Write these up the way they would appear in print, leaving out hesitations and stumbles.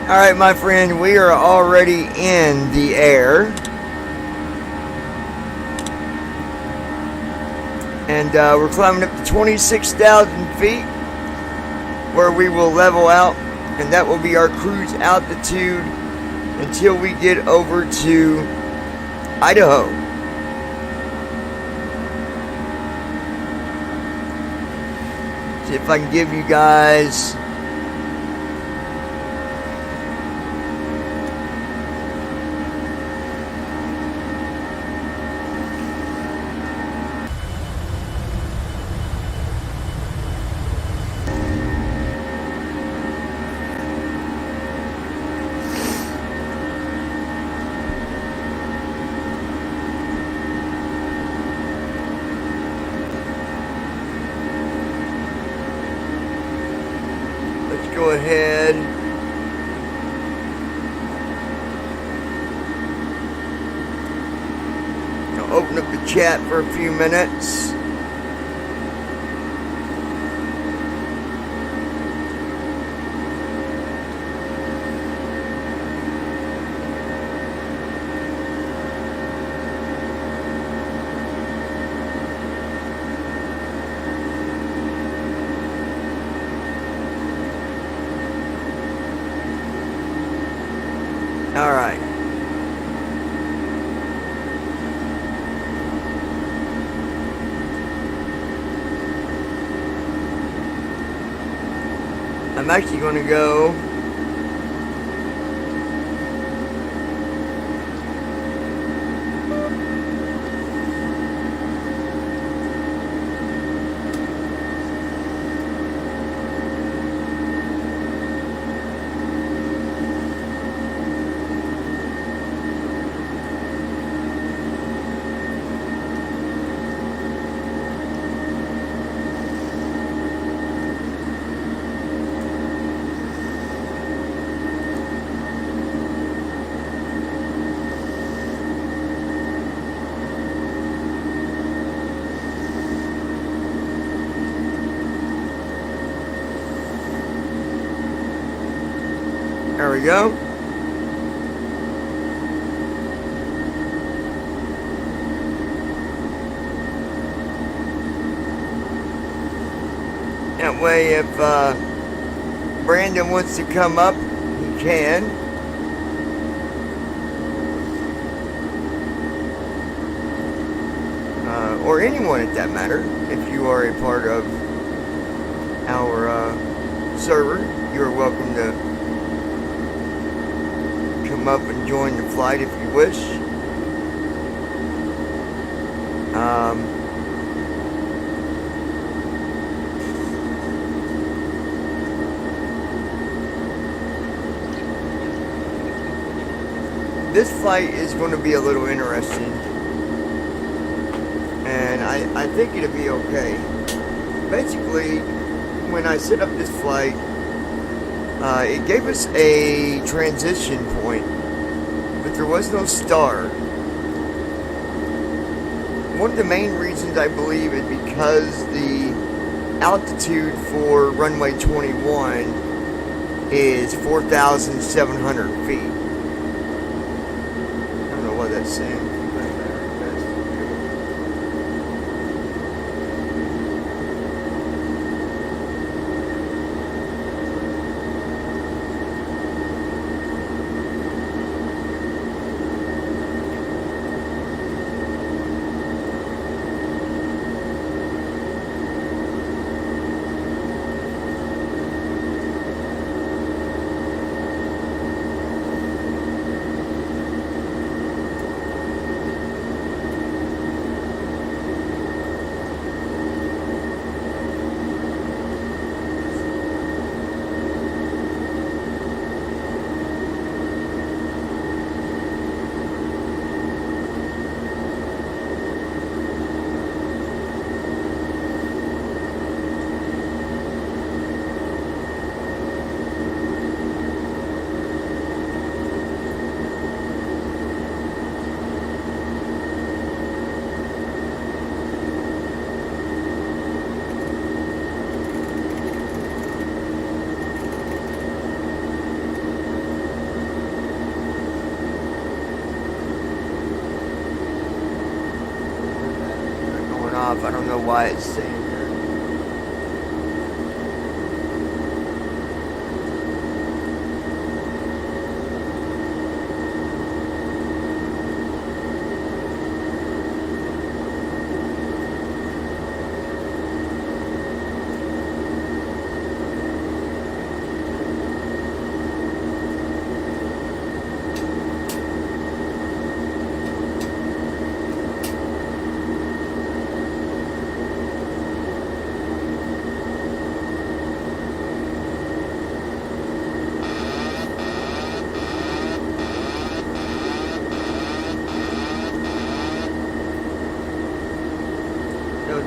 Alright, my friend, we are already in the air. And we're climbing up to 26,000 feet, where we will level out, and that will be our cruise altitude until we get over to Idaho. See if I can give you guys go ahead. I'll open up the chat for a few minutes. All right. I'm actually going to go There we go. That way, if Brandon wants to come up, he can. Or anyone at that matter. If you are a part of our server, you are welcome to come up and join the flight if you wish. This flight is going to be a little interesting, and I think it'll be okay. Basically, when I set up this flight, it gave us a transition point, but there was no star. One of the main reasons I believe is because the altitude for runway 21 is 4,700 feet. I don't know what that's saying. off. I don't know why it's saying that.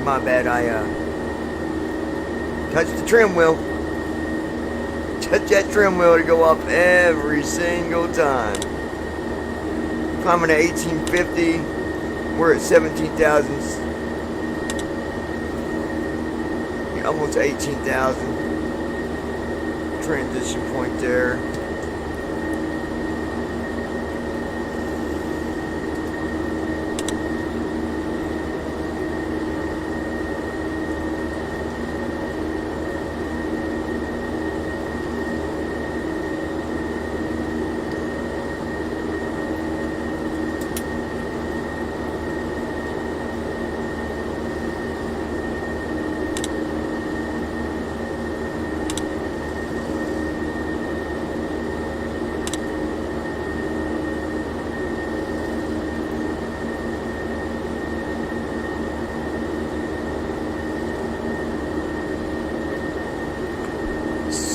My bad, I touched the trim wheel. Touch that trim wheel to go up every single time. Climbing at 1850. We're at 17,000. Almost 18,000. Transition point there.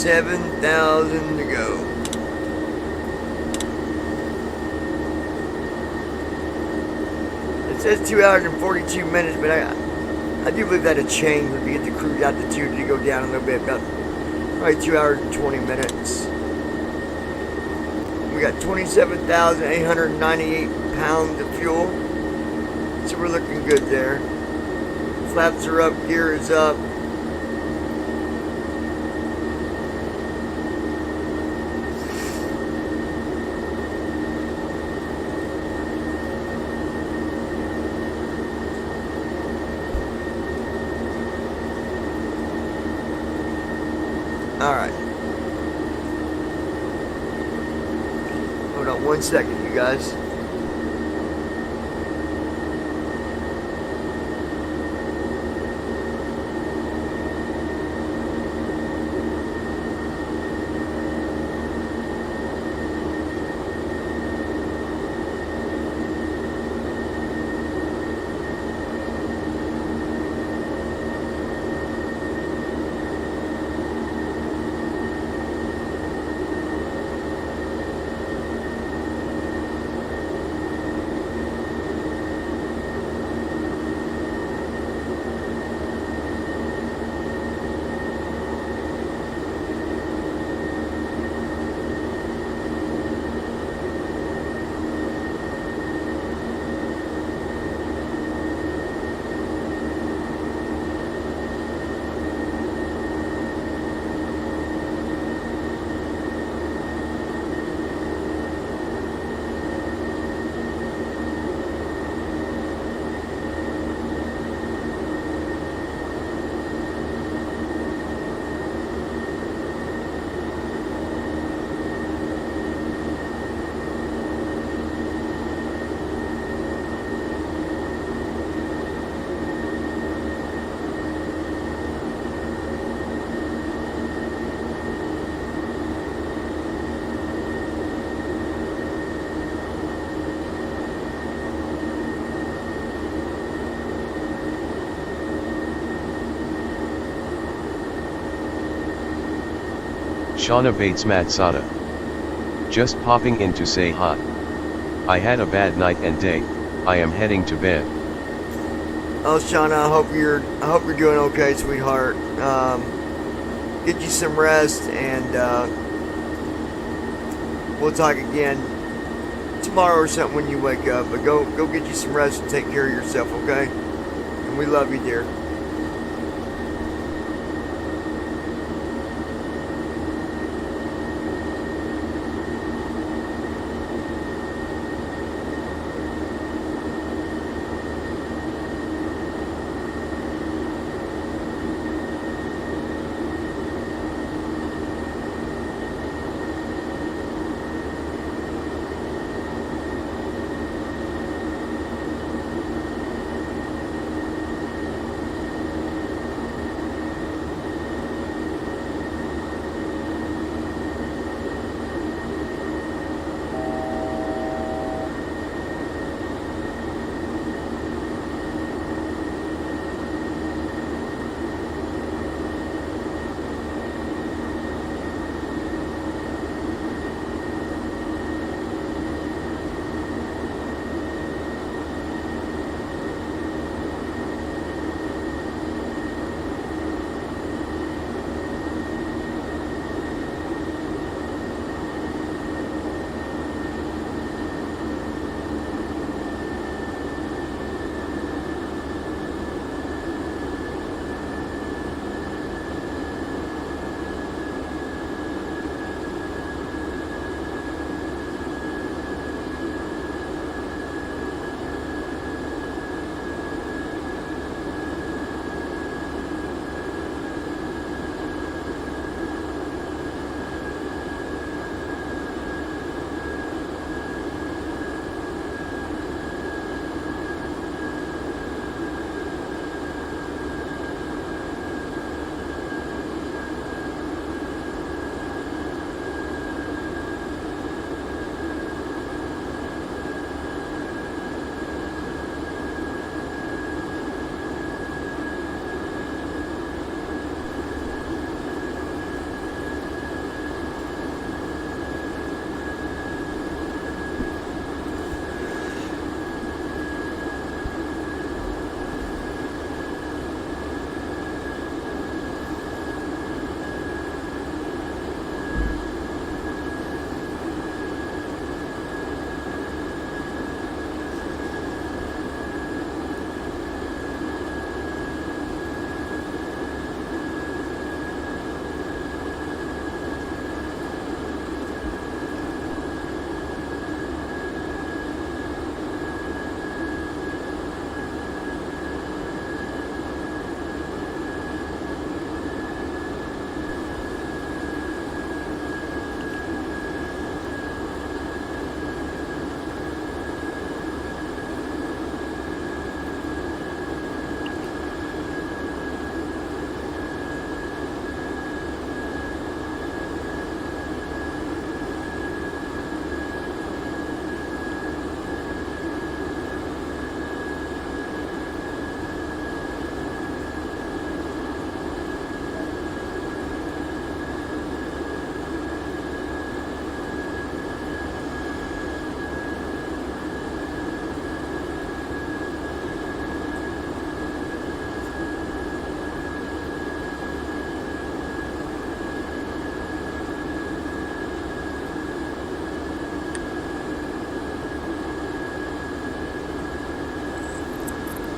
$7,000 to go. It says 2 hours and 42 minutes, but I do believe that a change would be at the cruise altitude to go down a little bit, about probably 2 hours and 20 minutes. We got 27,898 pounds of fuel, so we're looking good there. Flaps are up, gear is up. Alright. Hold on 1 second, you guys. Shauna Bates Matsada. Just popping in to say hi. I had a bad night and day, I am heading to bed. Oh, Shauna, I hope you're doing okay, sweetheart. Get you some rest, and we'll talk again tomorrow or something when you wake up. But go get you some rest and take care of yourself, okay? And we love you, dear.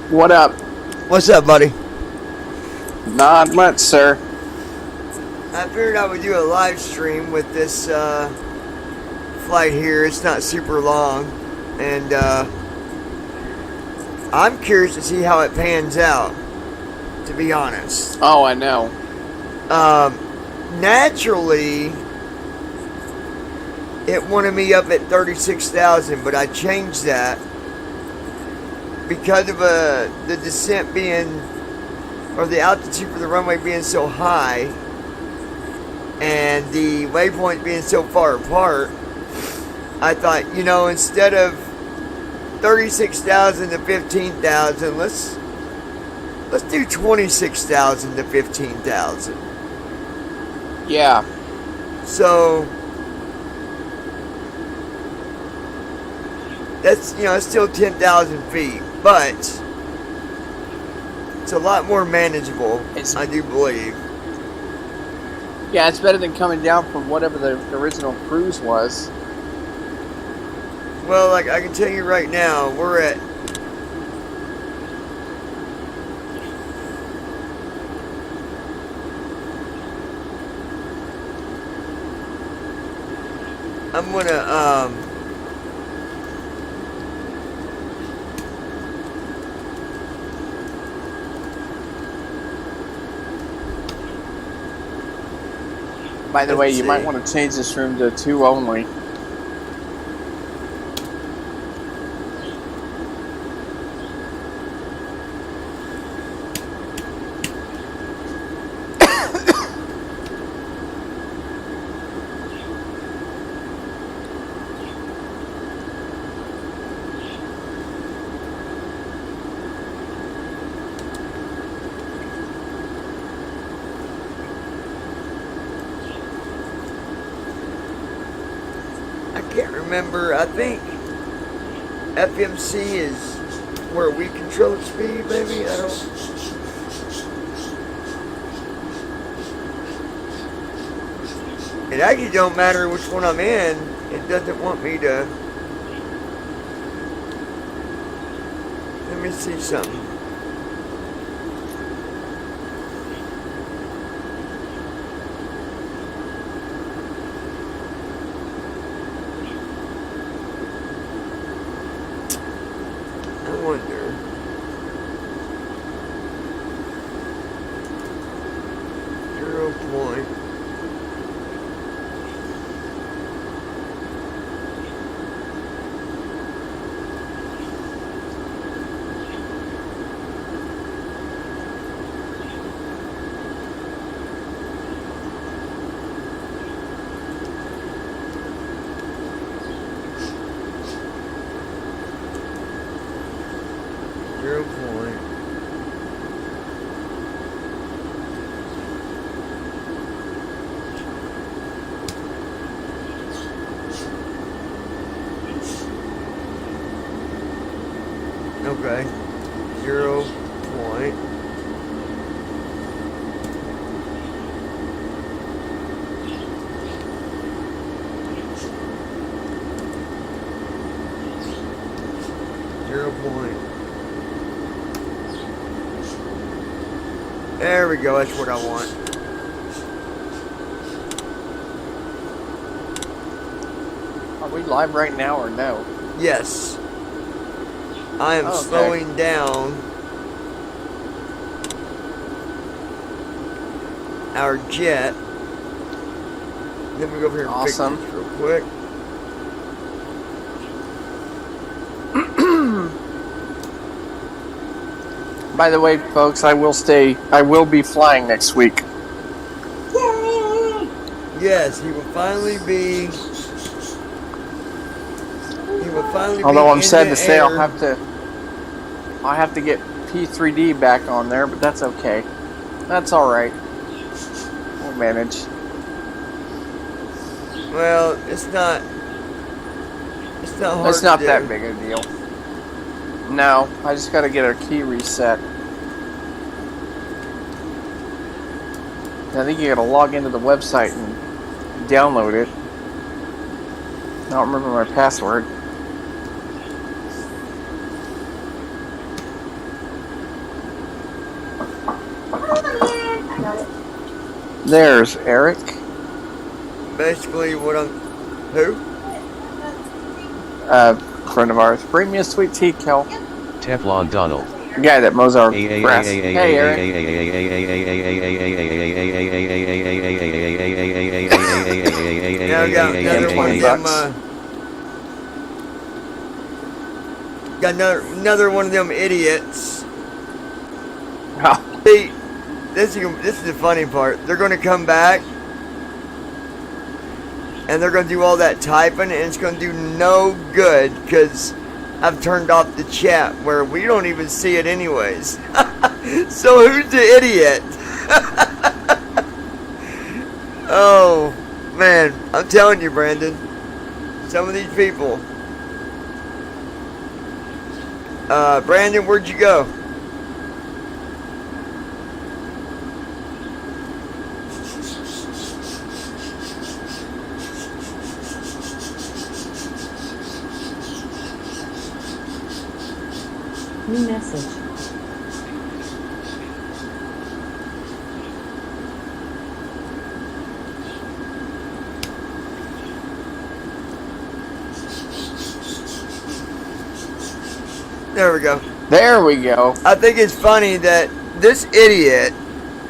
What up? What's up, buddy? Not much, sir. I figured I would do a live stream with this flight here. It's not super long, and I'm curious to see how it pans out, to be honest. Oh, I know. Naturally, it wanted me up at 36,000, but I changed that because of the descent being, or the altitude for the runway being so high, and the waypoint being so far apart. I thought, you know, instead of 36,000 to 15,000, let's do 26,000 to 15,000. Yeah. So that's, you know, it's still 10,000 feet, but it's a lot more manageable, I do believe. Yeah, it's better than coming down from whatever the original cruise was. Well, like I can tell you right now, we're at I'm gonna By the way, you see. might want to change this room to 2 only. I can't remember. I think FMC is where we control the speed, maybe. I don't. It actually don't matter which one I'm in. It doesn't want me to. Let me see something. I wonder. Zero point. Zero point. Okay. 0 point. There we go, that's what I want. Are we live right now or no? Yes. I am Okay. slowing down our jet. Let me go over here and Awesome. fix this real quick. By the way, folks, I will be flying next week. Yes, he will finally be. Although I'm sad to say air. I'll have to get P3D back on there, but that's okay. That's all right. We'll manage. Well, it's not. It's not hard. It's not to that do. big a deal. No, I just got to get our key reset. I think you got to log into the website and download it. I don't remember my password. There's Eric. Basically, what I'm. Who? Friend of ours. Bring me a sweet tea, Kel. Teflon Donald. The guy that mows our grass. Hey, Eric. Yeah, I got another one of them. Got another one of them idiots. Oh. See, this is the funny part. They're going to come back, and they're going to do all that typing, and it's going to do no good because I've turned off the chat where we don't even see it anyways. So who's the idiot? Oh, man. I'm telling you, Brandon. Some of these people. Brandon, where'd you go? New message. There we go. There we go. I think it's funny that this idiot,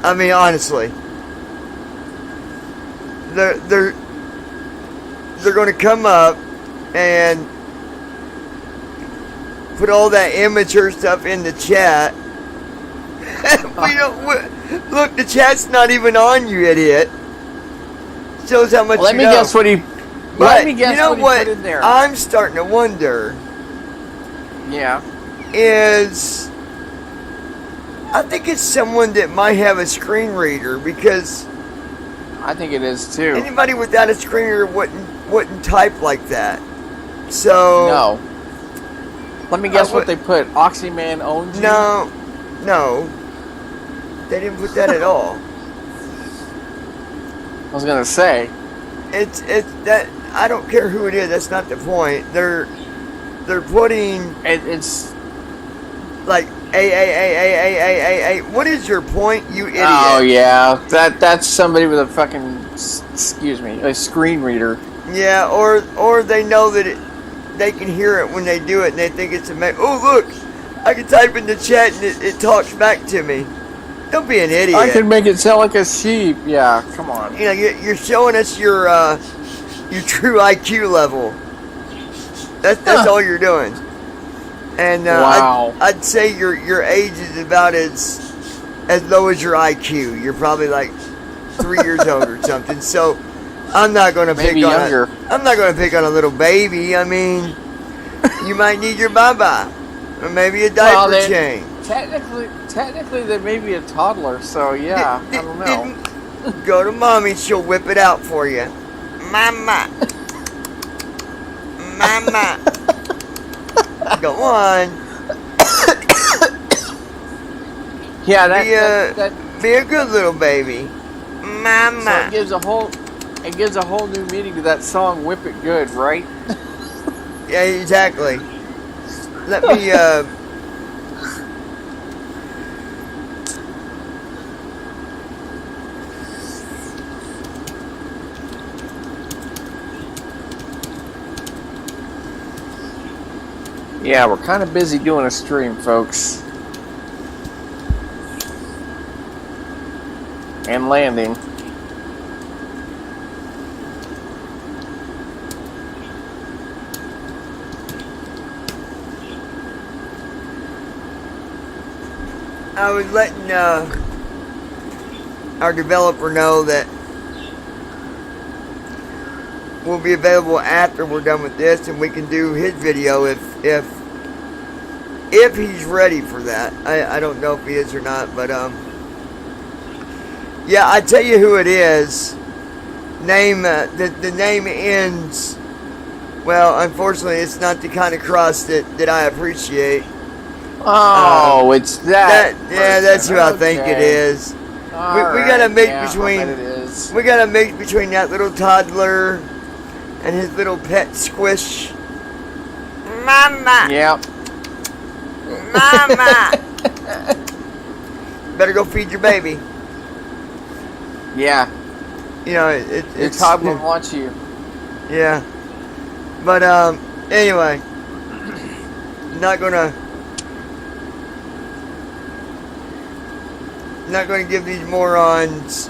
I mean, honestly, they're going to come up and put all that immature stuff in the chat. Look, the chat's not even on, you idiot. Shows how much Let you me know. guess what he. But Let me guess you know what he put in there. I'm starting to wonder Yeah. is I think it's someone that might have a screen reader, because I think it is too. anybody without a screen reader wouldn't type like that. So No. Let me guess what they put. Oxyman owns you? No, they didn't put that at all. I was gonna say. It's that I don't care who it is. That's not the point. They're putting It's. like a. What is your point, you idiot? Oh yeah, that's somebody with a fucking excuse me, a screen reader. Yeah, or they know that they can hear it when they do it, and they think it's amazing. Oh look, I can type in the chat and it talks back to me. Don't be an idiot. I can make it sound like a sheep. Yeah, come on. You know, you're showing us your true IQ level. That's all you're doing. And Wow. I'd say your age is about as low as your IQ. You're probably like 3 years old or something. So I'm not going to pick Maybe younger. I'm not going to pick on a little baby. I mean, you might need your bye-bye, or maybe a diaper change. Technically, they may be a toddler. So yeah, I don't know. Go to mommy, she'll whip it out for you. Mama. Mama. Go on. Yeah, Be a good little baby. Mama. So it gives a whole new meaning to that song, "Whip It Good," right? Yeah, exactly. Let me Yeah, we're kind of busy doing a stream, folks. And landing. I was letting our developer know that we'll be available after we're done with this, and we can do his video if he's ready for that. I don't know if he is or not, but yeah, I tell you who it is. The name ends. Well, unfortunately, it's not the kind of cross that I appreciate. Oh, it's that. Yeah, that's who I think it is. We gotta make between. It is. We gotta mix between that little toddler and his little pet squish. Mama. Yep. Mama. Better go feed your baby. Yeah. You know, Your it's toddler wants you. yeah. But anyway, not gonna give these morons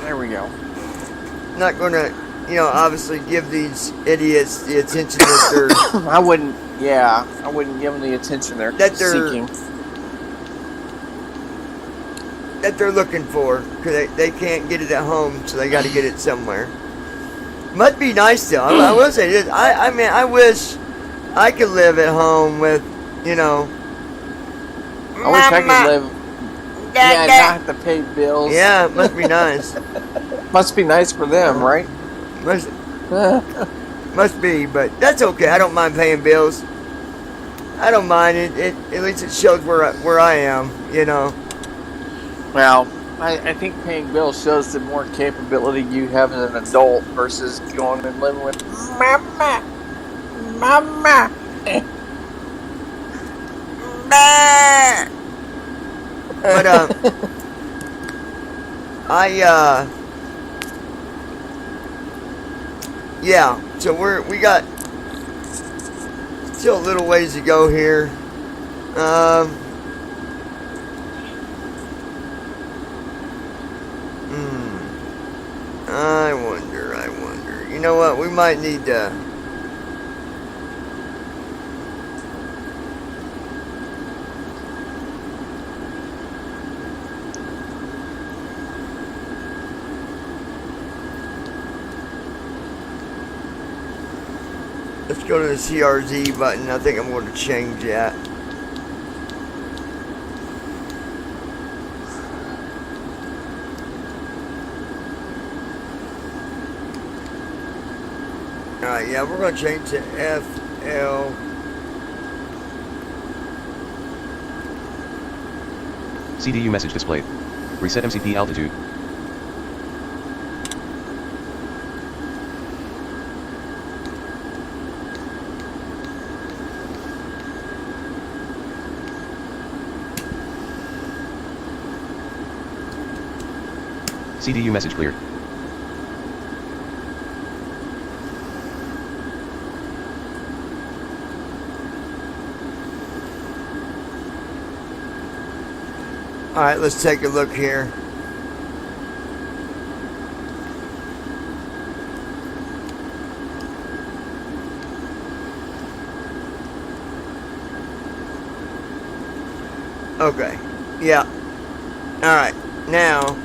There we go. not gonna, obviously give these idiots the attention that they're I wouldn't give them the attention they're seeking. that they're looking for, because they can't get it at home, so they got to get it somewhere. Must be nice though. I will say this. I mean, I wish I could live at home with, I wish I could live. Yeah, not have to pay bills. Yeah, it must be nice. Must be nice for them, right? Must be, but that's okay. I don't mind paying bills. I don't mind it. At least it shows where I am, Well, I think paying bills shows the more capability you have as an adult versus going and living with mama. But yeah. So we got still a little ways to go here. I wonder. You know what? We might need to. Let's go to the CRZ button. I think I'm going to change that. Alright, yeah, we're going to change to FL. CDU message displayed. Reset MCP altitude. CDU message cleared. Alright, let's take a look here. Okay. Yeah. Alright. Now.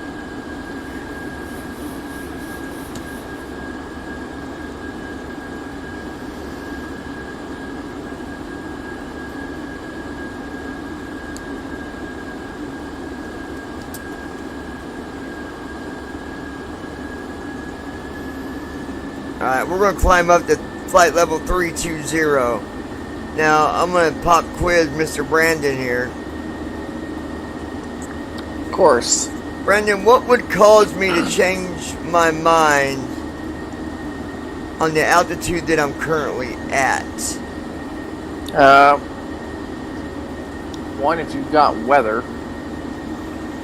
Alright, we're going to climb up to flight level 320. Now, I'm going to pop quiz Mr. Brandon here. Of course. Brandon, what would cause me to change my mind on the altitude that I'm currently at? One, if you've got weather.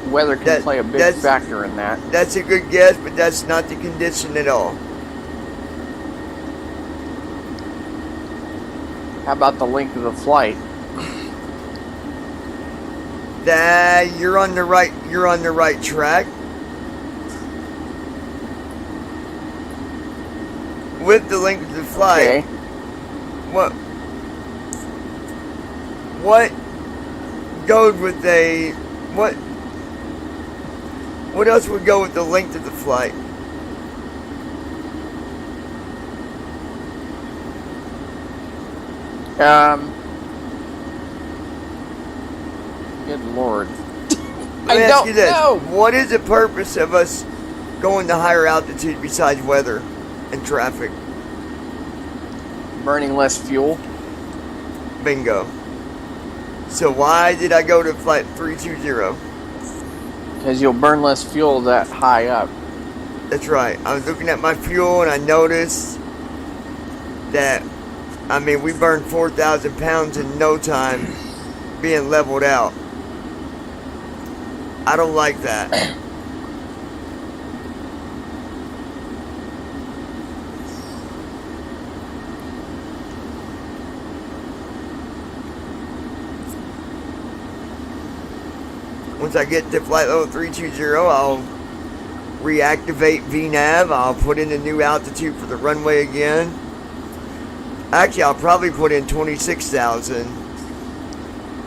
Weather can play a big factor in that. That's a good guess, but that's not the condition at all. How about the length of the flight? You're on the right track. With the length of the flight. Okay. What goes with what else would go with the length of the flight? Good Lord. Let me ask you this. know. What is the purpose of us going to higher altitude besides weather and traffic? Burning less fuel. Bingo. So why did I go to flight 320? Because you'll burn less fuel that high up. That's right. I was looking at my fuel and I noticed that, I mean, we burned 4,000 pounds in no time being leveled out. I don't like that. Once I get to flight level 320, I'll reactivate VNAV. I'll put in the new altitude for the runway again. Actually, I'll probably put in 26,000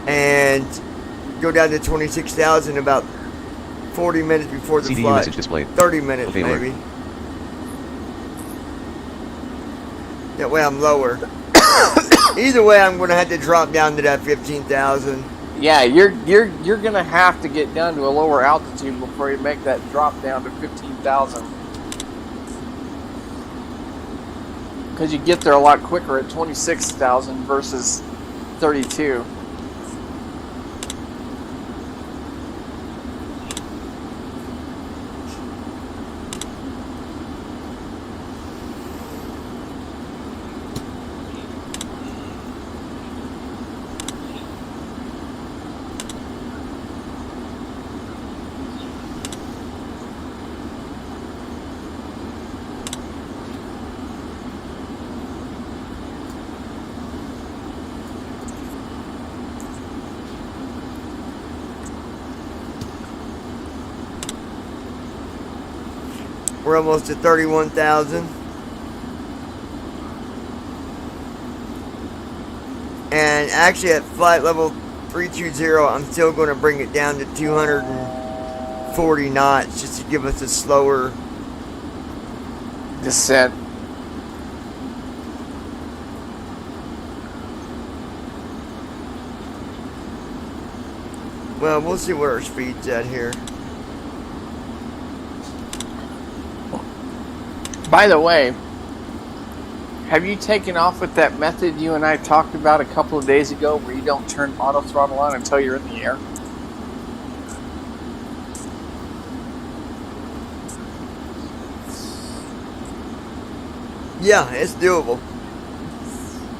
and go down to 26,000 about 40 minutes before the CDU flight. message displayed. 30 minutes Okay, maybe. That way I'm lower. Either way, I'm going to have to drop down to that 15,000. Yeah, you're gonna have to get down to a lower altitude before you make that drop down to 15,000. Because you get there a lot quicker at 26,000 versus 32. We're almost at 31,000. And actually at flight level 320, I'm still going to bring it down to 240 knots just to give us a slower Descent. Well, we'll see what our speed's at here. By the way, have you taken off with that method you and I talked about a couple of days ago where you don't turn auto throttle on until you're in the air? Yeah, it's doable.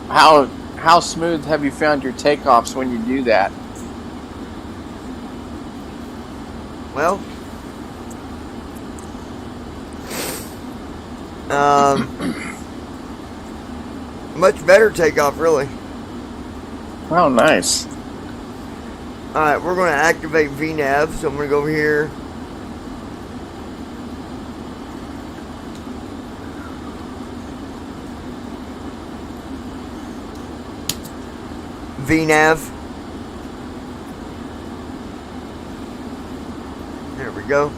How smooth have you found your takeoffs when you do that? Well, much better takeoff, really. Oh, nice. Alright, we're going to activate VNAV, so I'm going to go over here. VNAV. There we go.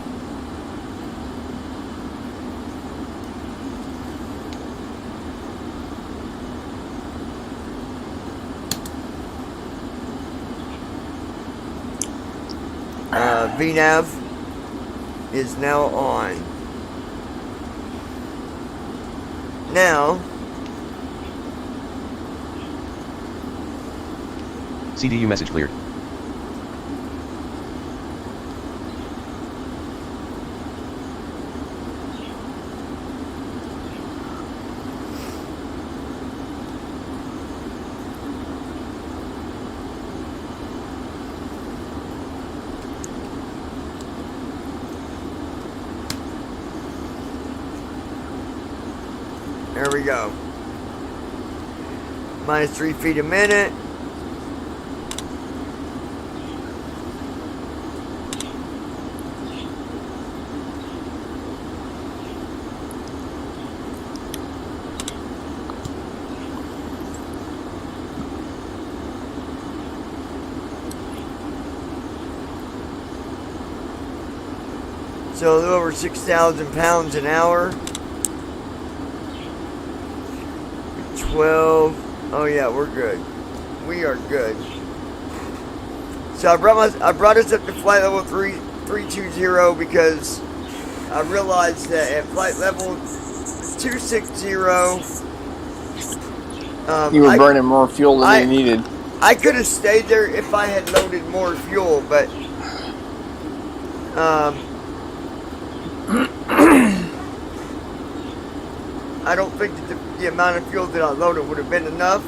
VNAV is now on. Now, CDU message cleared. there we go. Minus 3 feet a minute. So a little over 6,000 pounds an hour. 12. Oh yeah, we're good. We are good. So I brought us up to flight level 320 because I realized that at flight level 260, You were burning more fuel than you needed. I could have stayed there if I had loaded more fuel, but I don't think that the amount of fuel that I loaded would have been enough.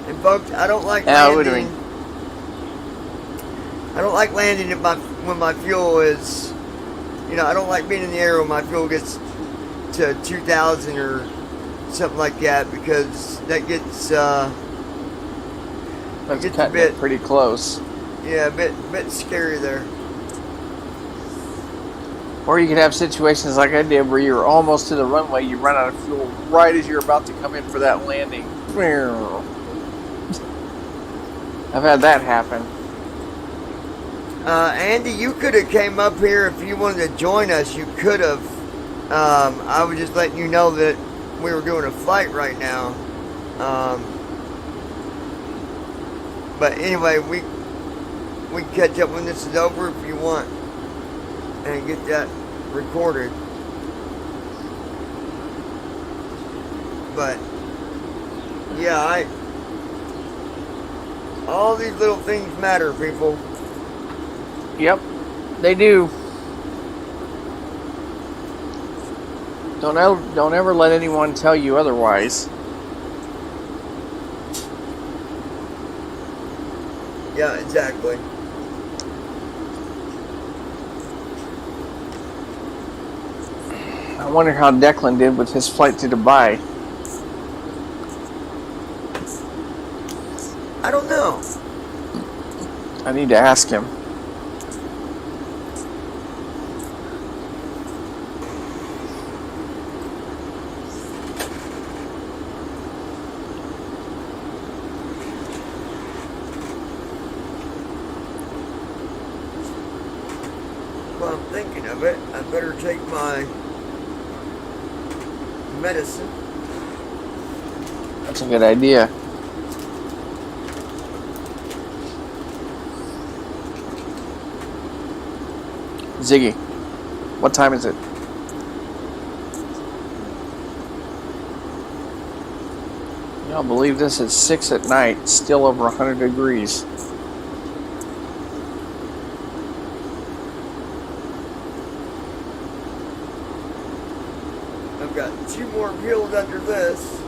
And folks, I don't like landing. I don't like landing when my fuel is, I don't like being in the air when my fuel gets to 2,000 or something like that, because that gets That's a bit pretty close. Yeah, a bit scary there. Or you could have situations like I did where you're almost to the runway, you run out of fuel right as you're about to come in for that landing. I've had that happen. Andy, you could have came up here if you wanted to join us. You could have. I was just letting you know that we were doing a flight right now. But anyway, we can catch up when this is over if you want, and get that recorded. But yeah, all these little things matter, people. Yep, they do. Don't ever let anyone tell you otherwise. Yeah, exactly. I wonder how Declan did with his flight to Dubai. I don't know. I need to ask him. While I'm thinking of it, I better take my medicine. That's a good idea. Ziggy, what time is it? Y'all believe this? It's 6 at night, still over 100 degrees. I've got 2 more pills under this.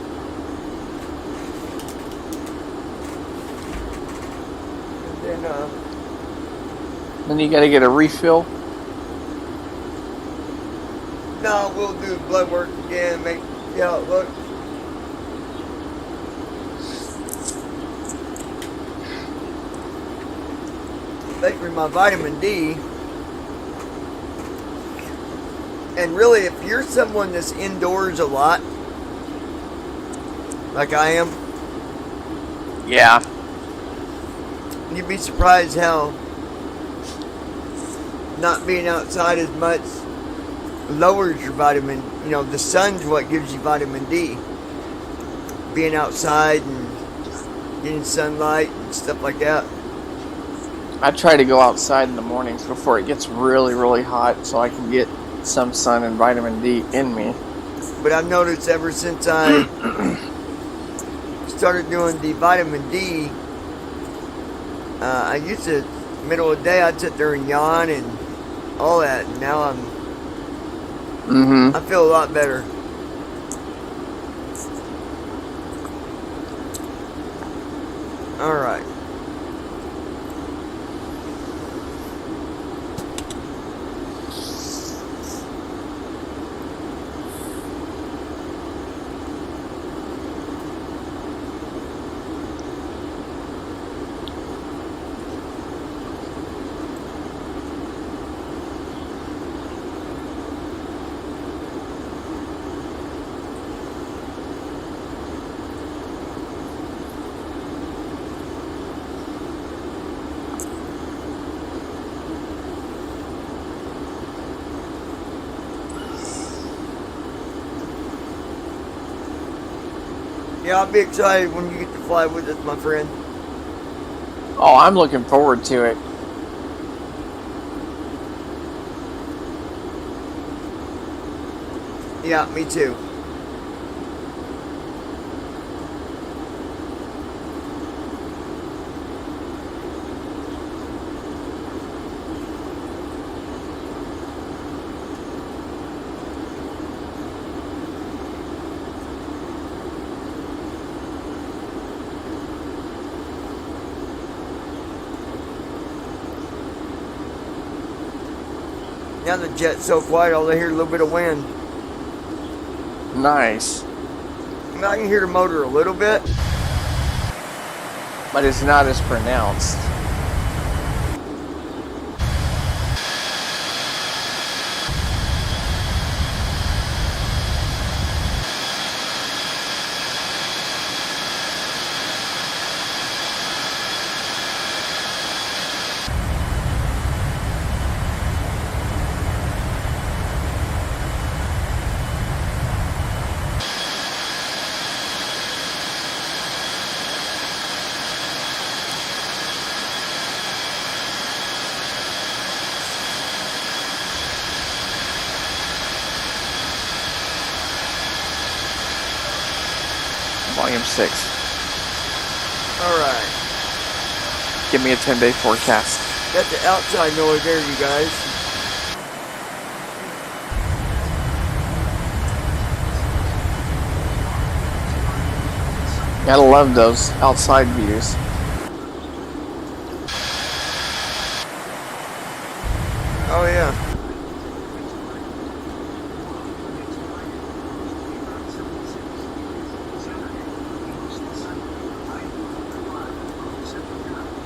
And Then you gotta get a refill. no, we'll do blood work again, see how it looks. Basically my vitamin D. And really, if you're someone that's indoors a lot, like I am, Yeah. you'd be surprised how not being outside as much lowers your vitamin. The sun's what gives you vitamin D. Being outside and getting sunlight and stuff like that. I try to go outside in the mornings before it gets really, really hot so I can get some sun and vitamin D in me. But I've noticed ever since I started doing the vitamin D, I used to, middle of the day, I'd sit there and yawn and all that. And now I feel a lot better. All right. Yeah, I'll be excited when you get to fly with us, my friend. Oh, I'm looking forward to it. Yeah, me too. Now the jet's so quiet, all I hear a little bit of wind. Nice. I mean, I can hear the motor a little bit. But it's not as pronounced. Volume 6. Alright. Give me a 10-day forecast. That's the outside noise there, you guys. Gotta love those outside views. Oh yeah.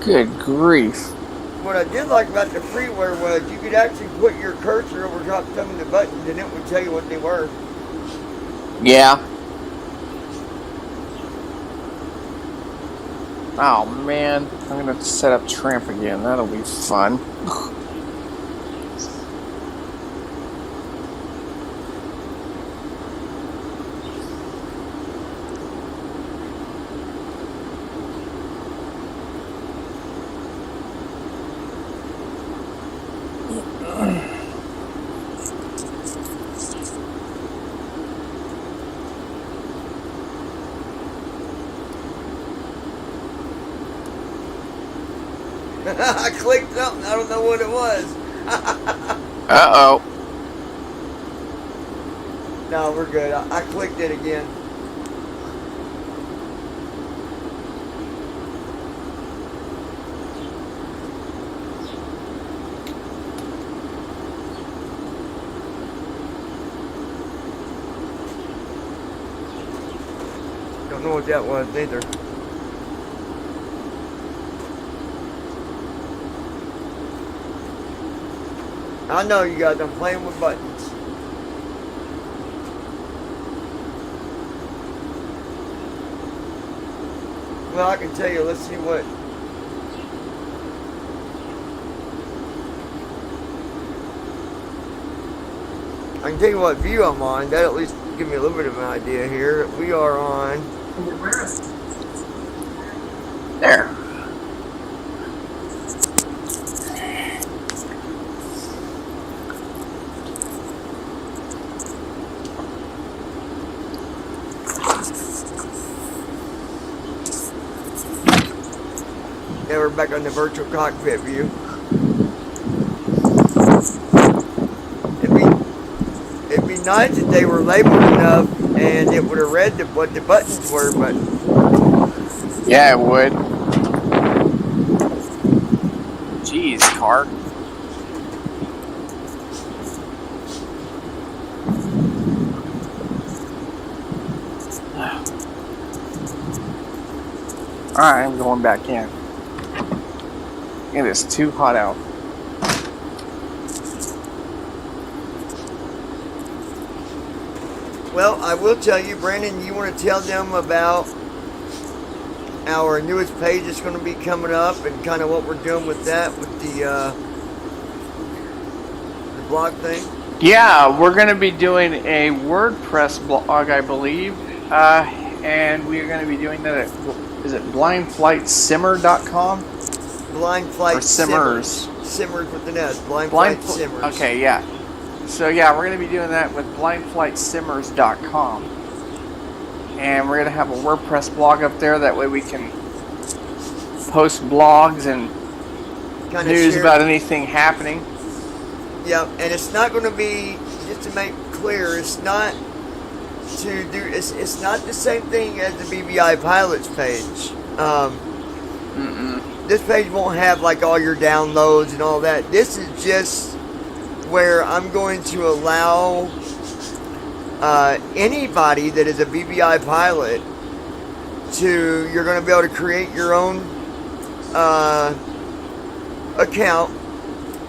Good grief. What I did like about the freeware was you could actually put your cursor over top some of the buttons and it would tell you what they were. Yeah. Oh man, I'm gonna set up Tramp again. That'll be fun. I clicked something, I don't know what it was. Uh-oh. No, we're good. I clicked it again. Don't know what that was either. I know you guys, I'm playing with buttons. Well, I can tell you, let's see what. I can tell you what view I'm on. That at least give me a little bit of an idea here. We are on. There. Yeah, we're back on the virtual cockpit view. It'd be nice if they were labeled enough and it would have read what the buttons were, but Yeah, it would. Jeez, car. Alright, I'm going back in. It is too hot out. well, I will tell you, Brandon, you want to tell them about our newest page that's going to be coming up and kind of what we're doing with that, with the blog thing? Yeah, we're going to be doing a WordPress blog, I believe. And we're going to be doing that at, is it blindflightsimmer.com? Blind Flight Or Simmers. Simmers with an S. Blind Blind Flight Simmers. Okay, yeah. So yeah, we're going to be doing that with blindflightsimmers.com. And we're going to have a WordPress blog up there. That way we can post blogs and Kinda news share- about anything happening. Yeah, and it's not going to be, just to make clear, it's not to do. It's not the same thing as the BBI Pilots page. This page won't have like all your downloads and all that. This is just where I'm going to allow anybody that is a BBI pilot to. You're going to be able to create your own account,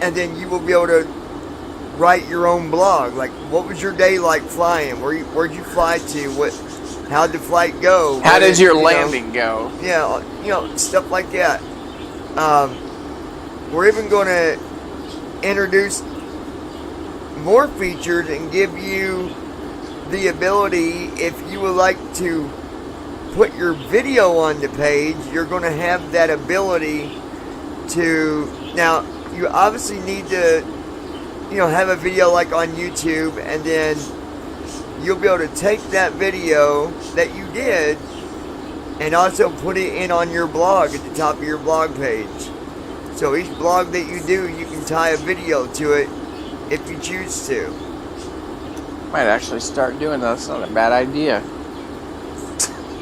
and then you will be able to write your own blog. Like, what was your day like flying? Where'd you fly to? How'd the flight go? How did your landing go? Yeah, stuff like that. We're even going to introduce more features and give you the ability, if you would like to put your video on the page, you're going to have that ability to. Now, you obviously need to have a video like on YouTube, and then you'll be able to take that video that you did and also put it in on your blog at the top of your blog page. So each blog that you do, you can tie a video to it if you choose to. Might actually start doing that. That's not a bad idea.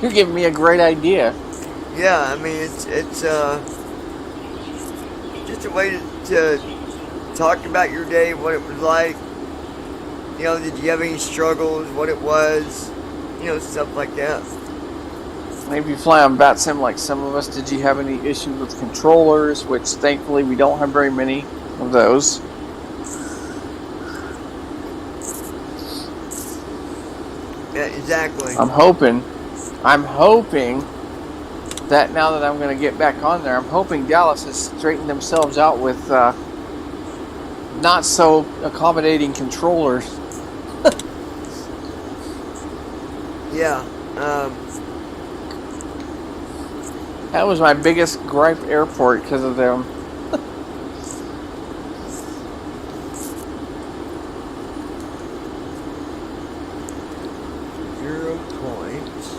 You're giving me a great idea. Yeah, I mean, it's just a way to talk about your day, what it was like. Did you have any struggles, what it was, stuff like that. Maybe you fly on BatSim like some of us. Did you have any issues with controllers? Which thankfully we don't have very many of those. Yeah, exactly. I'm hoping that now that I'm going to get back on there, I'm hoping Dallas has straightened themselves out with not so accommodating controllers. Yeah. That was my biggest gripe airport because of them. 0 points.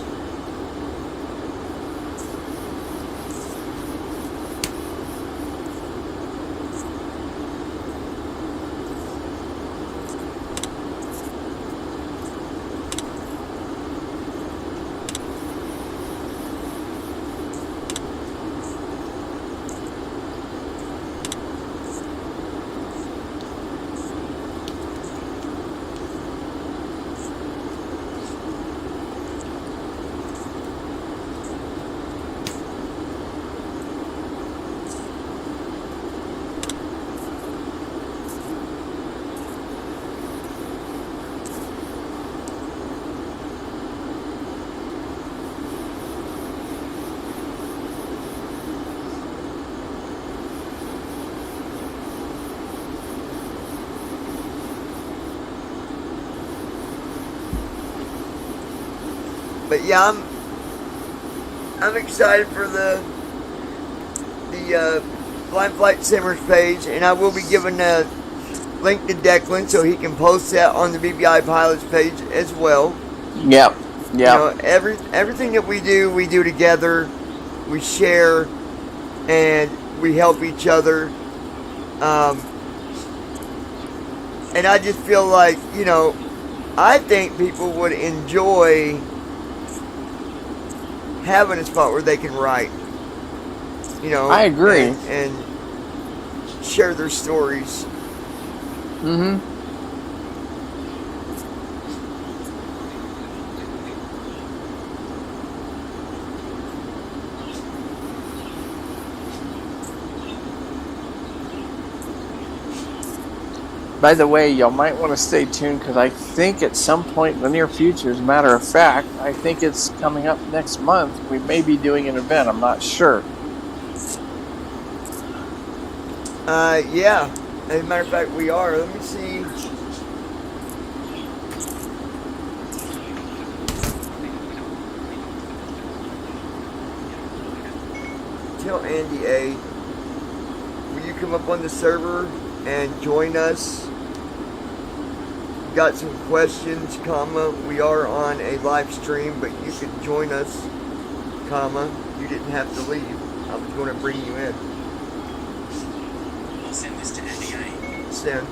But yeah, I'm excited for the Blind Flight Simmers page, and I will be giving a link to Declan so he can post that on the BBI Pilots page as well. Yep. Everything that we do together. We share and we help each other. And I just feel like, I think people would enjoy having a spot where they can write. I agree. And share their stories. Mm-hmm. By the way, y'all might want to stay tuned because I think at some point in the near future, as a matter of fact, I think it's coming up next month, we may be doing an event. I'm not sure. Yeah. As a matter of fact, we are. Let me see. Tell Andy A. will you come up on the server and join us? Got some questions, comma, we are on a live stream, but you could join us, comma, you didn't have to leave. I was going to bring you in. I'll send this to NDA. Send.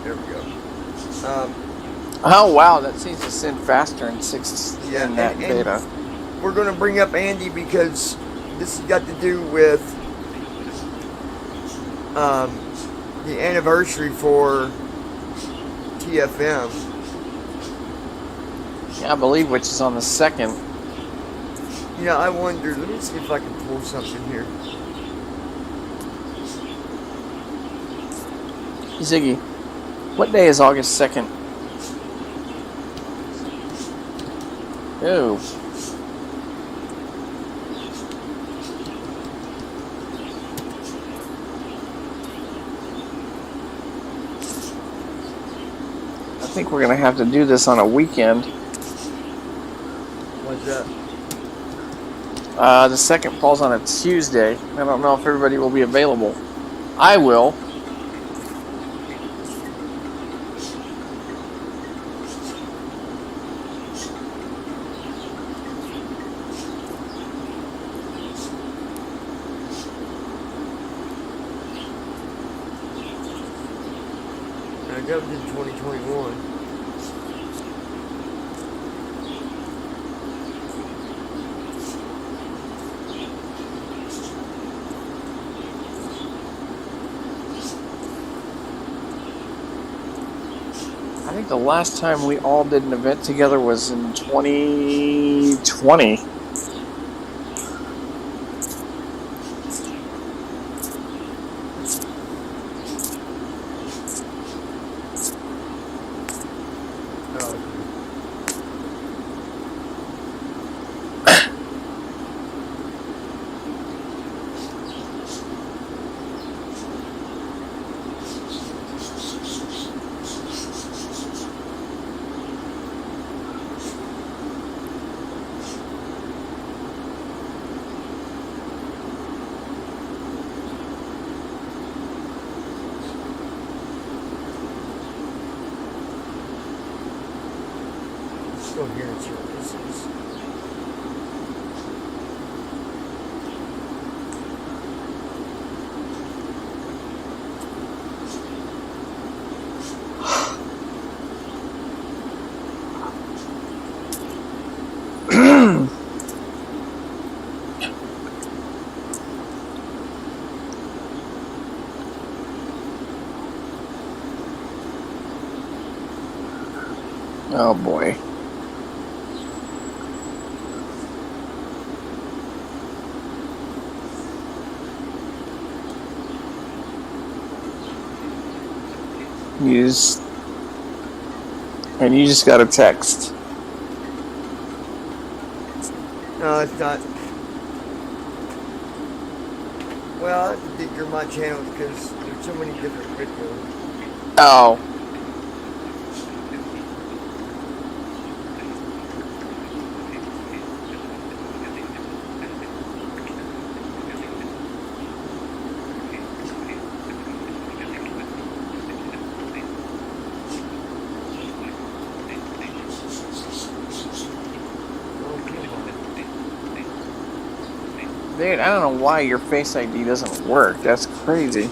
There we go. Oh wow, that seems to send faster in that and beta. we're going to bring up Andy because this has got to do with the anniversary for TFM. Yeah, I believe which is on the 2nd. You know, I wonder, let me see if I can pull something here. Ziggy, what day is August 2nd? Oh. I think we're going to have to do this on a weekend. What's that? The 2nd falls on a Tuesday. I don't know if everybody will be available. I will. That was in 2021. I think the last time we all did an event together was in 2020. Still here and see what this is. Oh boy. You just got a text. No, it's not. Well, I have to dig through my channels because there's so many different videos. Oh. Dude, I don't know why your Face ID doesn't work. That's crazy.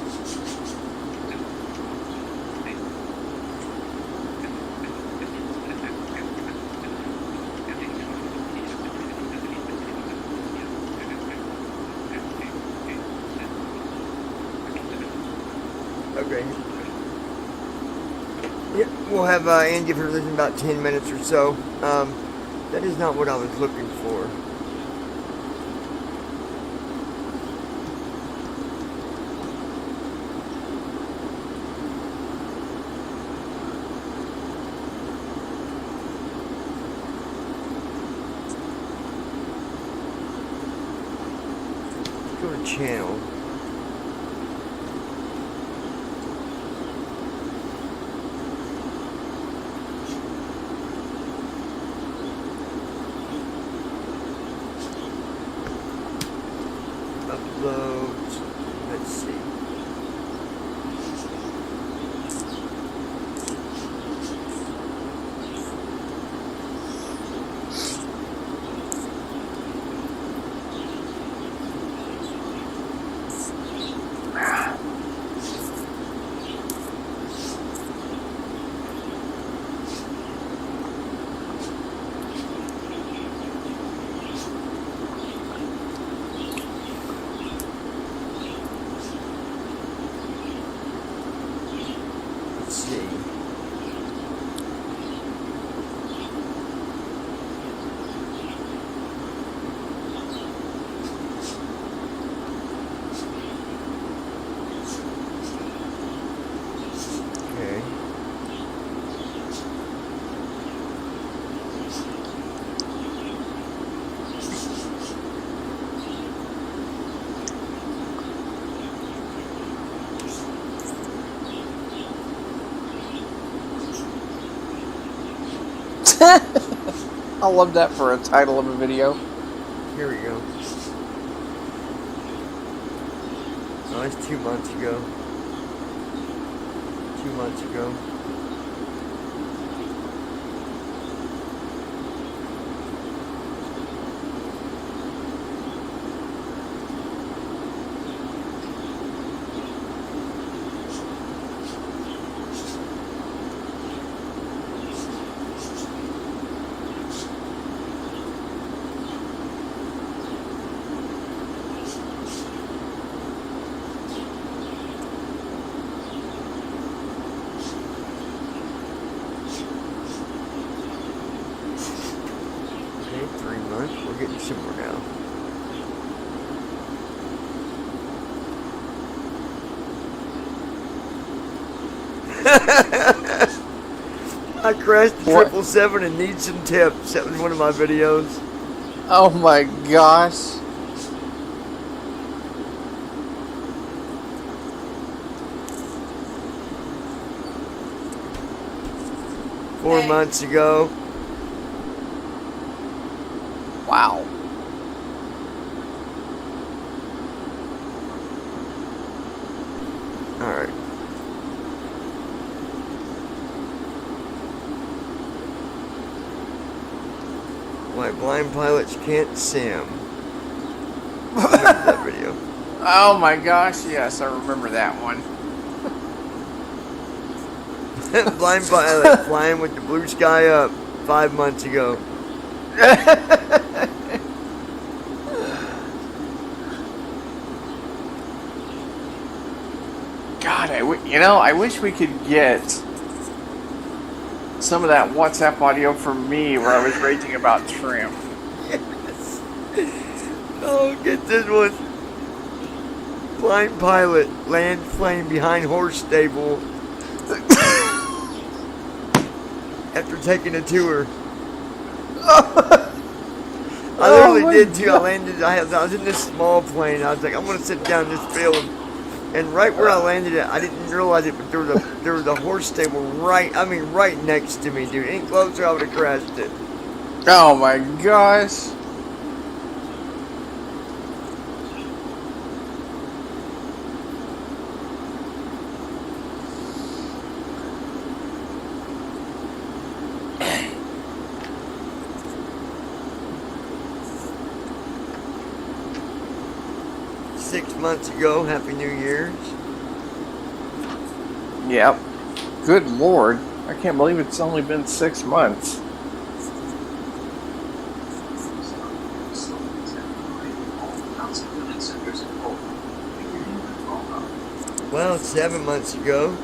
Okay. Yep, we'll have Andy for in about 10 minutes or so. That is not what I was looking for. Go to channel. Upload. I love that for a title of a video. Here we go. Oh, that's 2 months ago. 2 months ago. Okay, 3 months. We're getting somewhere now. I crashed the What? 777 and need some tips. That was one of my videos. Oh my gosh. Four months ago. Wow. Alright. Why blind pilots can't sim. I remember that video. Oh my gosh, yes, I remember that one. Blind pilot flying with the blue sky up 5 months ago. God, I wish we could get some of that WhatsApp audio from me where I was raging about trim. Yes. Oh, get this one. Blind pilot land plane behind horse stable after taking a tour. I literally did too. I landed. I was in this small plane. I was like, I'm gonna sit down in this field, and right where I landed at, I didn't realize it, but there was a horse stable right. I mean, right next to me, dude. Any closer, I would have crashed it. Oh my gosh. Six months ago, Happy New Year's. Yep. Good Lord. I can't believe it's only been 6 months. Well, 7 months ago.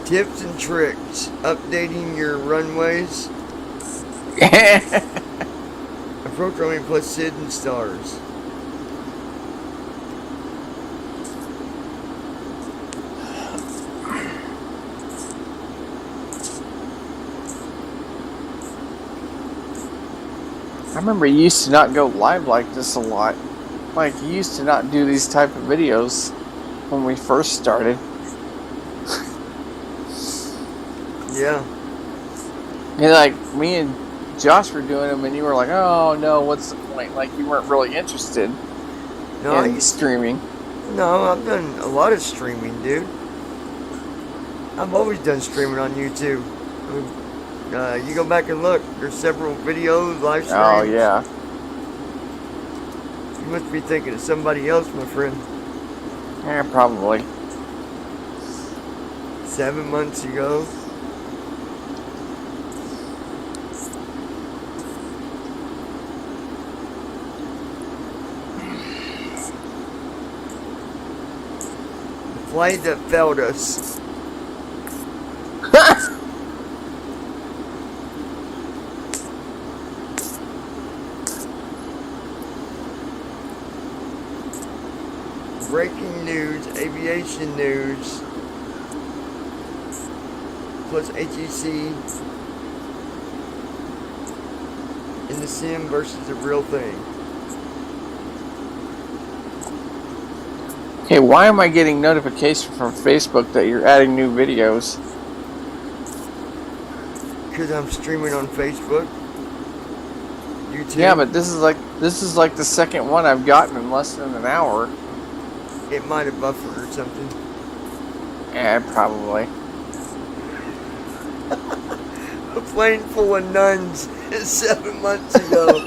Tips and tricks. Updating your runways. Approach runway plus SID and stars. I remember you used to not go live like this a lot. Like, you used to not do these type of videos when we first started. Yeah. And like, me and Josh were doing them and you were like, oh no, what's the point? Like, you weren't really interested No, in streaming. no, I've done a lot of streaming, dude. I've always done streaming on YouTube. You go back and look. There's several videos, live streams. Oh yeah. You must be thinking of somebody else, my friend. Yeah, probably. 7 months ago. The flight that failed us. breaking news, aviation news, plus HEC in the sim versus the real thing. Okay, why am I getting notification from Facebook that you're adding new videos? Because I'm streaming on Facebook, YouTube. Yeah, but this is like the second one I've gotten in less than an hour. It might have buffered or something. Yeah, probably. A plane full of nuns 7 months ago.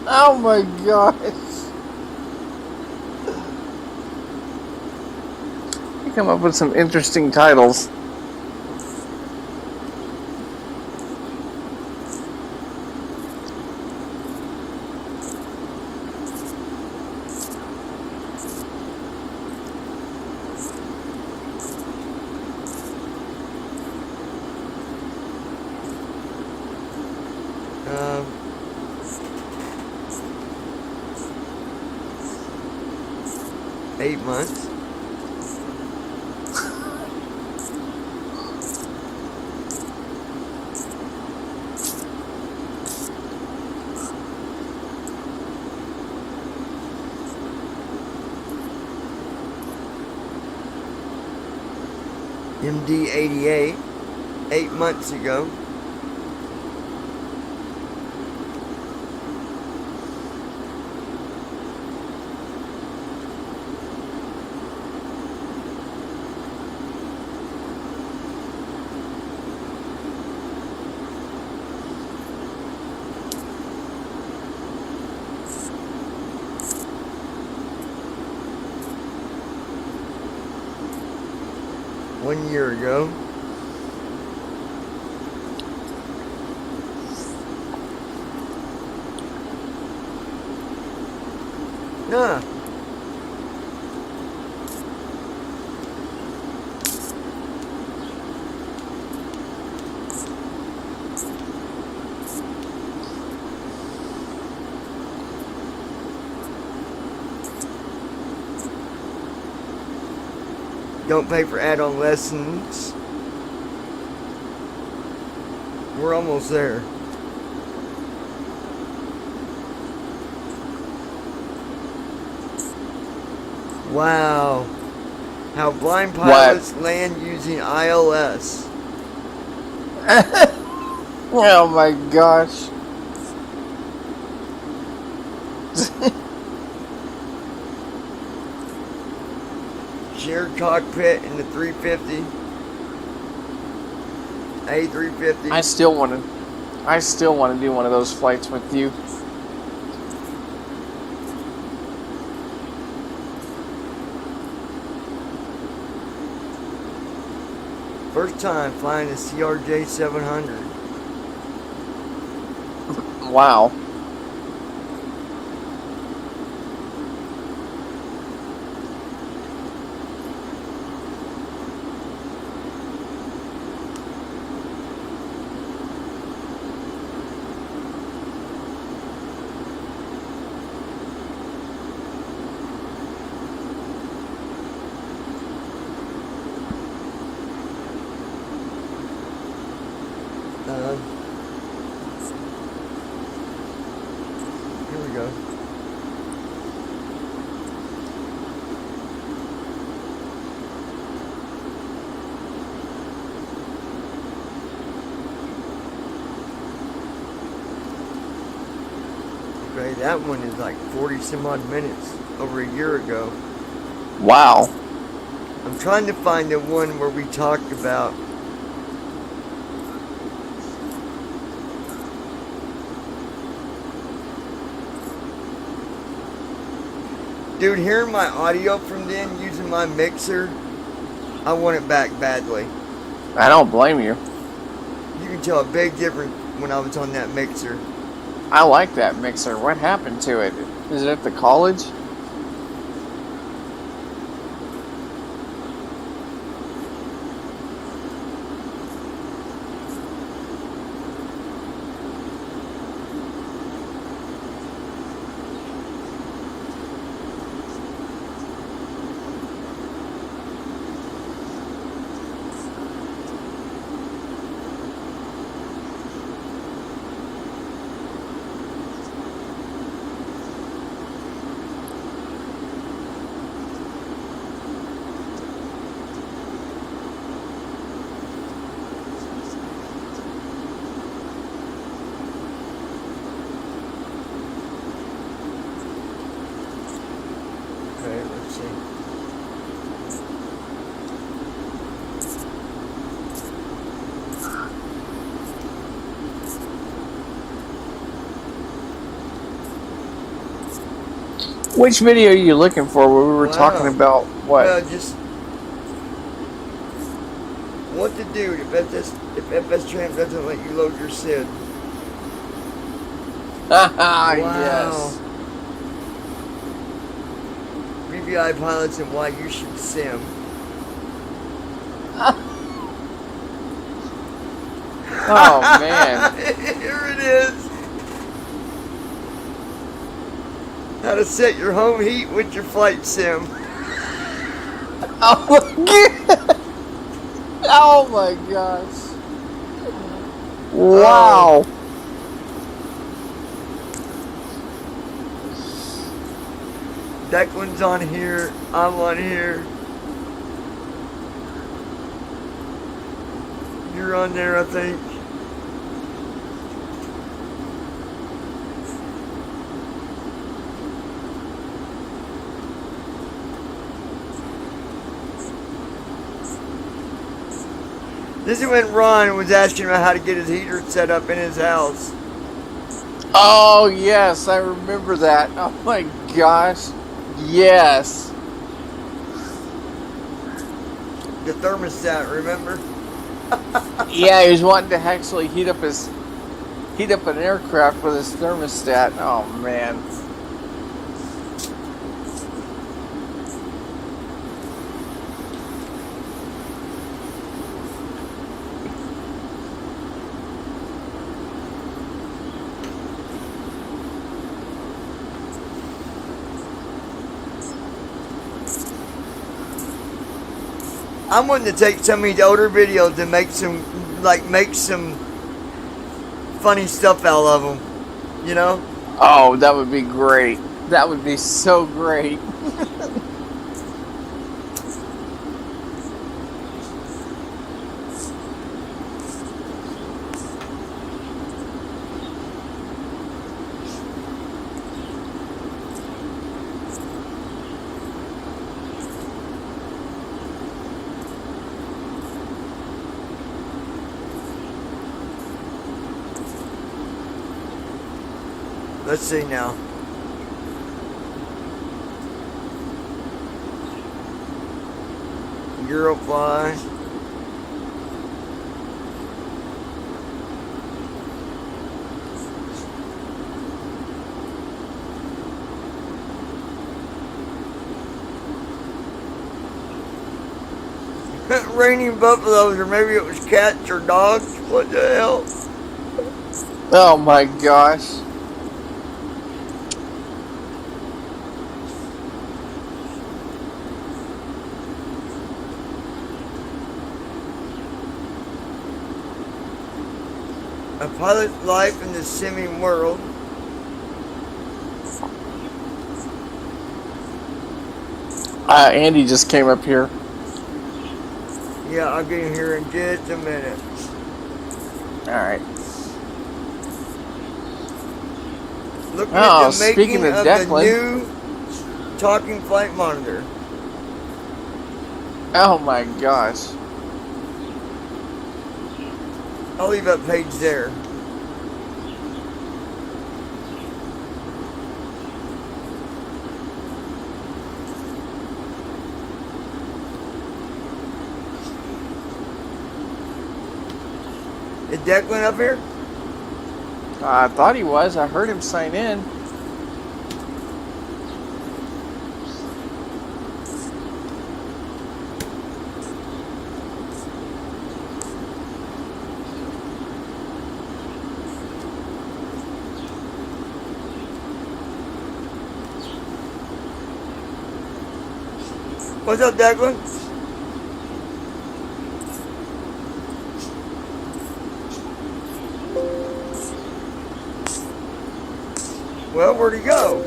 Oh my gosh. You come up with some interesting titles. Um, 8 months. MD88, 8 months ago. One year ago. Nah. Don't pay for add-on lessons. We're almost there. Wow. How blind pilots land using ILS. Oh my gosh. Shared cockpit in the 350. A350. I still want to do one of those flights with you. First time flying a CRJ 700. Wow. Here we go. Okay, that one is like 40 some odd minutes over a year ago. Wow. I'm trying to find the one where we talked about dude, hearing my audio from then using my mixer, I want it back badly. I don't blame you. You can tell a big difference when I was on that mixer. I like that mixer. What happened to it? Is it at the college? Which video are you looking for where we were talking about what? Well, just what to do if FS Tramp doesn't let you load your SID. Yes. BBI pilots and why you should sim. Oh, man. Here it is. How to set your home heat with your flight sim. Oh, my God. Oh, my gosh. Wow. Declan's on here. I'm on here. You're on there, I think. This is when Ron was asking about how to get his heater set up in his house. Oh, yes, I remember that. Oh, my gosh. Yes. The thermostat, remember? Yeah, he was wanting to actually heat up an aircraft with his thermostat. Oh, man. I'm wanting to take some of these older videos and make some funny stuff out of them, you know? Oh, that would be great. That would be so great. Let's see now. Eurofly. Raining buffaloes, or maybe it was cats or dogs. What the hell? Oh, my gosh. A pilot's life in the simming world. Andy just came up here. Yeah, I'll get in here in just a minute. Alright. Looking Oh, at the speaking making of of Declan. the new talking flight monitor. Oh, my gosh. I'll leave that page there. Is Declan up here? I thought he was. I heard him sign in. What's up, Declan? Well, where'd he go?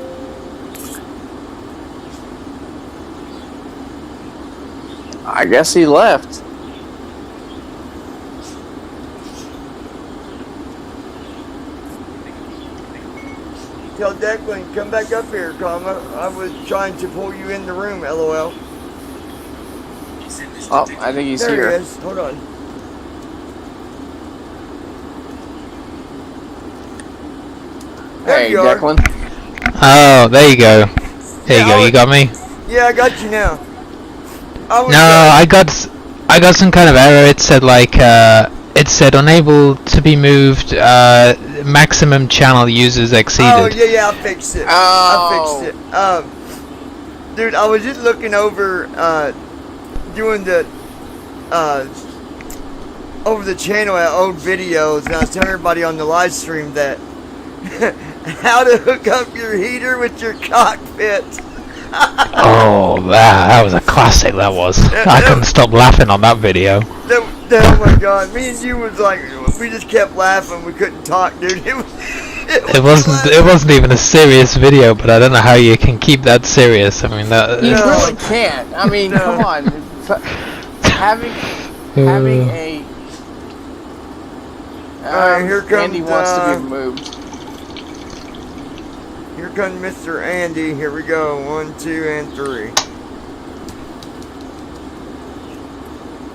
I guess he left. Tell Declan, come back up here, comma. I was trying to pull you in the room, LOL. Oh, I think he's there here. he is. Hold on. There Hey, you are. Declan. Oh, there you go. There you go. You got me. Yeah, I got you now. No, I got some kind of error. It said like it said unable to be moved. Maximum channel users exceeded. Oh yeah, I fixed it. Oh. I fixed it. Dude, I was just looking over doing the over the channel at old videos, and I was telling everybody on the live stream that how to hook up your heater with your cockpit. Oh, that was a classic. That was. I couldn't stop laughing on that video. Oh my god, me and you was like, we just kept laughing. We couldn't talk, dude. It wasn't even a serious video, but I don't know how you can keep that serious. I mean, that. You really can't. I mean, come on. Having a. Alright, here comes, Andy wants to be moved. Here comes Mr. Andy. Here we go. 1, 2, and 3.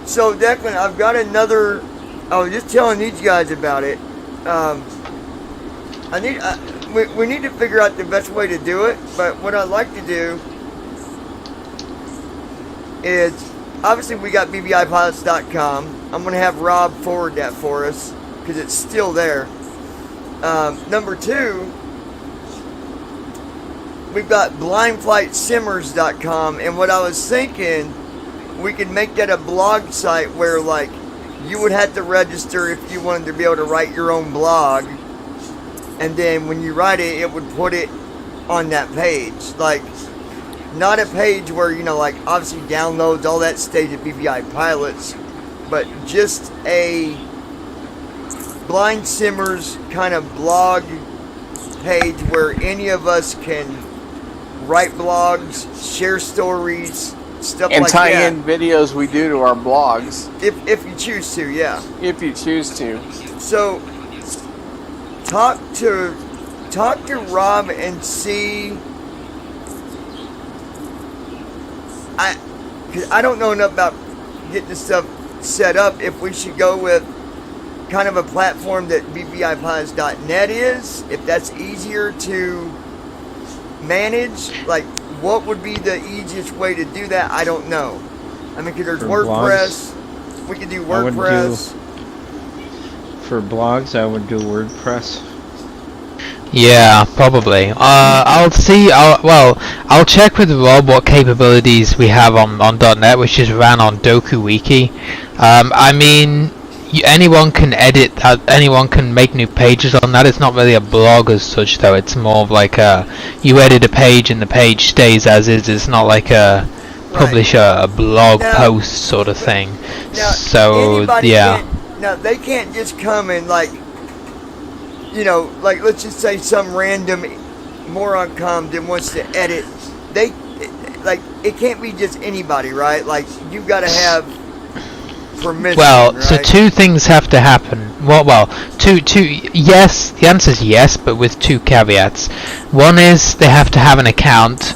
So, Declan, I've got another. I was just telling these guys about it. We need to figure out the best way to do it. But what I'd like to do is, obviously, we got BBIpilots.com. I'm going to have Rob forward that for us because it's still there. Number 2. We've got blindflightsimmers.com, and what I was thinking, we could make that a blog site where, like, you would have to register if you wanted to be able to write your own blog, and then when you write it, it would put it on that page. Like, not a page where, you know, like, obviously downloads, all that stays at BBI Pilots, but just a Blind Simmers kind of blog page where any of us can write blogs, share stories, stuff And like tie that. in videos we do to our blogs. If you choose to, yeah. If you choose to. So talk to Rob and see. Cause I don't know enough about getting this stuff set up. If we should go with kind of a platform that BBIpilots.net is, if that's easier to manage, like what would be the easiest way to do that? I don't know. I mean, because there's For WordPress. We could do WordPress. For blogs, I would do WordPress. Yeah, probably. I'll see. I'll check with Rob what capabilities we have on .NET, which is ran on DokuWiki. I mean, anyone can edit. Anyone can make new pages on that. It's not really a blog as such, though. It's more of like you edit a page and the page stays as is. It's not like a publish a blog post sort of thing. Now, so yeah. Now they can't just come and like, you know, like let's just say some random moron comes and wants to edit. Like it can't be just anybody, right? Like you've got to have permission. Well, right? so two things have to happen. Well, two. Yes, the answer is yes, but with two caveats. One is they have to have an account,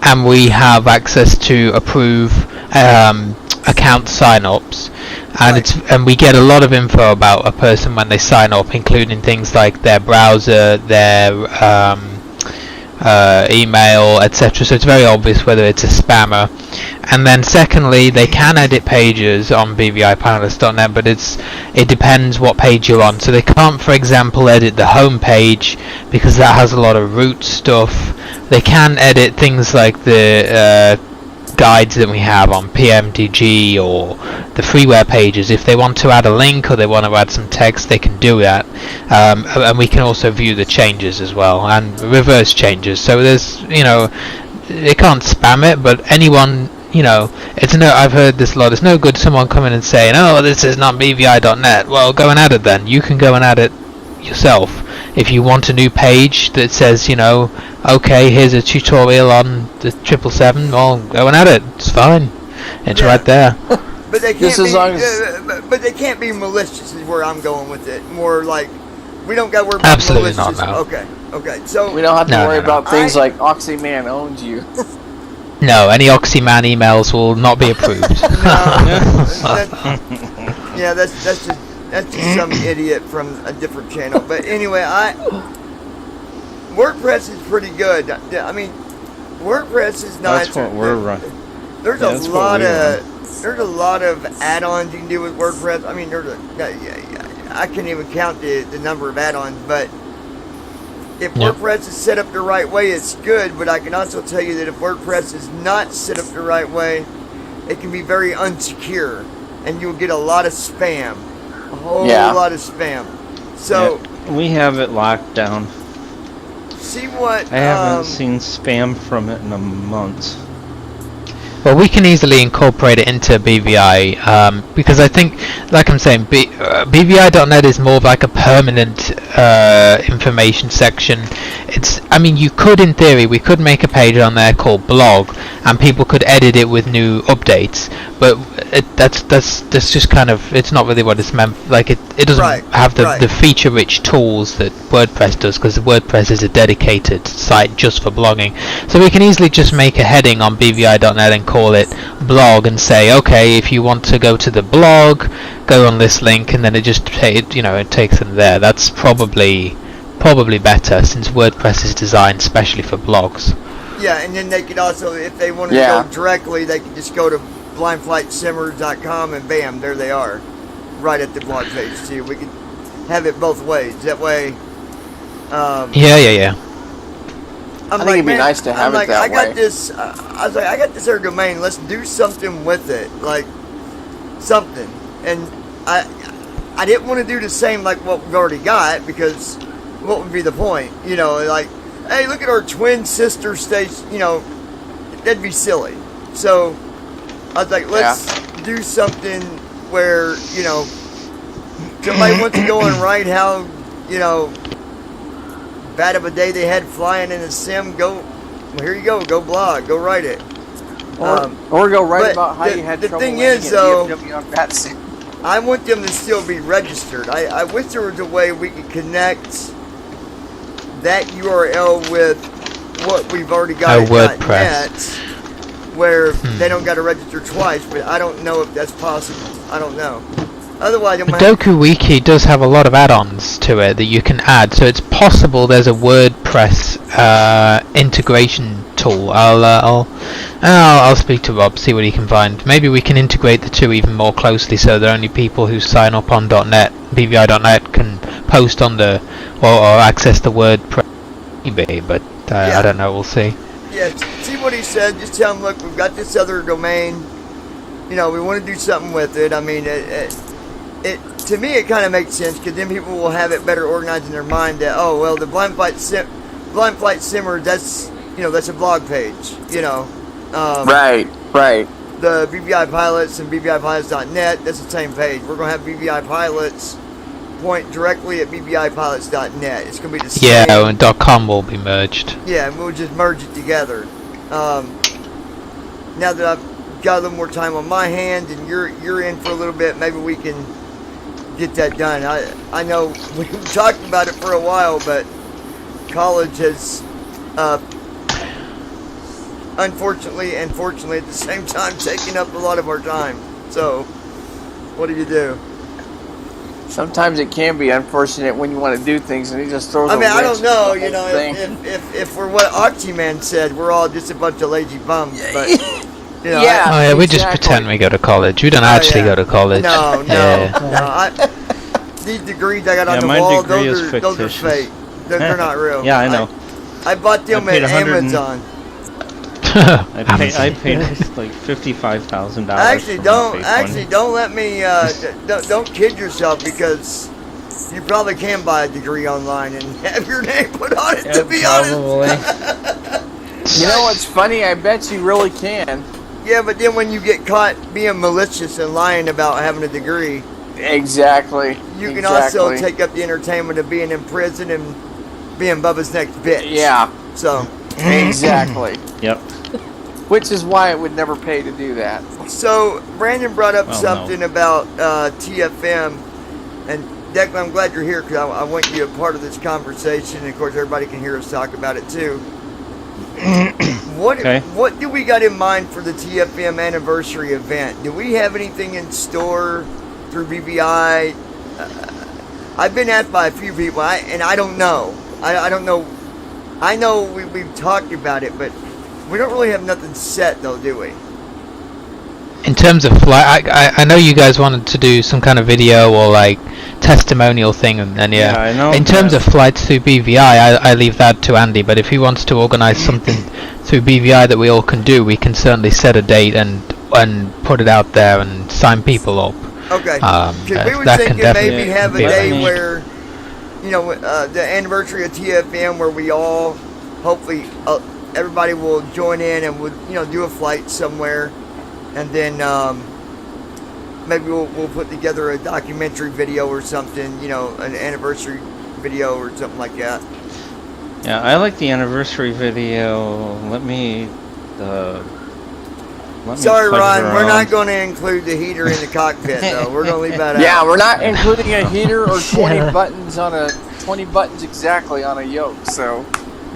and we have access to approve account sign-ups, and and we get a lot of info about a person when they sign up, including things like their browser, their email, etc. So it's very obvious whether it's a spammer. And then secondly, they can edit pages on BBIpilots.net, but it depends what page you're on. So they can't, for example, edit the home page because that has a lot of root stuff. They can edit things like the guides that we have on PMDG or the freeware pages. If they want to add a link or they want to add some text, they can do that, and we can also view the changes as well and reverse changes. So there's, you know, they can't spam it, but anyone, you know, it's no. I've heard this a lot. It's no good someone coming and saying, "Oh, this is not BVI.net." Well, go and add it then. You can go and add it yourself. If you want a new page that says, you know, okay, here's a tutorial on the 777, well, go and add it. It's fine. It's right there. But they can't Just as long as- but they can't be malicious is where I'm going with it. More like we don't got to worry about Absolutely malicious. not, no. Okay. So We don't have to worry No. about things like Oxyman owns you. No, any Oxyman emails will not be approved. that's just some idiot from a different channel. But anyway, WordPress is pretty good. I mean, WordPress is nice. That's what we're running. There's Yeah, a that's what lot we there's a lot of add-ons you can do with WordPress. I mean, I can't even count the number of add-ons, but if Yep. WordPress is set up the right way, it's good. But I can also tell you that if WordPress is not set up the right way, it can be very unsecure, and you'll get a lot of spam, a whole lot of spam. So Yeah, we have it locked down. see what I haven't seen spam from it in a month. Well, we can easily incorporate it into BVI because I think, like I'm saying, BVI.net is more of like a permanent information section. I mean, you could, in theory, we could make a page on there called blog, and people could edit it with new updates. But that's just kind of, it's not really what it's meant. Like it doesn't have the feature-rich tools that WordPress does, because WordPress is a dedicated site just for blogging. So we can easily just make a heading on BVI.net and call it blog, and say, okay, if you want to go to the blog, go on this link, and then it just it takes them there. That's probably better, since WordPress is designed especially for blogs. Yeah, and then they could also, if they wanted to go directly, they could just go to blindflightsimmers.com and bam, there they are, right at the blog page too. We could have it both ways. That way. Yeah. I think it'd be nice to have it that way. I got this other domain. Let's do something with it, like something. And I didn't want to do the same like what we've already got, because what would be the point? Like, hey, look at our twin sister station. That'd be silly. So I was like, let's do something where somebody wants to go and write how bad of a day they had flying in a sim. Go, here you go blog, go write it. Or go write about how you had trouble. The thing is, though, on that sim. I want them to still be registered. I wish there was a way we could connect that URL with what we've already got at WordPress, where they don't got to register twice. But I don't know if that's possible. I don't know. Otherwise, DokuWiki does have a lot of add-ons to it that you can add, so it's possible there's a WordPress integration tool. I'll speak to Rob, see what he can find. Maybe we can integrate the two even more closely, so that only people who sign up on .net, BVI.net, can post on the or access the WordPress eBay. But I don't know. We'll see. Yeah, see what he said. Just tell him, look, we've got this other domain. We want to do something with it. I mean, to me, it kind of makes sense, because then people will have it better organized in their mind that, oh, well, the Blind Flight Simmer, that's a blog page, Right. The BVI Pilots and BVIPilots.net, that's the same page. We're going to have BVI Pilots point directly at BVIPilots.net. It's going to be the same. Yeah, and .com will be merged. Yeah, and we'll just merge it together. Now that I've got a little more time on my hands and you're in for a little bit, maybe we can get that done. I know we've talked about it for a while, but college has unfortunately and fortunately at the same time taking up a lot of our time. So what do you do? Sometimes it can be unfortunate when you want to do things, and he just throws. I mean, I don't know. If we're what Oxyman said, we're all just a bunch of lazy bums. But we just pretend we go to college. We don't actually go to college. No. These degrees I got on the wall, those are fake. They're not real. Yeah, I know. I bought them at Amazon. I paid like $55,000. Actually, don't let me. Don't kid yourself, because you probably can buy a degree online and have your name put on it. To be honest. You know what's funny? I bet you really can. Yeah, but then when you get caught being malicious and lying about having a degree, exactly. You can also take up the entertainment of being in prison and being Bubba's next bitch. Yeah. So. Exactly. Yep. Which is why it would never pay to do that. So Brandon brought up something about TFM, and Declan, I'm glad you're here, because I want you a part of this conversation, and of course everybody can hear us talk about it too. What do we got in mind for the TFM anniversary event? Do we have anything in store through BBI? I've been asked by a few people, and I don't know. I don't know. I know we've talked about it, but We don't really have nothing set though, do we? In terms of flight, I know you guys wanted to do some kind of video or like testimonial thing, and yeah. I know. In terms of flights through BVI, I leave that to Andy. But if he wants to organise something through BVI that we all can do, we can certainly set a date and put it out there and sign people up. Okay. Because we were that can thinking maybe definitely have a be day arranged. where, you know, the anniversary of TFM, where we all, hopefully, everybody will join in and would, you know, do a flight somewhere, and then maybe we'll put together a documentary video or something, you know, an anniversary video or something like that. Yeah, I like the anniversary video. Let me Sorry, plug it Ron, we're around. not going to include the heater in the cockpit, though. We're going to leave that out. Yeah, we're not including a heater or 20 buttons on a 20 buttons exactly on a yoke. So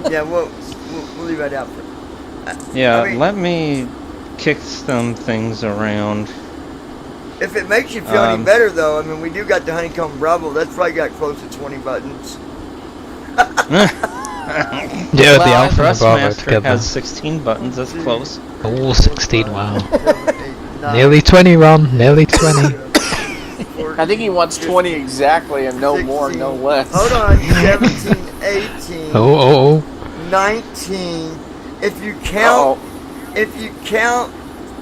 Yeah, we'll leave that out. Yeah, I mean, let me kick some things around. if it makes you feel any better, though, I mean, we do got the Honeycomb Bravo. That's probably got close to 20 buttons. Yeah, the Well, Alpha and the Bravo Thrustmaster together. has 16 buttons. That's close. All 16, wow. 7, 8, 9, Nearly 20, Ron. Nearly 20. 14, I think he wants 20 exactly and no more, 16. no less. Hold on, 17, 18, Oh. 19. If you count,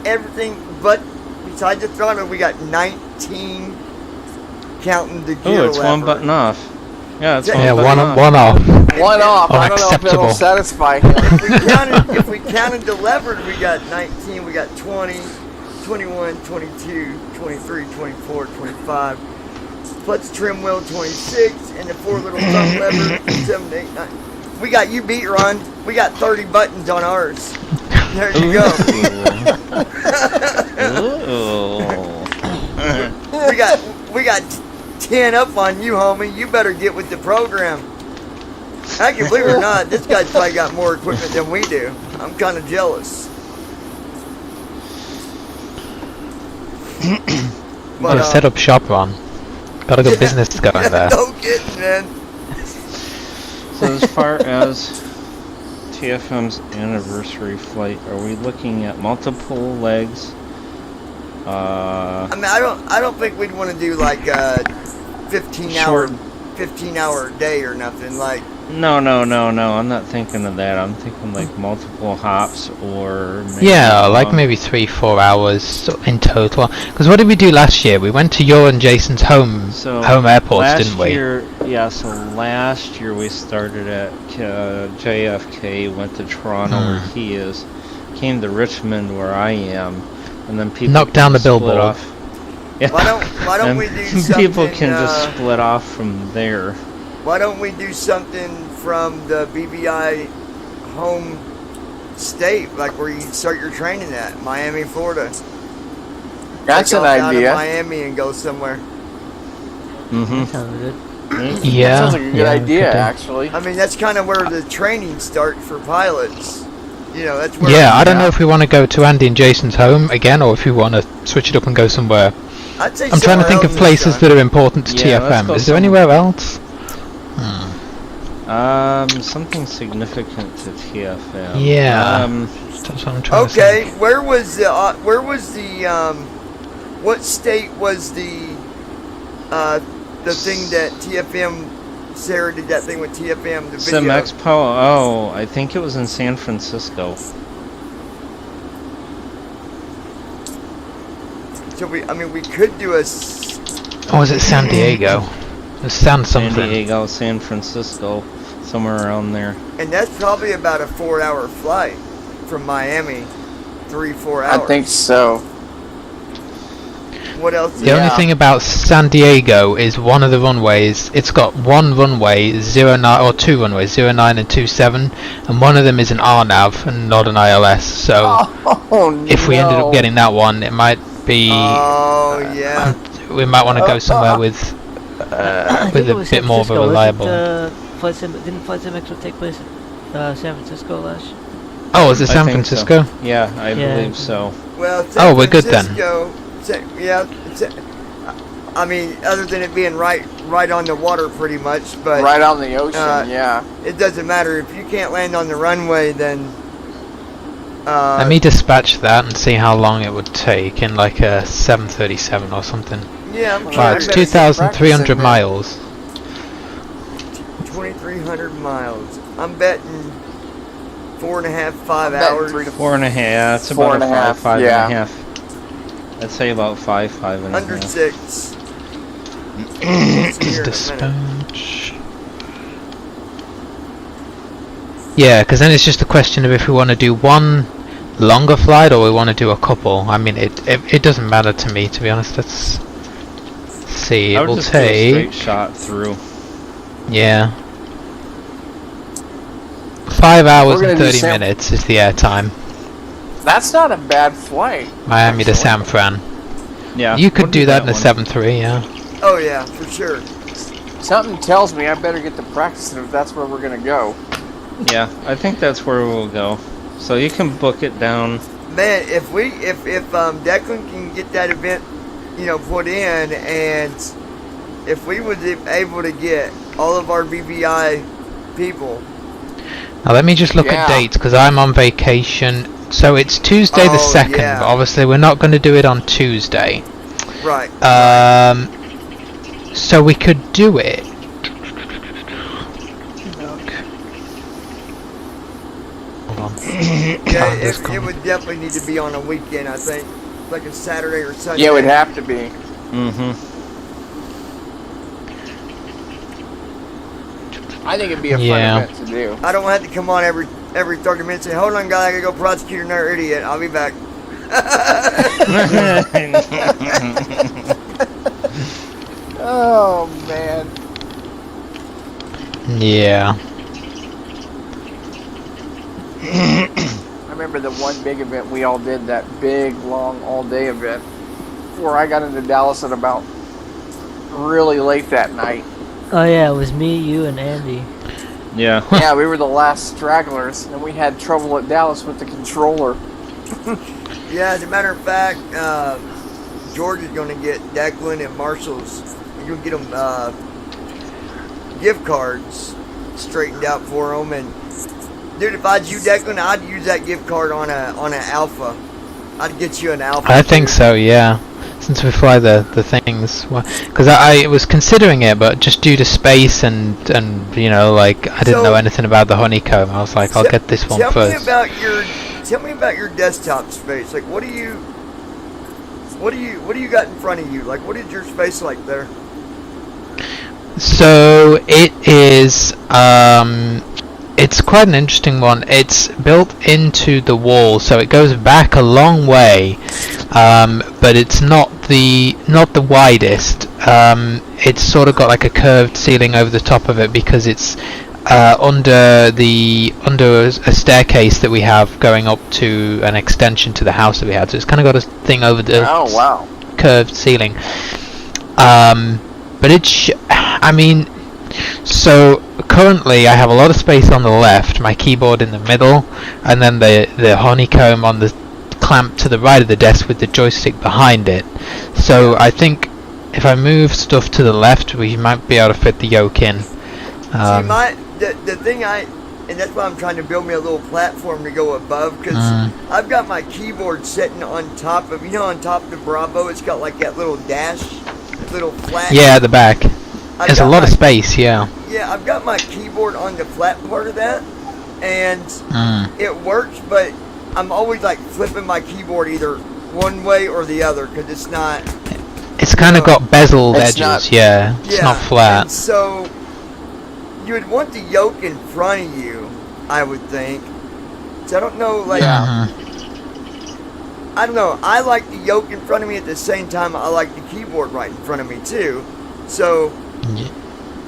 everything but besides the throttle, we got 19 counting the gear Oh, it's lever. one button off. Yeah, it's Yeah, one button off. one off. One off. I don't know if Unacceptable. it'll satisfy him. If we counted the levers, we got 19, we got 20, 21, 22, 23, 24, 25. Plus trim wheel 26, and the 4 little thumb levers 7, 8, 9. We got you beat, Ron. We got 30 buttons on ours. There you go. we got 10 up on you, homie. You better get with the program. Actually, believe it or not, this guy's probably got more equipment than we do. I'm kind of jealous. Gotta set up shop, Ron. Got a good business going there. No kidding, man. So as far as TFM's anniversary flight, are we looking at multiple legs? I mean, I don't think we'd want to do like a 15-hour day or nothing. Like, No. I'm not thinking of that. I'm thinking like multiple hops or maybe Yeah, like maybe 3-4 hours in total. Because what did we do last year? We went to your and Jason's home airports, didn't we? So last year we started at JFK, went to Toronto where he is, came to Richmond where I am, and then people knocked down the split billboard. off. Yeah. why don't And we do something? people can just split off from there. Why don't we do something from the BVI home state, like where you start your training at, Miami, Florida? That's Take an off down to idea. Miami and go somewhere. Mm-hmm. Sounds good. Yeah. Sounds like a good yeah, idea, could do. actually. I mean, that's kind of where the training starts for pilots. You know, that's where. Yeah, I don't know if we want to go to Andy and Jason's home again, or if we want to switch it up and go somewhere. I'd say I'm trying to somewhere think of else places this that are important to Yeah, let's TFM. go Is there somewhere. anywhere else? Something significant to TFM. Yeah. That's what I'm trying to Okay, think. where was the what state was the thing that TFM, Sarah did that thing with TFM, the Sim video. Expo. Oh, I think it was in San Francisco. So we could do a Or was it San Diego? It was San San something. Diego, San Francisco, somewhere around there. and that's probably about a 4-hour flight from Miami, 3-4 hours. I think so. What else? The only thing about San Diego is one of the runways, it's got one runway, 09, or two runways, 09 and 27, and one of them is an RNAV and not an ILS, so if we ended up getting that one, it might be, Oh yeah. we might want to go somewhere with I think it a was bit San more of a Francisco. reliable. Didn't Flight Sim Expo take place in San Francisco last year? Oh, was it I San think so. Francisco? Yeah, I Yeah. believe so. Well, Oh, we're good then. I mean, other than it being right on the water, pretty much. But Right on the ocean, yeah. it doesn't matter if you can't land on the runway. Then Let me dispatch that and see how long it would take in like a 737 or something. Yeah, I'm Wow, trying. it's better get 2,300 practicing miles. 2,300 miles. I'm betting 4.5, 5 I'm betting hours. 3 to 4.5. It's Four about and a a half, five yeah. and a half. I'd say about 5 and a Under half. 6. Here in a minute. Dispatch. Yeah, because then it's just a question of if we want to do one longer flight or we want to do a couple. I mean, it doesn't matter to me, to be honest. Let's see. I It would will just do a straight take. shot through. Yeah. 5 hours gonna and do 30 San- minutes is the airtime. That's not a bad flight. Miami to actually. San Fran. Yeah. You could we'll do that in a one. 7.3, yeah. Oh yeah, for sure. Something tells me I better get to practicing if that's where we're gonna go. Yeah, I think that's where we'll go. So you can book it down. Man, if Declan can get that event, put in, and if we was able to get all of our BVI people. Now let me just look Yeah. at dates because I'm on vacation. So it's Tuesday the Oh, 2nd, yeah. but obviously we're not going to do it on Tuesday. Right. So we could do it. Look. Hold on. Yeah, Calendar's it gone. would definitely need to be on a weekend, I think. Like a Saturday or Sunday. Yeah, it would have to be. Mm-hmm. I think it'd be a Yeah. fun event to do. I don't have to come on every 30 minutes and say, hold on, guy, I gotta go prosecute another idiot. I'll be back. Oh man. Yeah. I remember the one big event we all did, that big, long, all-day event, where I got into Dallas at about really late that night. Oh yeah, it was me, you, and Andy. Yeah. Yeah, we were the last stragglers, and we had trouble at Dallas with the controller. Yeah, as a matter of fact, George is going to get Declan and Marshall's. He's going to get them gift cards straightened out for them. And dude, if I'd you, Declan, I'd use that gift card on an Alpha. I'd get you an Alpha. I think so, yeah. Since we fly the things, because I was considering it, but just due to space and like I didn't So- know anything about the honeycomb. I was like, I'll get this one Tell first. Tell me about your desktop space. Like, what do you got in front of you? Like, what is your space like there? So it is. It's quite an interesting one. It's built into the wall, so it goes back a long way, but it's not the widest. It's sort of got like a curved ceiling over the top of it because it's under a staircase that we have going up to an extension to the house that we had. So it's kind of got a thing over the Oh wow. curved ceiling. But so currently I have a lot of space on the left, my keyboard in the middle, and then the honeycomb on the clamp to the right of the desk with the joystick behind it. So I think if I move stuff to the left, we might be able to fit the yoke in. The thing and that's why I'm trying to build me a little platform to go above, because I've got my keyboard sitting on top of, on top of the Bravo, it's got like that little dash, little flat. Yeah, at the back. I've There's a got lot of my- space, yeah. Yeah, I've got my keyboard on the flat part of that, and it works, but I'm always like flipping my keyboard either one way or the other, because it's not. It's kind of got bezeled It's edges, not- yeah. It's not And flat. so you would want the yoke in front of you, I would think. So I don't know, like. Yeah. I don't know. I like the yoke in front of me at the same time I like the keyboard right in front of me too. So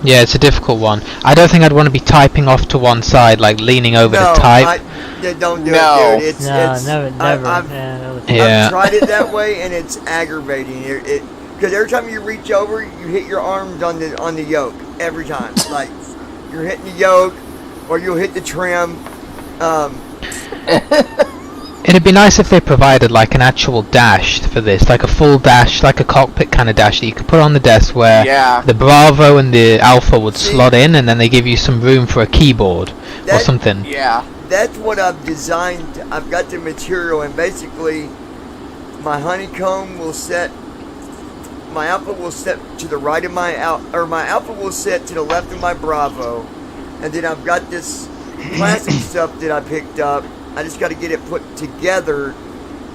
Yeah, it's a difficult one. I don't think I'd want to be typing off to one side, like leaning over to type. don't do No. it, dude. No, It's never. I've Yeah. tried it that way, and it's aggravating. Because every time you reach over, you hit your arms on the yoke every time. Like you're hitting the yoke, or you'll hit the trim. It'd be nice if they provided like an actual dash for this, like a full dash, like a cockpit kind of dash that you could put on the desk where Yeah. the Bravo and the Alpha would slot in, and then they give you some room for a keyboard or something. Yeah. that's what I've designed. I've got the material, and basically my honeycomb will set, my alpha will set to the right of my my alpha will set to the left of my Bravo, and then I've got this plastic stuff that I picked up. I just got to get it put together,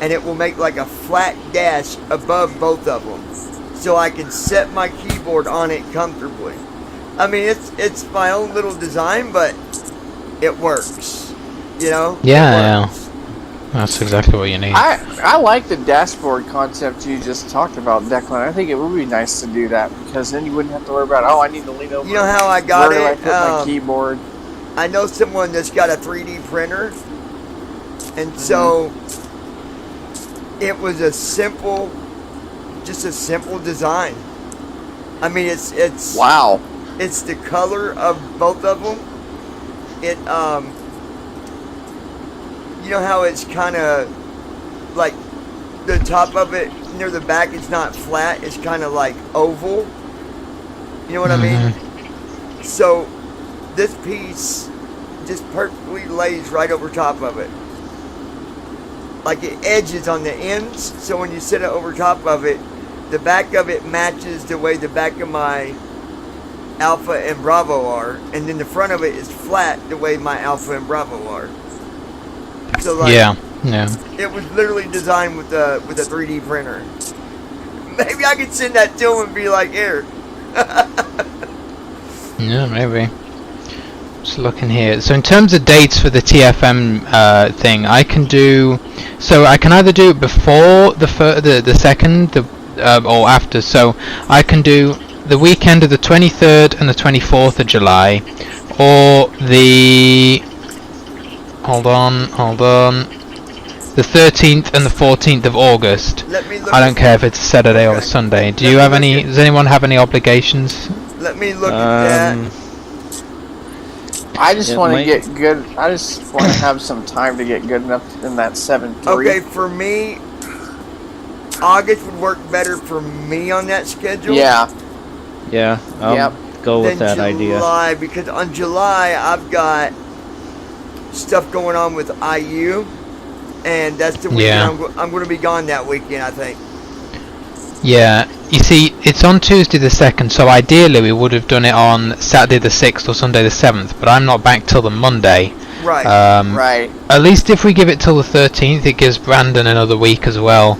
and it will make like a flat dash above both of them, so I can set my keyboard on it comfortably. I mean, it's my own little design, but it works. You know? Yeah. That's exactly what you need. I like the dashboard concept you just talked about, Declan. I think it would be nice to do that, because then you wouldn't have to worry about, I need to lean over. You know how I got Where do I it? put my keyboard? I know someone that's got a 3D printer, and so it was just a simple design. I mean, it's Wow. It's the color of both of them. It you know how it's kind of like the top of it near the back, it's not flat, it's kind of like oval. You know what I mean? So this piece just perfectly lays right over top of it. Like it edges on the ends, so when you sit it over top of it, the back of it matches the way the back of my Alpha and Bravo are, and then the front of it is flat the way my Alpha and Bravo are. So like, yeah. it was literally designed with a 3D printer. Maybe I could send that to him and be like, here. Yeah, maybe. Just looking here. So in terms of dates for the TFM thing, I can do. So I can either do it before the second, or after. So I can do the weekend of the 23rd and the 24th of July, or the. Hold on. The 13th and the 14th of August. Let me look I don't care if it's a Saturday or a Sunday. Do you have any? Does anyone have any obligations? Let me look at that. I just want to get good. I just want to have some time to get good enough in that 7-3. Okay, for me, August would work better for me on that schedule. Yeah. Yeah, I'll go with that idea. July, because on July I've got stuff going on with IU, and that's the weekend I'm going to be gone that weekend, I think. Yeah, you see, it's on Tuesday the 2nd, so ideally we would have done it on Saturday the 6th or Sunday the 7th, but I'm not back till the Monday. Right. Right. At least if we give it till the 13th, it gives Brandon another week as well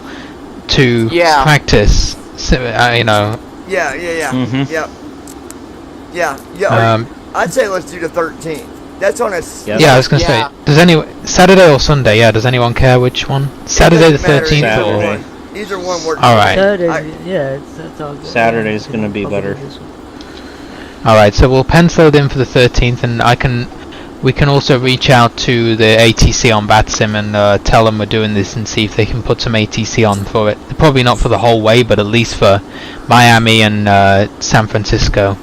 to practice. So, you know. Yeah. Mhm. Yeah. I'd say let's do the 13th. That's on a. Yeah, I was gonna say. Does Saturday or Sunday? Yeah. Does anyone care which one? Saturday the 13th. Saturday. Either one works. All right. Saturday, it's all good. Saturday's gonna be better. All right. So we'll pencil it in for the 13th, and we can also reach out to the ATC on BatSim and tell them we're doing this and see if they can put some ATC on for it. Probably not for the whole way, but at least for Miami and San Francisco.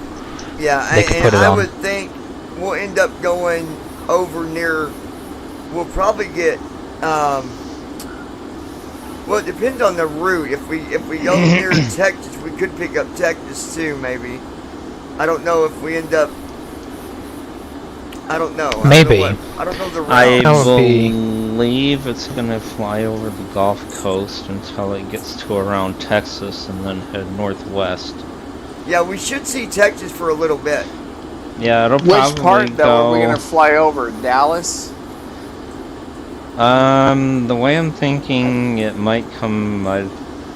Yeah, they can put it I on. would think we'll end up going over near. We'll probably get. Well, it depends on the route. If we go near Texas, we could pick up Texas too, maybe. I don't know if we end up. I don't know. Maybe. I don't know the route. I That would be- believe it's gonna fly over the Gulf Coast until it gets to around Texas and then head northwest. Yeah, we should see Texas for a little bit. Yeah, it'll Which probably part, though, are we go. going to fly over? Dallas? The way I'm thinking, it might come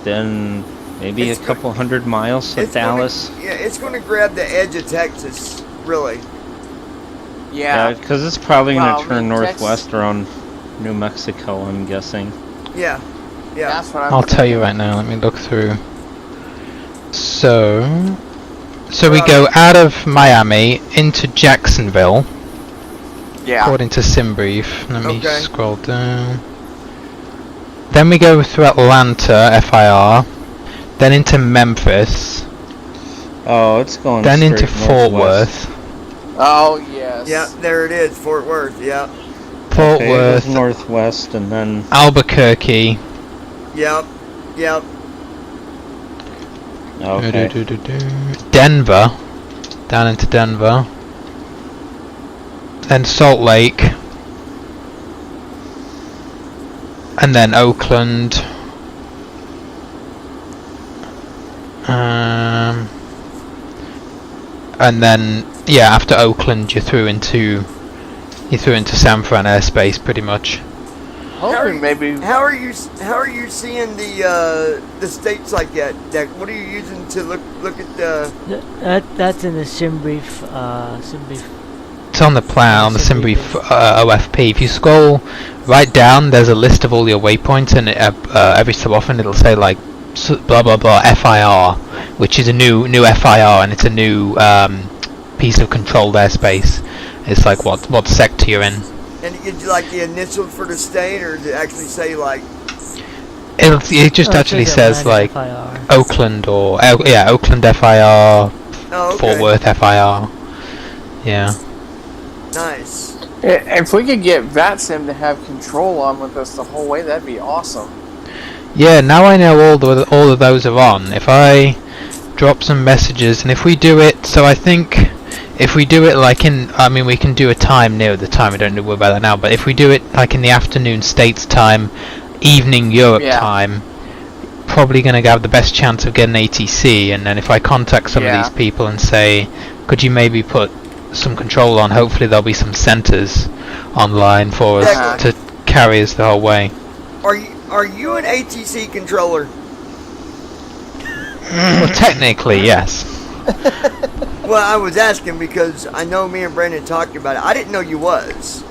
then maybe It's a couple hundred miles to It's Dallas. It's going to grab the edge of Texas, really. Yeah, because it's probably Well, gonna turn Texas- northwest around New Mexico, I'm guessing. Yeah. That's what I'm I'll tell you right now. Let me look through. So we go out of Miami into Jacksonville, Yeah. according to SimBrief. Let me Okay. scroll down. Then we go through Atlanta, FIR. Then into Memphis. Oh, it's going Then straight into Fort northwest. Worth. Oh, yes. Yeah, there it is, Fort Worth. Yeah. Fort Okay, it Worth, goes northwest and then Albuquerque. Yep. okay. Denver. Down into Denver. Then Salt Lake. and then Oakland. And then after Oakland you're through into San Fran airspace pretty much. Hoping maybe. How are you seeing the states like that? What are you using to look at the? That's in the SimBrief. It's on the plan on the SimBrief OFP. If you scroll right down, there's a list of all your waypoints, and every so often it'll say like blah blah blah FIR, which is a new FIR, and it's a new piece of controlled airspace. It's like what sector you're in. And it gives you like the initials for the state, or does it actually say like? It just actually says like FIR. Oakland or Oakland FIR, Oh, okay. Fort Worth FIR. Yeah. Nice. If we could get VATSIM to have control on with us the whole way, that'd be awesome. Yeah. Now I know all of those are on. If I drop some messages, and if we do it, so I think. If we do it like we can do a time near the time, I don't know about that now, but if we do it like in the afternoon States time, evening Europe time, probably going to have the best chance of getting ATC, and then if I contact some of these people and say, could you maybe put some control on, hopefully there'll be some centers online for us to carry us the whole way. Are you an ATC controller? Well, technically, yes. Well, I was asking because I know me and Brandon talked about it. I didn't know you was.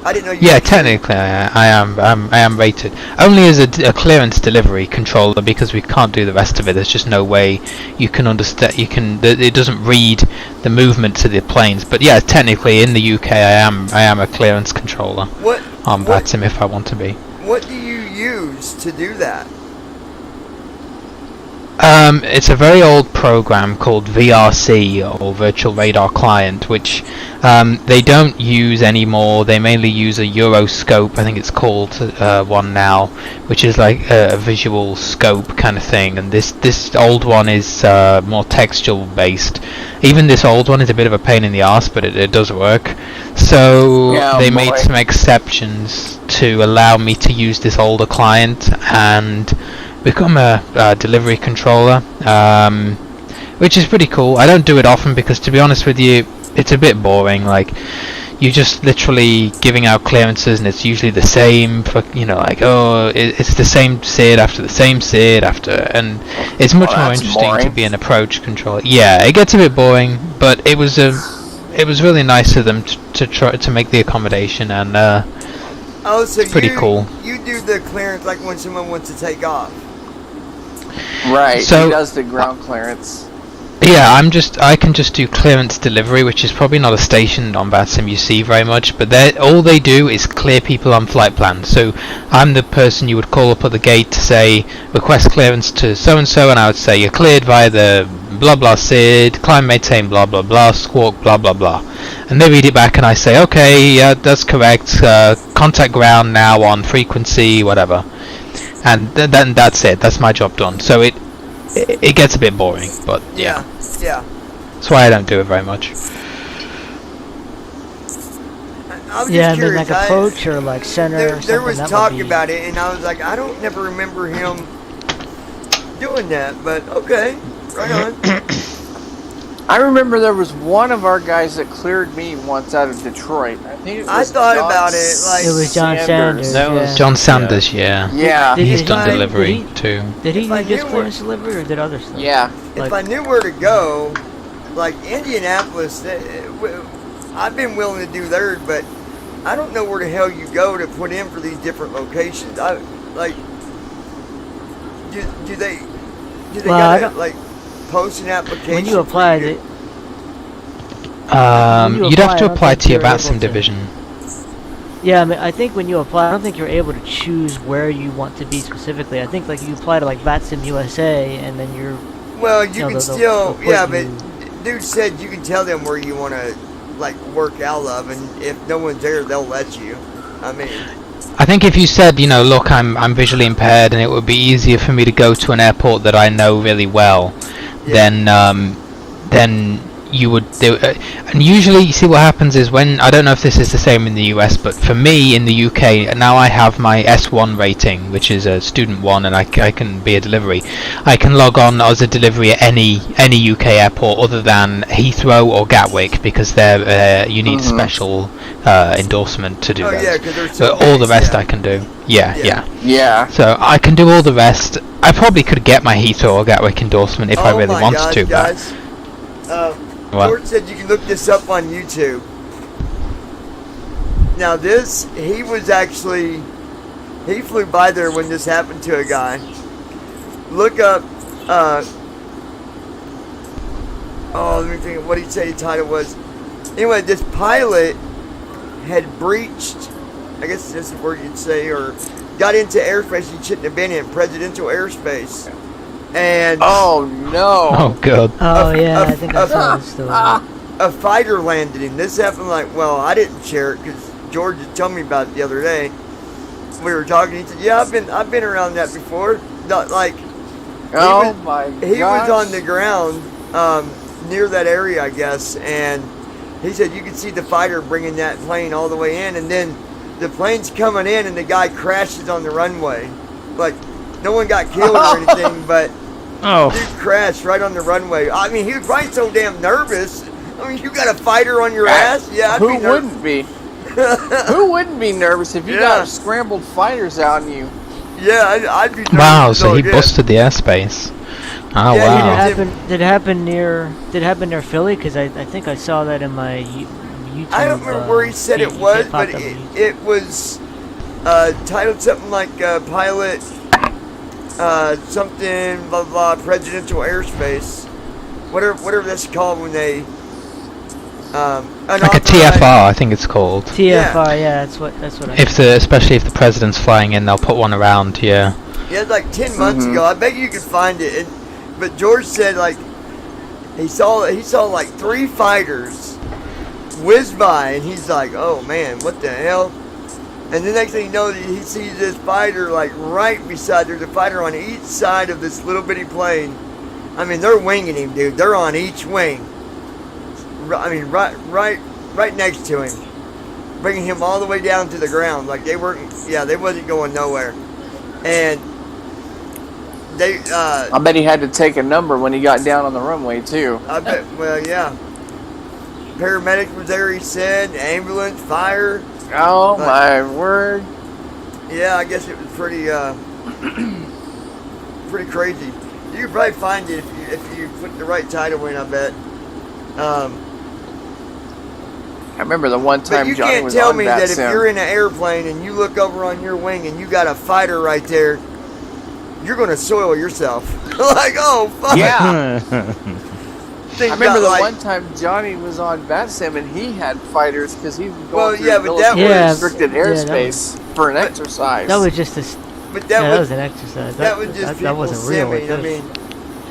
I didn't know you. Yeah, technically, I am rated only as a clearance delivery controller because we can't do the rest of it. There's just no way you can understand. It doesn't read the movements of the planes. But yeah, technically, in the UK, I am a clearance controller. On VATSIM if I want to be. What do you use to do that? It's a very old program called VRC, or Virtual Radar Client, which they don't use anymore. They mainly use a Euroscope, I think it's called one now, which is like a visual scope kind of thing. And this old one is more textual based. Even this old one is a bit of a pain in the arse, but it does work. So they made some exceptions to allow me to use this older client and become a delivery controller, which is pretty cool. I don't do it often because, to be honest with you, it's a bit boring. Like, you're just literally giving out clearances, and it's usually the same for, it's the same SID after the same SID after, and it's much more interesting to be an approach controller. Yeah, it gets a bit boring, but it was really nice of them to try to make the accommodation, and so it's pretty cool. You do the clearance like when someone wants to take off. Right, so, he does the ground clearance. Yeah, I can just do clearance delivery, which is probably not a station on VATSIM you see very much, but all they do is clear people on flight plans. So I'm the person you would call up at the gate to say, request clearance to so-and-so, and I would say, you're cleared via the blah blah SID, climb maintain blah blah blah, squawk blah blah blah. And they read it back and I say, okay, yeah, that's correct, contact ground now on frequency, whatever. And then that's it, that's my job done. So it gets a bit boring, but yeah. That's why I don't do it very much. I was just curious. Like approach or like center. There was talk about it, and I was like, I don't never remember him doing that, but okay, right on. I remember there was one of our guys that cleared me once out of Detroit. I think it was I thought about it like it was John Sanders. That was John Sanders, yeah. He's done delivery too. Did he do just clearance delivery or did other stuff? Yeah. If I knew where to go, like Indianapolis, I've been willing to do theirs, but I don't know where the hell you go to put in for these different locations. Do they gotta like post an application? When you apply it, you'd have to apply to your VATSIM division. Yeah, I mean, I think when you apply, I don't think you're able to choose where you want to be specifically. I think like you apply to like VATSIM USA, and then you're. Well, you can still, but dude said you can tell them where you want to like work out of, and if no one's there, they'll let you. I mean. I think if you said, look, I'm visually impaired, and it would be easier for me to go to an airport that I know really well, then you would do. And usually, you see what happens is when I don't know if this is the same in the US, but for me in the UK now I have my S1 rating, which is a student one, and I can be a delivery. I can log on as a delivery at any UK airport other than Heathrow or Gatwick because they're you need special endorsement to do Oh those. yeah, because they're so But all the big, rest yeah. I can do. Yeah. Yeah. So I can do all the rest. I probably could get my Heathrow or Gatwick endorsement if I really my wanted gosh, to. guys. What? George said you can look this up on YouTube. Now he flew by there when this happened to a guy. Look up, let me think, what did he say the title was? Anyway, this pilot had breached, I guess that's the word you'd say, or got into airspace he shouldn't have been in, presidential airspace. And Oh no. Oh god. Oh yeah, a- I think I saw this story. a fighter landed him. This happened I didn't share it because George had told me about it the other day. We were talking. He said, "Yeah, I've been around that before." Not like Oh my god. he was on the ground near that area, I guess, and he said you could see the fighter bringing that plane all the way in, and then the plane's coming in, and the guy crashes on the runway. Like no one got killed or anything, but. Oh, Dude crashed right on the runway. I mean, he was probably so damn nervous. I mean, you got a fighter on your ass? Yeah, I'd Who be nervous. wouldn't be? Who wouldn't be nervous if you Yeah. got scrambled fighters on you? Yeah, I'd be nervous. Wow, so he yeah. busted the airspace. Oh Yeah, he wow. did. Did it happen near Philly? Because I think I saw that in my YouTube. I don't remember where he said it feed was, that but popped up on YouTube. it was titled something like pilot something blah blah presidential airspace. Whatever that's called when they Like a TFR, I think it's called. TFR, yeah, that's what I. Especially if the president's flying in, they'll put one around. Yeah. Yeah, it's like 10 months ago. I bet you could find it. But George said he saw like 3 fighters whiz by, and he's like, "Oh man, what the hell?" And the next thing you know, he sees this fighter like right beside. There's a fighter on each side of this little bitty plane. I mean, they're winging him, dude. They're on each wing. I mean, right next to him, bringing him all the way down to the ground. Like they wasn't going nowhere. And I bet he had to take a number when he got down on the runway too. I bet. Well, yeah. Paramedic was there. He said ambulance, fire. Oh my word! Yeah, I guess it was pretty pretty crazy. You could probably find it if you put the right title in. I bet. I remember the one But time you Johnny can't was tell on me that that if sim. you're in an airplane and you look over on your wing and you got a fighter right there, you're gonna soil yourself. Like, oh fuck. Yeah. Things I remember got, the like- one time Johnny was on Batsim and he had fighters because he was going Well, through yeah, but that military was- restricted Yeah, that airspace for an exercise. That was just a. But Yeah, that that was was an exercise. that was just that people wasn't real. simming. I It mean,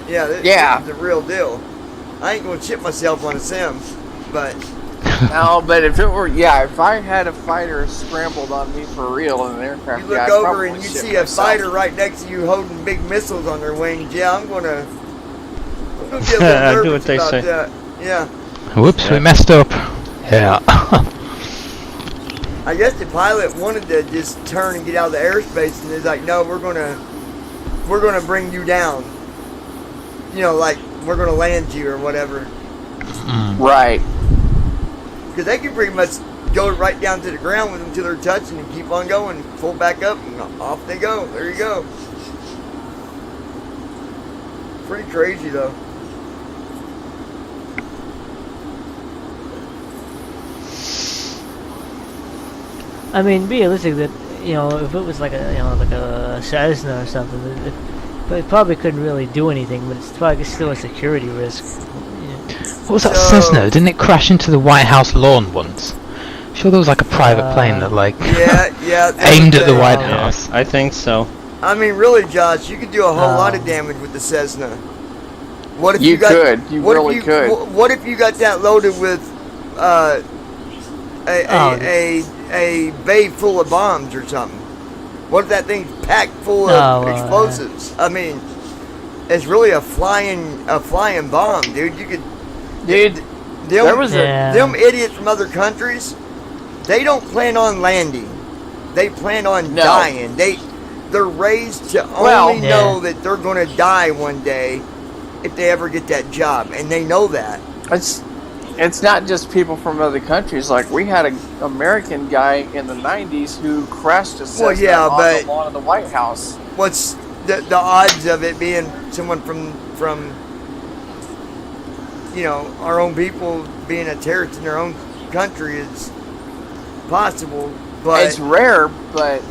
yeah, this Yeah. is the real deal. I ain't gonna chip myself on a sim, but No, but if I had a fighter scrambled on me for real in an aircraft, you look I'd over probably and you shit see a myself. fighter right next to you holding big missiles on their wings. Yeah, I'm gonna get a little I do nervous what they about say. that. Yeah, Whoops, we messed up. Yeah. I guess the pilot wanted to just turn and get out of the airspace, and he's like, "No, we're gonna bring you down. You know, like we're gonna land you or whatever." Right. Because they can pretty much go right down to the ground with them until they're touching and keep on going, pull back up, and off they go. There you go. Pretty crazy though. I mean, realistically, if it was like a Cessna or something, it probably couldn't really do anything, but it's probably still a security risk. What was that So- Cessna? Didn't it crash into the White House lawn once? Sure, there was like a private plane that Yeah. aimed at the that's- White Yeah, House. I think so. I mean, really, Josh, you could do a whole lot of No. damage with the Cessna. What if You got, could. You what if really could. What if you got that loaded with a bay full of bombs or something? What if that thing's packed full of explosives? I mean, it's really a flying bomb, dude. You could Dude, there was them idiots from other countries. They don't plan on landing. They plan on dying. They're raised to only know that they're going to die one day if they ever get that job, and they know that. It's not just people from other countries. Like, we had an American guy in the 90s who crashed a Cessna on the lawn of the White House. What's the odds of it being someone from our own people being a terrorist in their own country is possible, but it's rare. But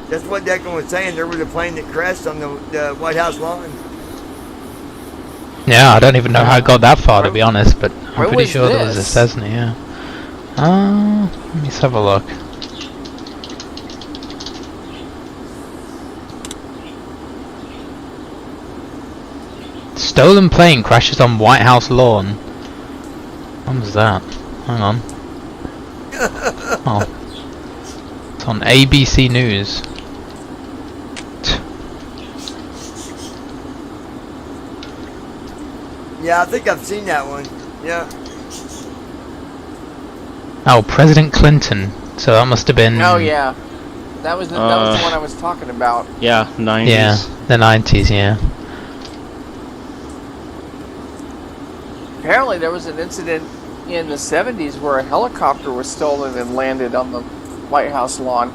that's what Declan was saying. There was a plane that crashed on the White House lawn. Yeah, I don't even know how it got that far, to be honest, but I'm pretty sure there was a Cessna, yeah. Let me just have a look. Stolen plane crashes on White House lawn. When was that? Hang on. Oh. It's on ABC News. Yeah, I think I've seen that one. Yeah. Oh, President Clinton. So that must have been... Oh, yeah. That was the one I was talking about. Yeah, 90s. Yeah, the 90s, yeah. Apparently there was an incident in the 70s where a helicopter was stolen and landed on the White House lawn.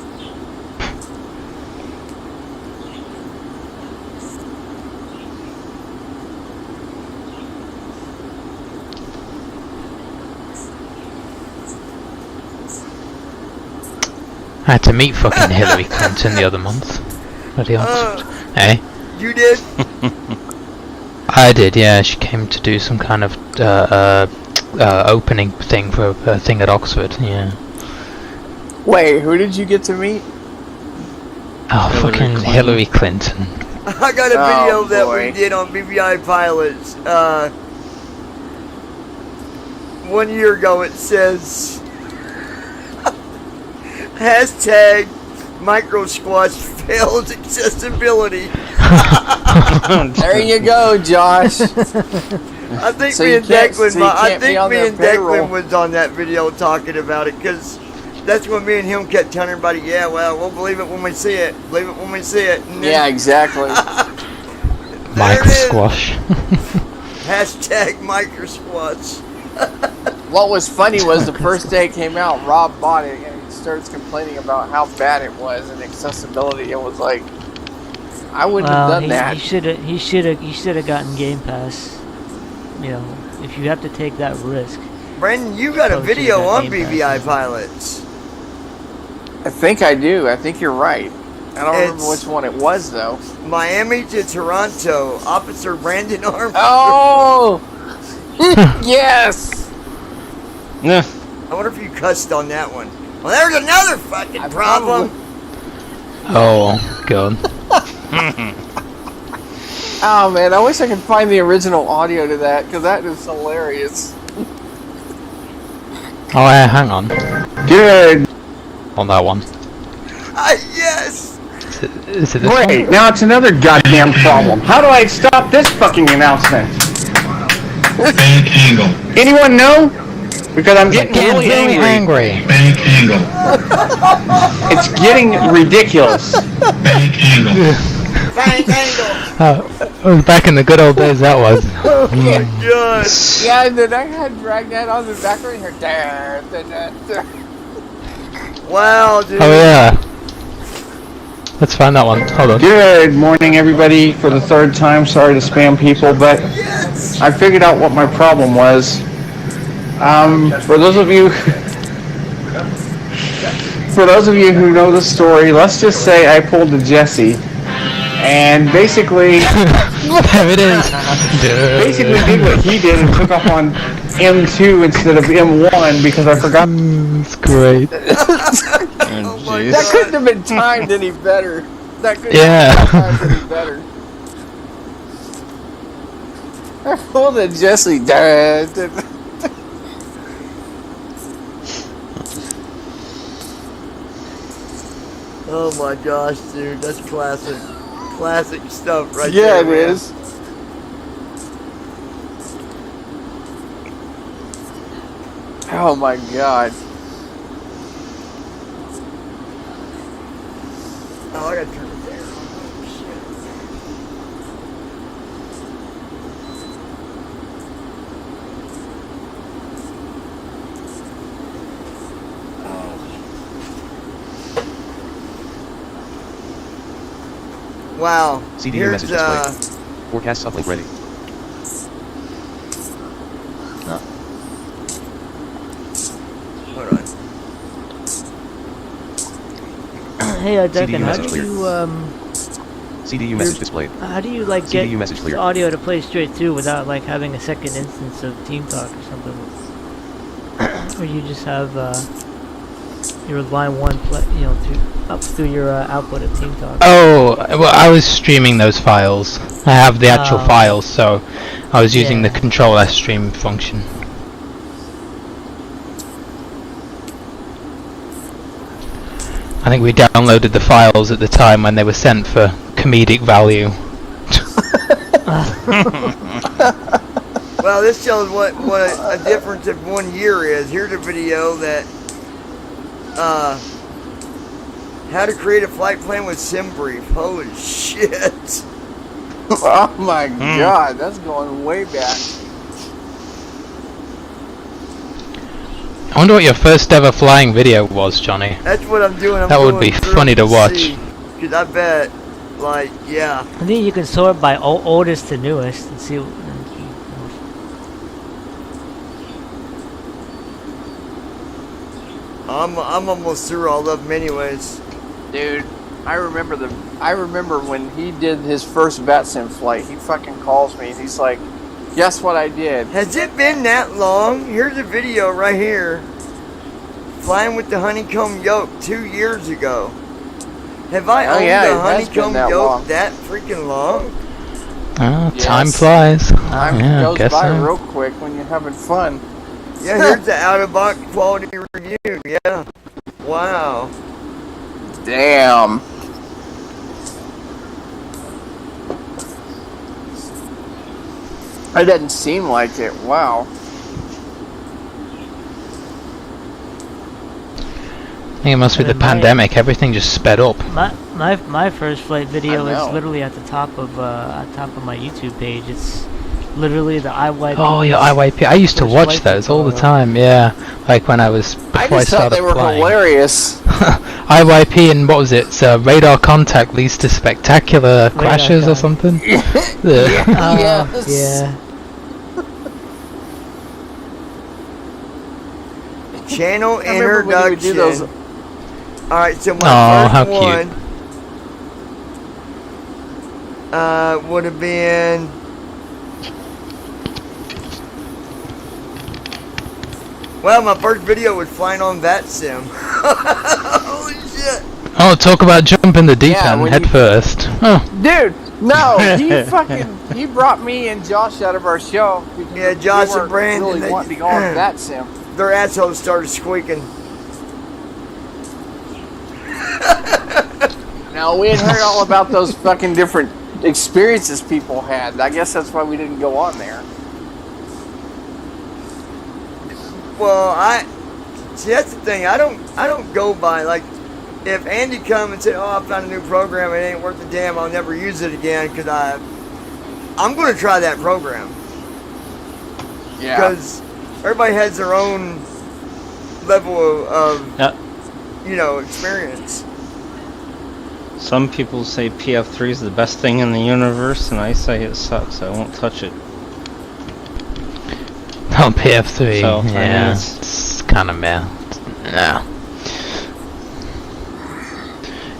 I had to meet fucking Hillary Clinton the other month. Bloody Oxford. Hey? You did? I did, yeah. She came to do some kind of opening thing for a thing at Oxford, yeah. Wait, who did you get to meet? Oh, fucking Hillary Clinton. I got a video that we did on BBI Pilots. 1 year ago. It says hashtag micro squash fails accessibility. There you go, Josh. I think So me you and can't- Declan, so you can't be on their Declan payroll. was on that video talking about it, because that's when me and him kept telling everybody, yeah, well, we'll believe it when we see it. Believe it when we see it. And then, Yeah, exactly. there it Micro is. squash. Hashtag micro squash. What was funny was the first day it came out, Rob bought it and he starts complaining about how bad it was and accessibility. It was like, I wouldn't have done that. He should have gotten Game Pass. You know, if you have to take that risk. Brandon, you got a Probably video should've got on Game Pass. BBI Pilots. I think I do. I think you're right. I don't remember It's- which one it was though. Miami to Toronto, Officer Brandon Armstrong. Oh! Yes! Yeah. I wonder if you cussed on that one. Well, there's another fucking I problem. Oh, God. Oh man, I wish I could find the original audio to that because that is hilarious. Oh, yeah, hang on. Good. On that one. Yes. Is it this Great. one? Now it's another goddamn problem. How do I stop this fucking announcement? Bank angle. Anyone know? Because I'm getting Getting really very angry. angry. Bank angle. It's getting ridiculous. Bank angle. Bang angle. It was back in the good old days, that was. Oh my god. Yeah, and then I had drag that on the background here. Wow, dude. Oh, yeah. Let's find that one. Hold on. Good morning, everybody. For the third time, sorry to spam people, but Yes. I figured out what my problem was. For those of you who know the story, let's just say I pulled a Jesse, and basically There it is. did what he did and took off on M2 instead of M1 because I forgot. It's great. Oh, my jeez. That couldn't have been timed any better. That couldn't Yeah. have been timed any better. I pulled a Jesse. Oh my gosh, dude. That's classic. Classic stuff right Yeah, there. it man. is. Oh my god. Oh, I gotta turn it there. Oh, shit. Wow. CDU Here's message display. Forecast uplink ready. hold on. Hey, Duncan, how message do you CDU message displayed. how do you like get CDU message clear. audio to play straight through without like having a second instance of Team Talk or something? Or you just have your line one play, up through your output of Team Talk. Oh, well, I was streaming those files. I have the actual Oh. files, so I was using the Yeah. Control S stream function. I think we downloaded the files at the time when they were sent for comedic value. Well, this shows what a difference of 1 year is. Here's a video that how to create a flight plan with SimBrief. Holy shit. Oh my god, that's going way back. I wonder what your first ever flying video was, Johnny. That's what I'm doing. I'm That would going be through funny to watch. Because I bet, like, yeah. I think you can sort by oldest to newest and see. I'm almost through all of them anyways. Dude, I remember when he did his first VATSIM flight, he fucking calls me and he's like, guess what I did? Has it been that long? Here's a video right here. Flying with the honeycomb yoke 2 years ago. Have I owned yeah, a it has been honeycomb that yoke long. that freaking long? Oh, Yes. time flies. Time Yeah, I goes guess by so. real quick when you're having fun. Yeah, here's the out-of-box quality review. Yeah. Wow. Damn. It doesn't seem like it. Wow. I think it must be the And my- pandemic. Everything just sped up. My first flight video I is know. literally at the top of my YouTube page. It's literally the IYP. Oh, yeah, IYP. I used to First watch flight those all the tutorial. time. Yeah, like when I was I before I just thought started they were flying. hilarious. IYP and what was it? Radar contact leads to spectacular crashes or contact. something. Yes. Yeah. Channel I remember when you would do those. introduction. Alright, so my Aw, how first cute. one would have been well, my first video was flying on VATSIM. Holy shit. Oh, talk about jumping the deep Yeah, end when head you- first. Oh, Dude, no, he brought me and Josh out of our show. Because Yeah, Josh we and weren't Brandon, really they- wanting to go on VATSIM. Their assholes started squeaking. Now, we had heard all about those fucking different experiences people had. I guess that's why we didn't go on there. Well, see that's the thing. I don't go by like if Andy come and said, "Oh, I found a new program. It ain't worth a damn. I'll never use it again." Because I'm going to try that program Yeah. because everybody has their own level of Yeah. experience. Some people say PF3 is the best thing in the universe, and I say it sucks. I won't touch it. on PF3. So, I mean, yeah, it's- it's kind of meh. No.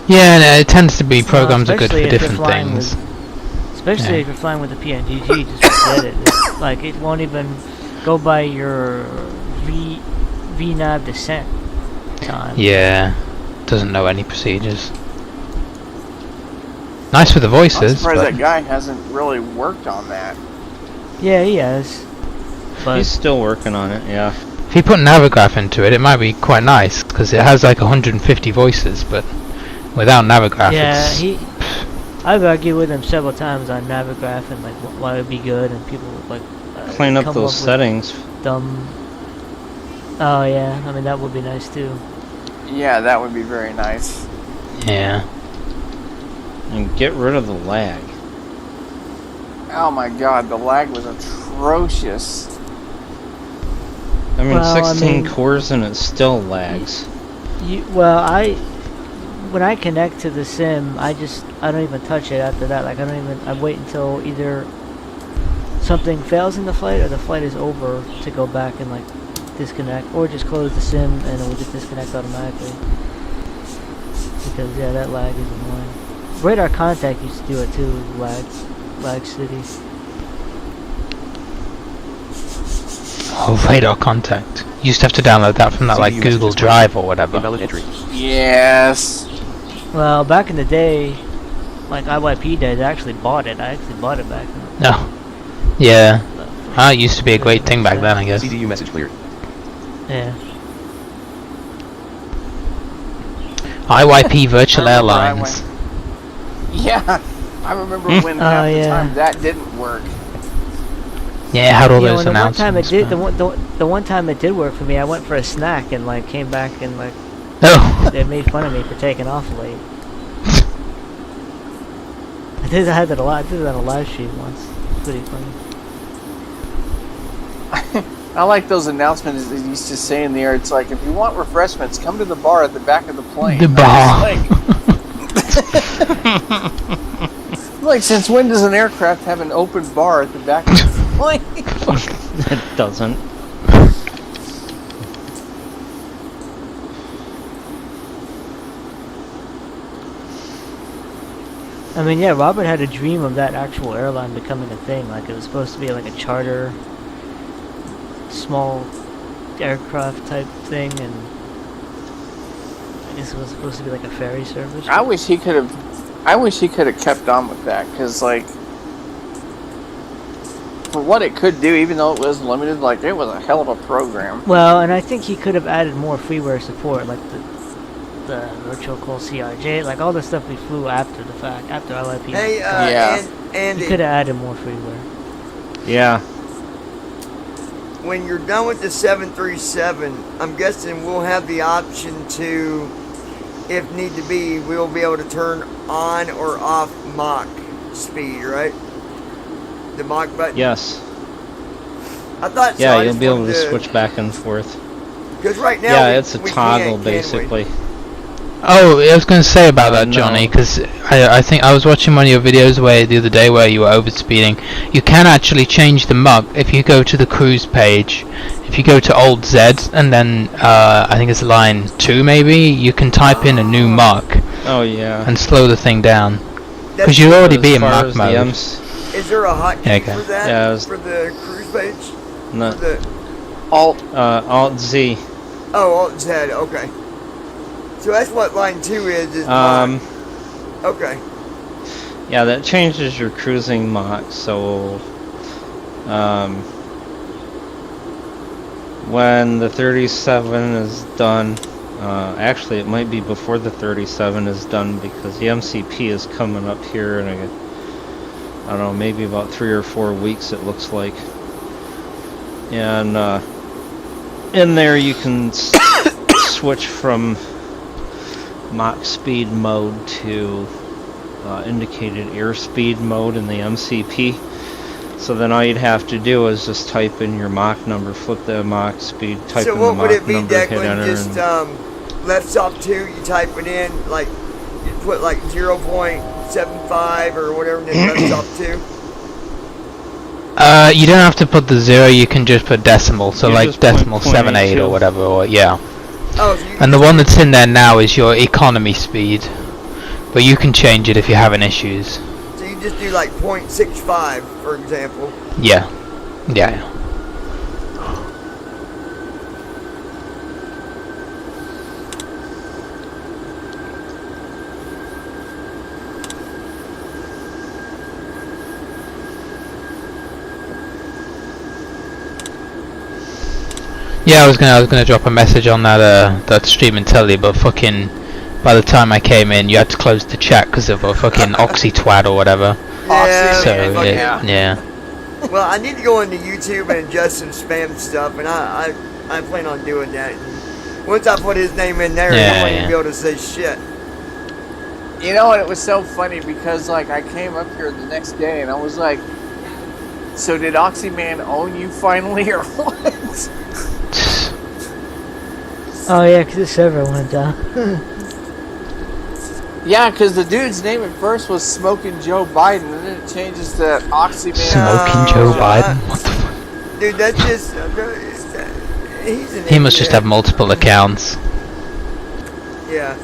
Yeah, no, it tends to be programs are good for especially if you're different flying things. Especially Yeah. if you're flying with the PNGG, just forget it. It's like it won't even go by your VNAV descent time. Yeah, doesn't know any procedures. Nice with the I'm voices, surprised but that guy hasn't really worked on that. Yeah, he has. But He's still working on it, yeah. if you put Navigraph into it, it might be quite nice because it has like 150 voices, but without Navigraph, yeah, it's I've argued with him several times on Navigraph and like why it would be good, and people would like Clean up come those with settings. dumb Oh yeah, I mean that would be nice too. Yeah, that would be very nice. Yeah. And get rid of the lag. Oh my god, the lag was atrocious. I mean, Well, 16 cores and it still lags. When I connect to the sim, I don't even touch it after that. Like I wait until either something fails in the flight or the flight is over to go back and like disconnect, or just close the sim and it will just disconnect automatically. Because yeah, that lag is annoying. Radar Contact used to do it too. Lag City. Oh, Radar Contact. You used to have to download that from that like CPU Google messages Drive or whatever. Invalid entry. Yes. Well, back in the day, like IYP days, I actually bought it. I actually bought it back then. No. Yeah. It used to be a great thing back then, I guess. CDU message cleared. Yeah. IYP Virtual I remember I Airlines. Yeah, I remember when Oh, half the yeah. time that didn't work. Yeah, it had all You know, those and the one time it announcements. did, but- the one time it did work for me, I went for a snack and like came back and like Oh. they made fun of me for taking off late. I did that a lot. I did that on a live stream once. It's pretty funny. I like those announcements they used to say in the air. It's like, if you want refreshments, come to the bar at the back of the plane. The bar. Like, since when does an aircraft have an open bar at the back of the plane? It doesn't. I mean, yeah, Robert had a dream of that actual airline becoming a thing. Like, it was supposed to be like a charter, small aircraft type thing, and I guess it was supposed to be like a ferry service. I wish he could have kept on with that, because, like, for what it could do, even though it was limited, like, it was a hell of a program. Well, and I think he could have added more freeware support, like the virtual call CRJ, like all the stuff we flew after the fact, after LIP. Hey, Yeah. and He could have added more freeware. Yeah. when you're done with the 737, I'm guessing we'll have the option to, if need to be, we'll be able to turn on or off Mach speed, right? The Mach button. Yes. I thought so. Yeah, I you'll just be able wanted to switch back and forth. Because right now, Yeah, it's a we toggle can't, basically. Oh, I was going to say about that, No. Johnny, because I think I was watching one of your videos where the other day where you were overspeeding. You can actually change the Mach if you go to the cruise page. If you go to Old Z and then I think it's line 2 maybe, you can type in a new Mach Oh yeah. and slow the thing down. That's- Because you'll already As be in far Mach as the mode. Is there a hotkey Yeah, okay. for that? Yeah, it was- for the cruise page? No, For the, Alt Z. oh, Alt Z, okay. So that's what line 2 is Um, Mach. Okay. yeah, that changes your cruising Mach. So, when the 37 is done, actually it might be before the 37 is done because the MCP is coming up here in I don't know, maybe about 3 or 4 weeks it looks like. And in there you can switch from Mach speed mode to indicated airspeed mode in the MCP. So then all you'd have to do is just type in your Mach number, flip the Mach speed, type So in what the would Mach it be, number, hit Declan? enter, Just and left stop 2, you type it in, like, you put like 0.75 or whatever, and then left stop 2? You don't have to put the 0, you can just put decimal, so You like just put decimal 78 .82. or whatever, or yeah. Oh, so you And the one that's in there now is your economy speed. But you can change it if you're having issues. So you just do like 0.65, for example. Yeah. Yeah. Yeah, I was gonna drop a message on that stream and tell you, but fucking by the time I came in, you had to close the chat because of a fucking oxy twat or whatever. Yeah, So fucking- yeah. Well, I need to go into YouTube and adjust some spam stuff, and I I plan on doing that. Once I put his name in there, Yeah, I won't even yeah. be able to say shit. You know, and it was so funny because, like, I came up here the next day and I was like, so did Oxyman own you finally or what? Oh yeah, 'cause the server went down. Yeah, because the dude's name at first was Smoking Joe Biden, and then it changes to Oxyman. Smoking Joe Biden? What the fuck? Dude, that's just... he's an He must just idiot. have multiple accounts. Yeah.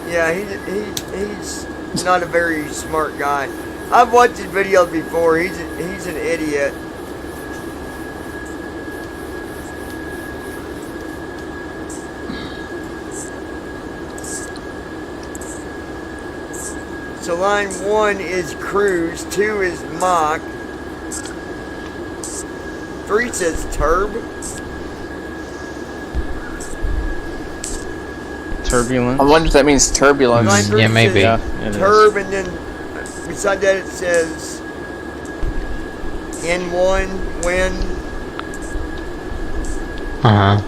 Yeah, he's not a very smart guy. I've watched his videos before. He's an idiot. So line 1 is Cruise, 2 is Mach, 3 says Turb. Turbulence. I wonder if that means turbulence. Line 3 yeah, maybe. says Yeah, it is. Turb, and then beside that it says N1, Wind. Uh-huh.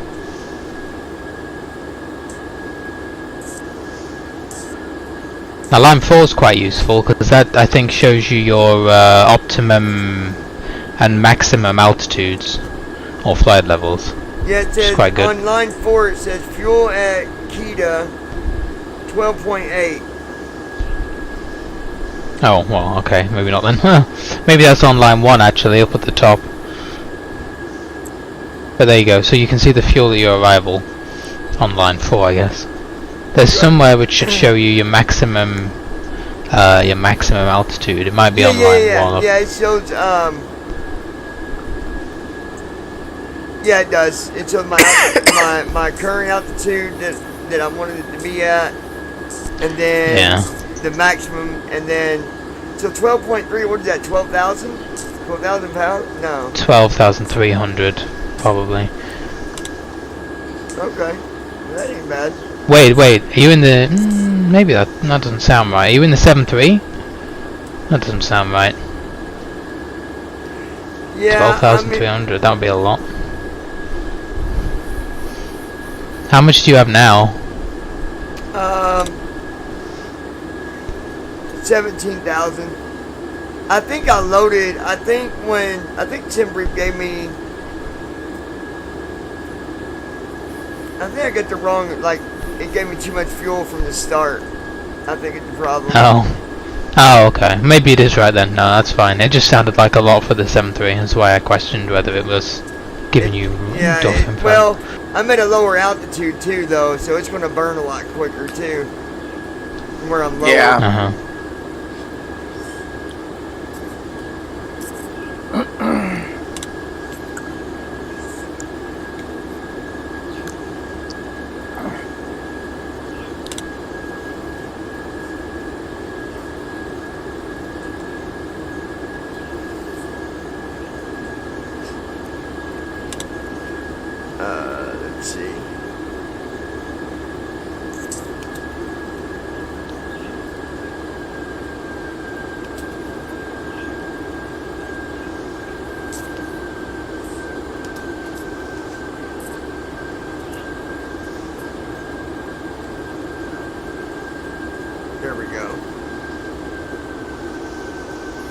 Now line 4 is quite useful because that I think shows you your optimum and maximum altitudes or flight levels. Yeah, it says quite good. on line 4 it says fuel at Kita 12.8. Oh, well, okay, maybe not then. Maybe that's on line 1 actually, up at the top. But there you go, so you can see the fuel at your arrival on line 4, I guess. There's somewhere which should show you your maximum altitude. It might be on line 1. Yeah, it shows yeah, it does. It shows my my current altitude that I wanted it to be at, and then the maximum, and then so 12.3. What is that? 12,000? 12,000 pounds? No. 12,300 probably. Okay, well, that ain't bad. Wait, are you in the... maybe that doesn't sound right. Are you in the 7.3? That doesn't sound right. Yeah, 12,300, that would be a lot. How much do you have now? 17,000. I think I loaded. I think Tim Brief gave me. I think I got the wrong. Like, it gave me too much fuel from the start. I think it's the problem. Oh, okay. Maybe it is right then. No, that's fine. It just sounded like a lot for the 7.3. That's why I questioned whether it was giving you duff info. Well, I'm at a lower altitude too, though, so it's going to burn a lot quicker too. From where I'm lower. Yeah. Uh-huh. Let's see. There we go.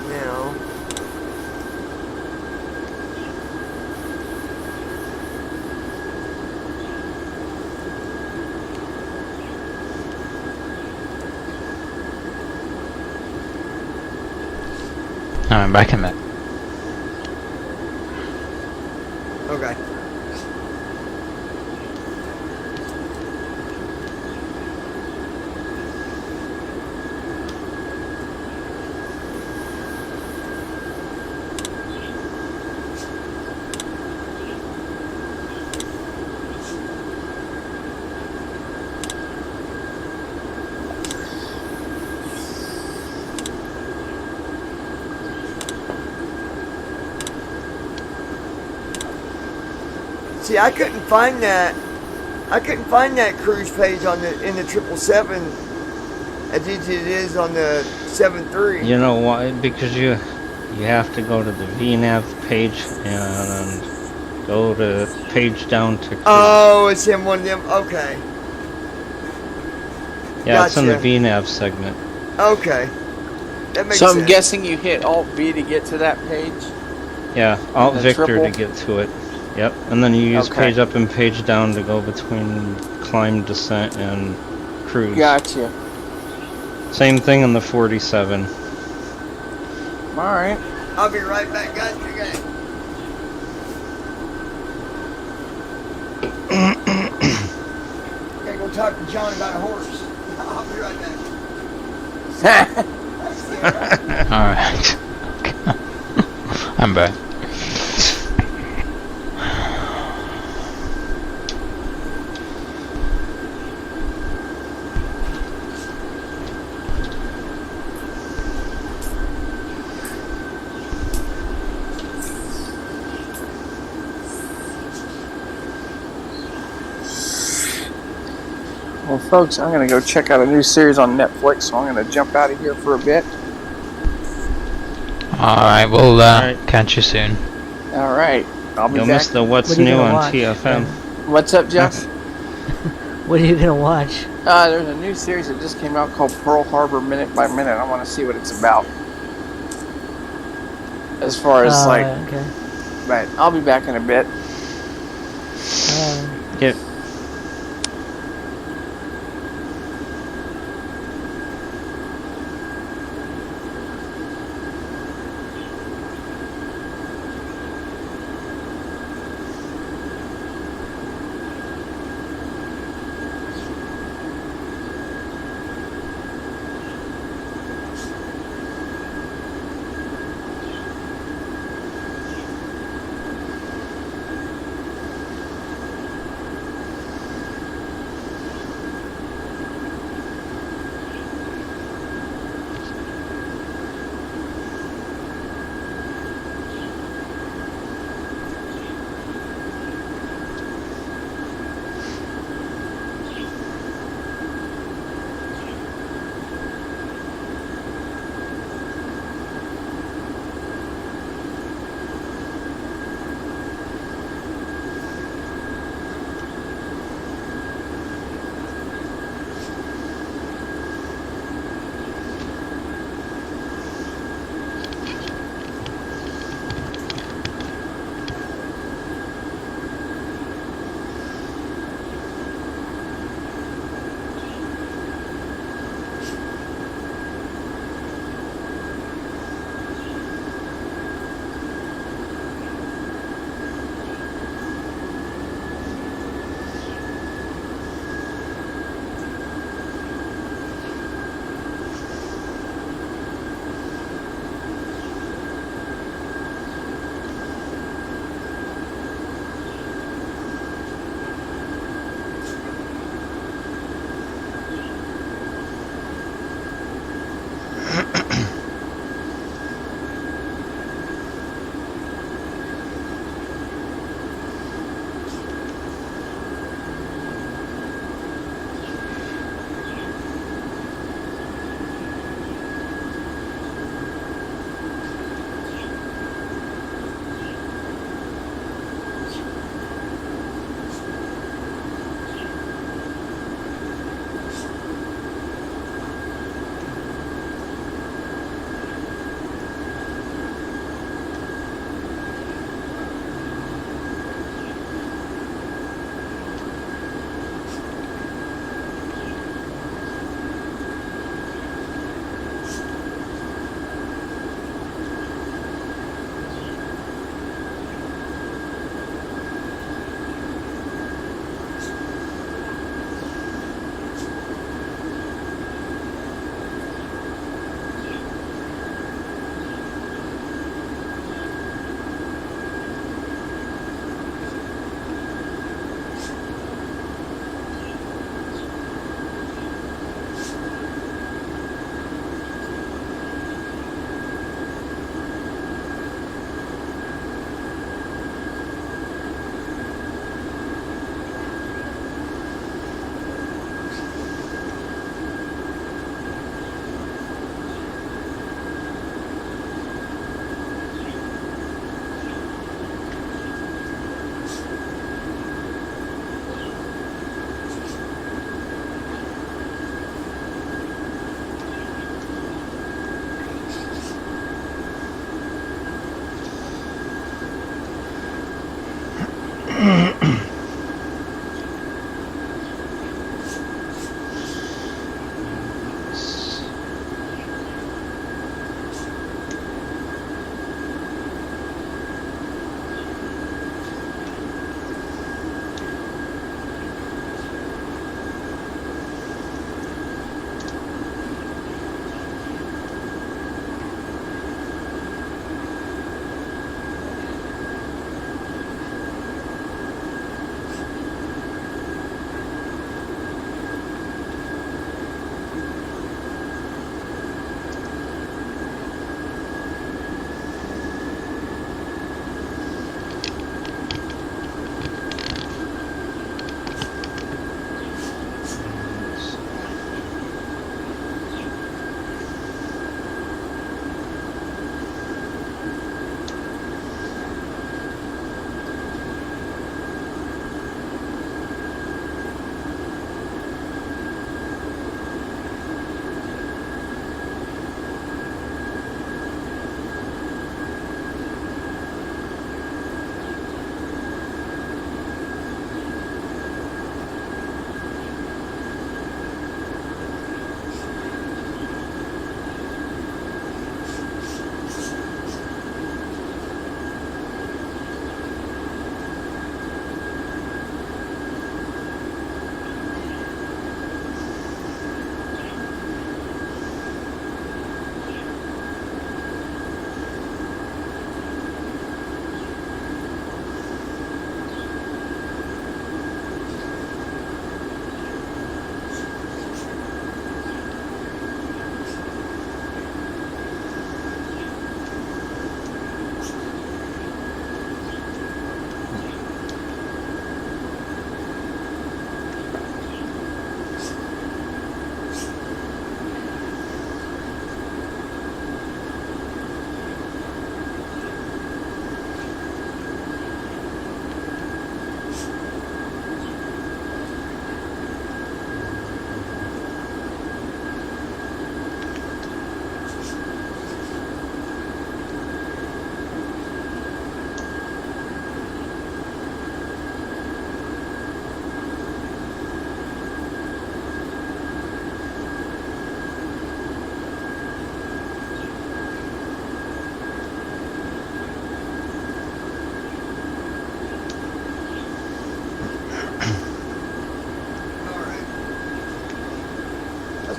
Now. I'm back in that. Okay. See, I couldn't find that. I couldn't find that cruise page on the in the 777 as easy as it is on the 7.3. You know why? Because you have to go to the VNAV page and Go to page down to cruise. Oh, it's in one of them. Okay. Yeah, it's in the gotcha. VNAV segment. Okay. That makes So I'm sense. guessing you hit Alt V to get to that page. Yeah, Alt the Victor triple? to get to it. Yep, and then you use Okay. page up and page down to go between climb, descent, and cruise. Gotcha. Same thing in the 47. All right. I'll be right back, guys. Okay. Gotta go talk to John about a horse. I'll be right back. Alright. I'm back. Well, folks, I'm going to go check out a new series on Netflix, so I'm going to jump out of here for a bit. Alright, we'll Alright. catch you soon. All right. I'll be You'll back. miss the What's What are you New gonna on watch? TFM. What's up, Jeff? What are you gonna watch? There's a new series that just came out called Pearl Harbor Minute by Minute. I want to see what it's about. As far as, Okay. but I'll be back in a bit. Get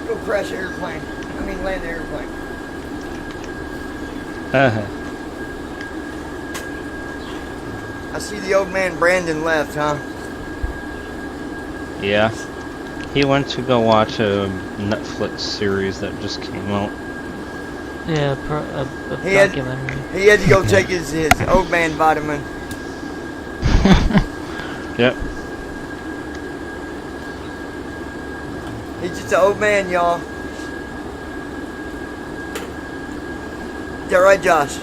go crash the airplane. I mean, land the airplane. I see the old man Brandon left, huh? Yeah. He went to go watch a Netflix series that just came out. Yeah, a He had- documentary. He had to go take his old man vitamin. Yep. He's just an old man, y'all. Is that right, Josh?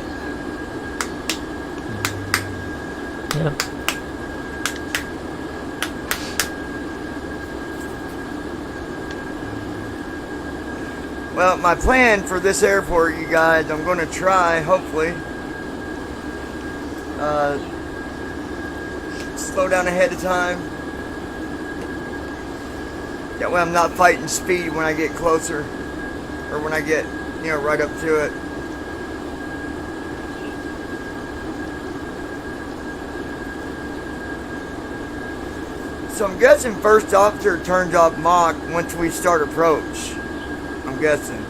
Yep. Well, my plan for this airport, you guys, I'm going to try, hopefully, slow down ahead of time. That way I'm not fighting speed when I get closer, or when I get, right up to it. So I'm guessing first officer turns off Mach once we start approach. I'm guessing.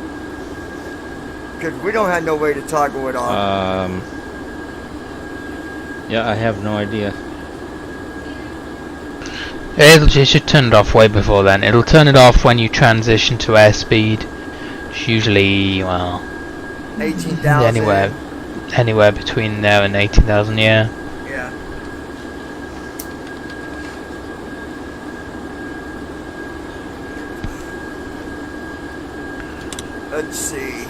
Because we don't have no way to toggle it off. Yeah, I have no idea. It should turn it off way before then. It'll turn it off when you transition to airspeed. It's usually, well, 18,000. anywhere between there and 18,000, yeah. Yeah. Let's see.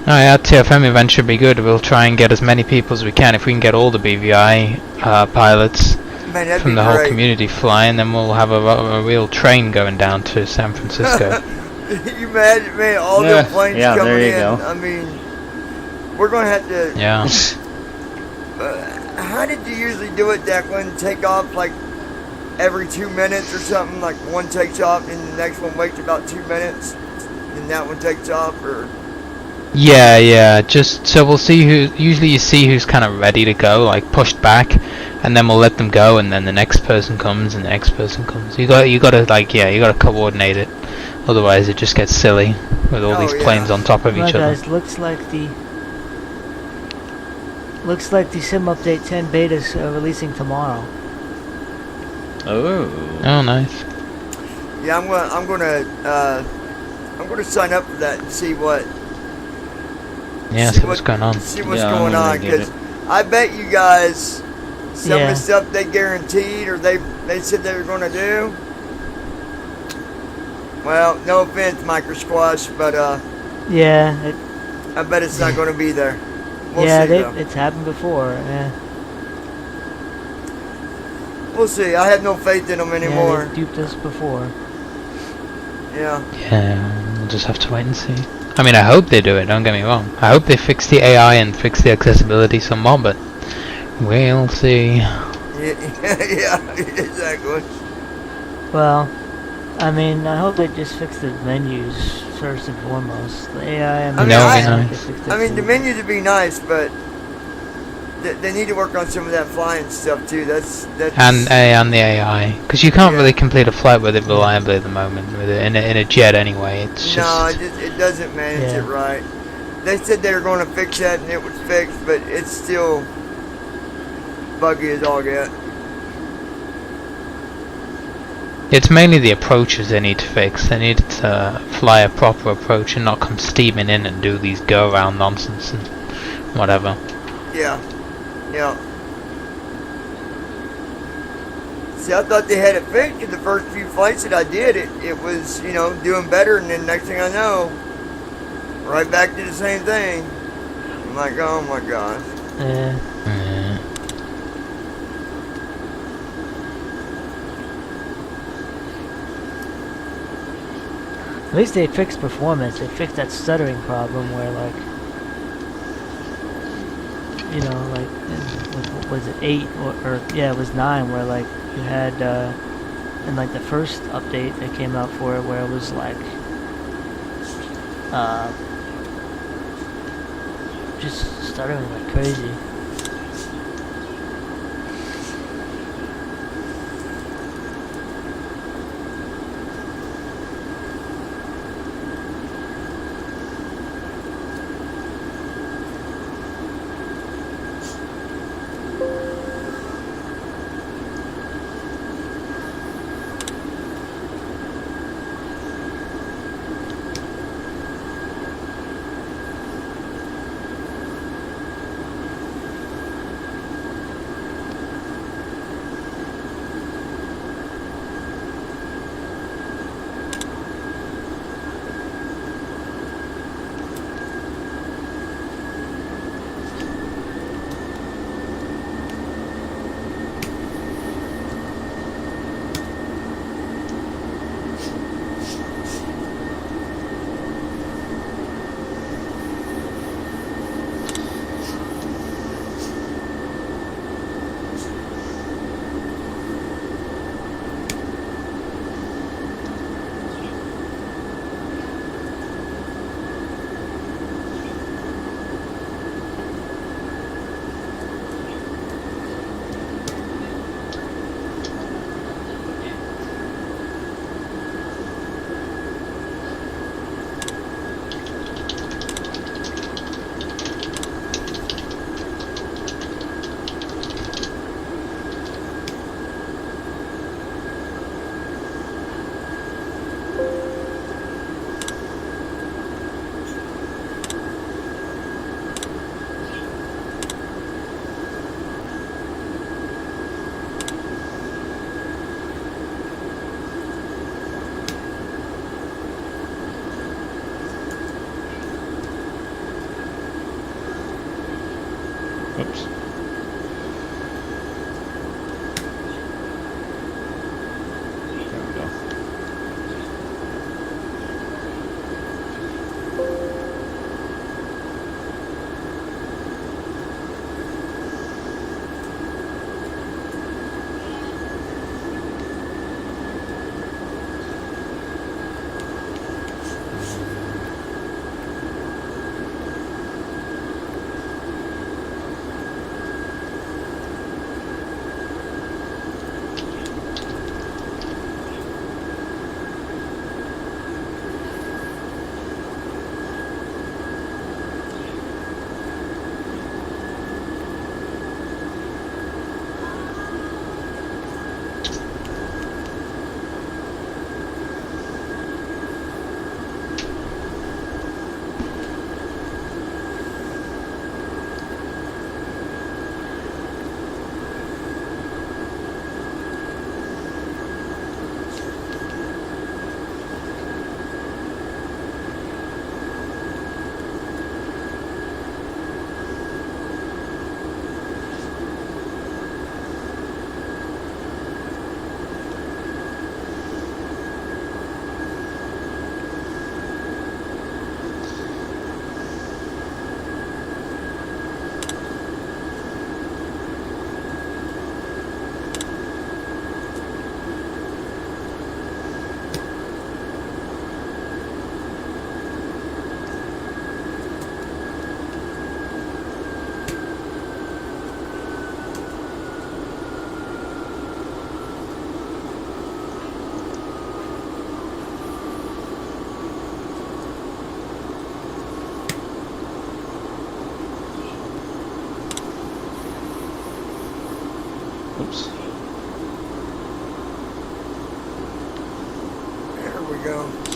Our TFM event should be good. We'll try and get as many people as we can. If we can get all the BVI pilots Man, that'd from be the whole great. community flying, then we'll have a real train going down to San Francisco. You imagine, man, all Yeah, the planes yeah, coming there you in. go. I mean, we're going to have to... Yeah. How did you usually do it, Declan? Take off like every 2 minutes or something? Like one takes off and the next one waits about 2 minutes? And that one takes off? Or... Yeah. Just so we'll see who. Usually, you see who's kind of ready to go, like pushed back, and then we'll let them go, and then the next person comes, and the next person comes. You got to coordinate it. Otherwise, it just gets silly with all these planes on top of each other. Guys, looks like the Sim Update 10 beta's releasing tomorrow. Oh. Oh, nice. Yeah, I'm gonna sign up for that and see what. Yeah, see what's going on. See what's Yeah, I'm going gonna on, get because it. I bet you guys some of Yeah. the stuff they guaranteed or they said they were going to do. Well, no offense, Micro Squash, but Yeah, I bet it's not going to be there. We'll yeah, see, though. it's happened before. Yeah, We'll see. I have no faith in them anymore. Yeah, they duped us before. Yeah. Yeah, we'll just have to wait and see. I mean, I hope they do it, don't get me wrong. I hope they fix the AI and fix the accessibility some more, but we'll see. Yeah, exactly. Well, I mean, I hope they just fix the menus first and foremost. The AI, I mean, No, I it'd be hope nice. they fix I it mean, the too. menus would be nice, but they need to work on some of that flying stuff too. That's And the AI, because you can't Yeah. really complete a flight with it reliably at the moment. With it in a jet anyway, it's just no, it doesn't manage it Yeah. right. They said they were going to fix that and it was fixed, but it's still buggy as all get. it's mainly the approaches they need to fix. They need to fly a proper approach and not come steaming in and do these go around nonsense and whatever. Yeah. See, I thought they had it fixed in the first few flights that I did. It was, doing better, and then next thing I know, right back to the same thing. I'm like, oh my gosh. Yeah. At least they fixed performance. They fixed that stuttering problem where, like, what was it, 8 or yeah, it was 9, where like you had in like the first update that came out for it, where it was like just stuttering like crazy. we go.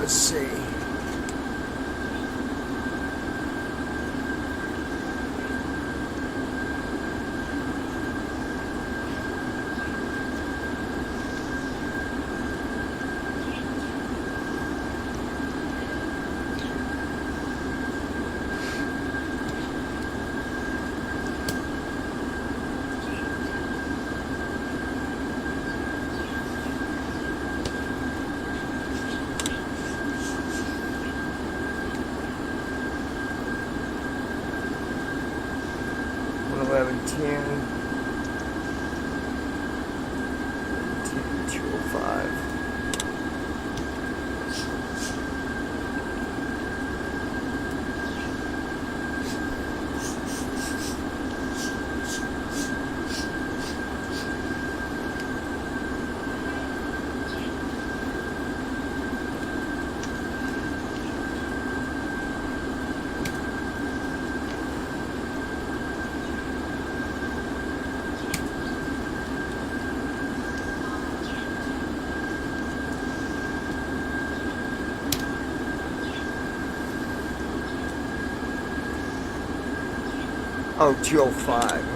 Let's see. Eleven ten 205. Oh, 205.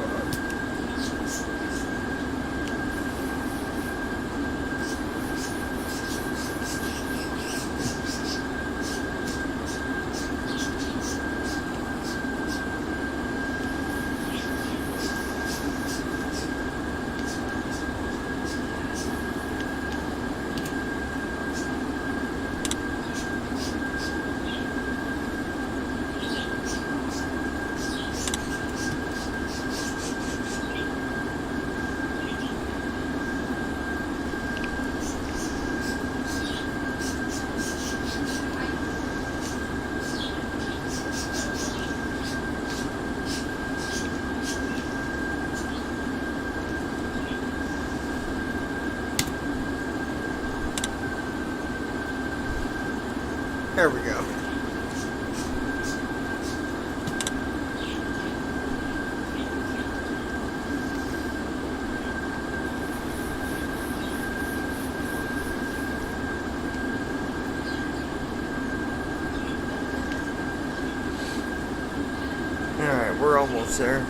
sir.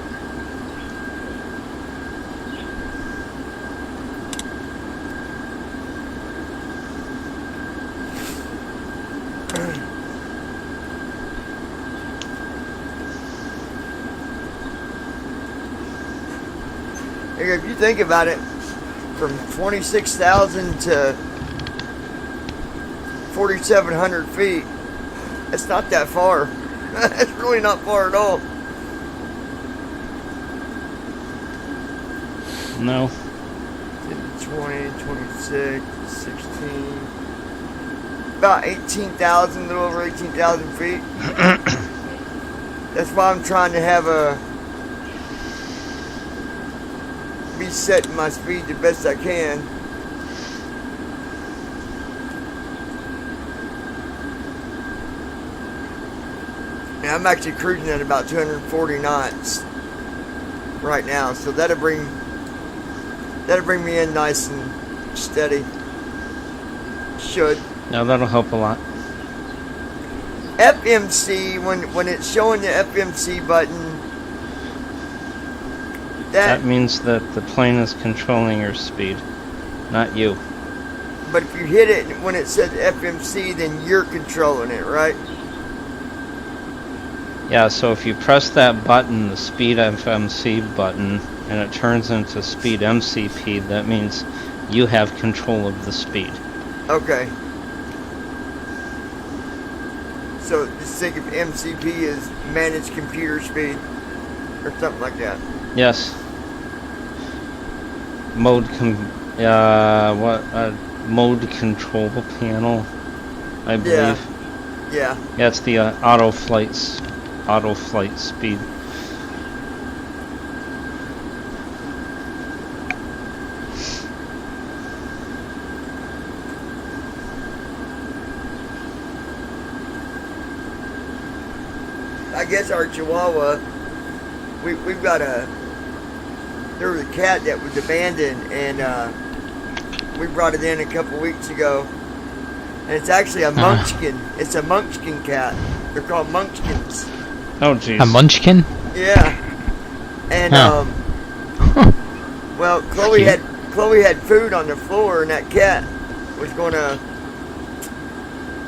If you think about it, from 26,000 to 4,700 feet, it's not that far. It's really not far at all. No. 20, 26, 16, about 18,000, a little over 18,000 feet. That's why I'm trying to have be setting my speed the best I can. And I'm actually cruising at about 240 knots right now, so that'll bring me in nice and steady. Should. No, that'll help a lot. FMC, when it's showing the FMC button, That means that the plane is controlling your speed, not you. But if you hit it when it says FMC, then you're controlling it, right? Yeah, so if you press that button, the speed FMC button, and it turns into speed MCP, that means you have control of the speed. Okay. So just think of MCP as managed computer speed, or something like that. Yes. Mode control panel, I believe. Yeah. Yeah, it's the auto flight speed. I guess our Chihuahua, we've got there was a cat that was abandoned, and we brought it in a couple weeks ago, and it's actually a munchkin. It's a munchkin cat. They're called munchkins. Oh, jeez. A munchkin? Yeah. And well, Chloe had food on the floor, and that cat was gonna,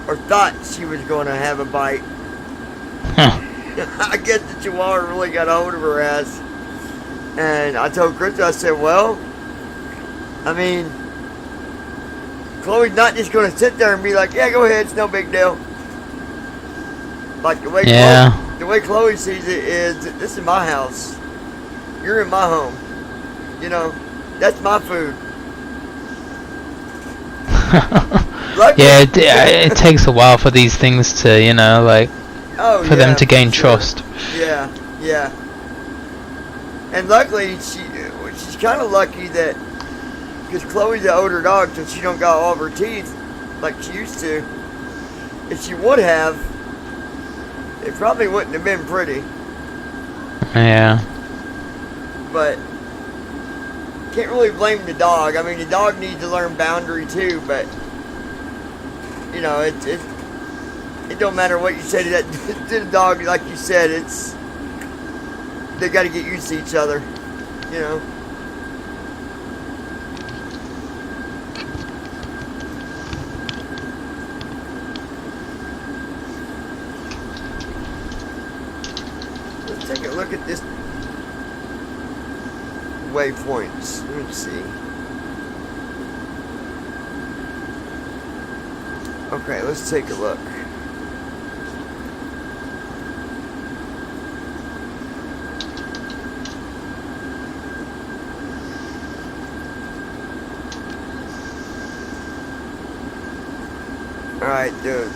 or thought she was gonna have a bite. I guess the Chihuahua really got a hold of her ass. And I told Krista, I said, well, I mean, Chloe's not just going to sit there and be like, yeah, go ahead, it's no big deal. Like the way Chloe sees it is, this is my house. You're in my home. You know, that's my food. It takes a while for these things to, you know, like, for them to gain trust. Yeah. And luckily, she's kind of lucky that, because Chloe's an older dog, so she don't got all of her teeth like she used to. If she would have, it probably wouldn't have been pretty. Yeah. But can't really blame the dog. I mean, the dog needs to learn boundary too, but you know, it don't matter what you say to that to the dog. Like you said, they got to get used to each other, you know. Let's take a look at this waypoints. Let me see. Okay, let's take a look. Alright, the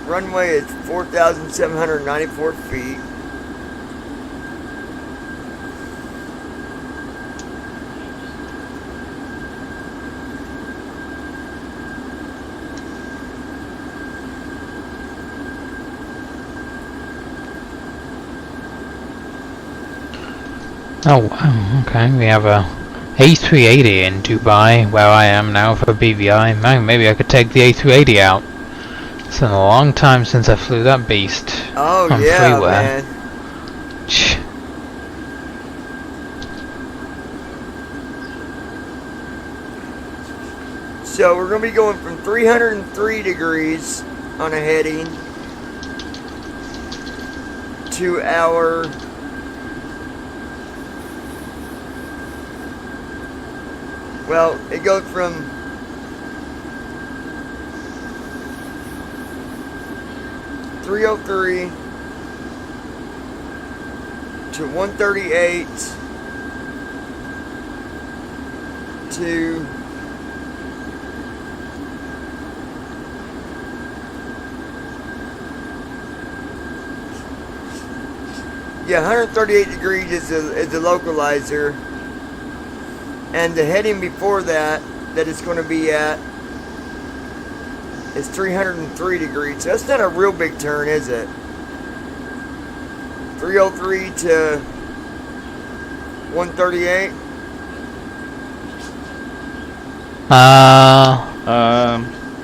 runway is 4,794 feet. Oh wow, okay, we have a A380 in Dubai, where I am now for BVI. Man, maybe I could take the A380 out. It's been a long time since I flew that beast Oh on yeah, freeway. man. So we're going to be going from 303 degrees on a heading to our it goes from 303 to 138 to yeah, 138 degrees is the localizer, and the heading before that it's going to be at is 303 degrees. So that's not a real big turn, is it? 303 to 138.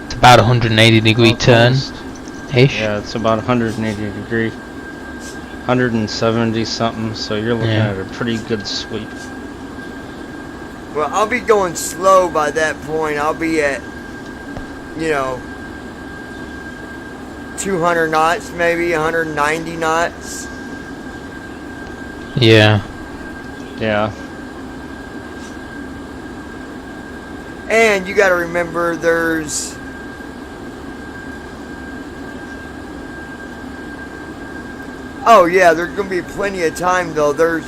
It's about 180 degree turn, ish. Yeah, it's about 180 degree. 170 something, so you're looking at a pretty good sweep. Well, I'll be going slow by that point. I'll be at, 200 knots, maybe 190 knots. Yeah. And you got to remember there's there's going to be plenty of time though. There's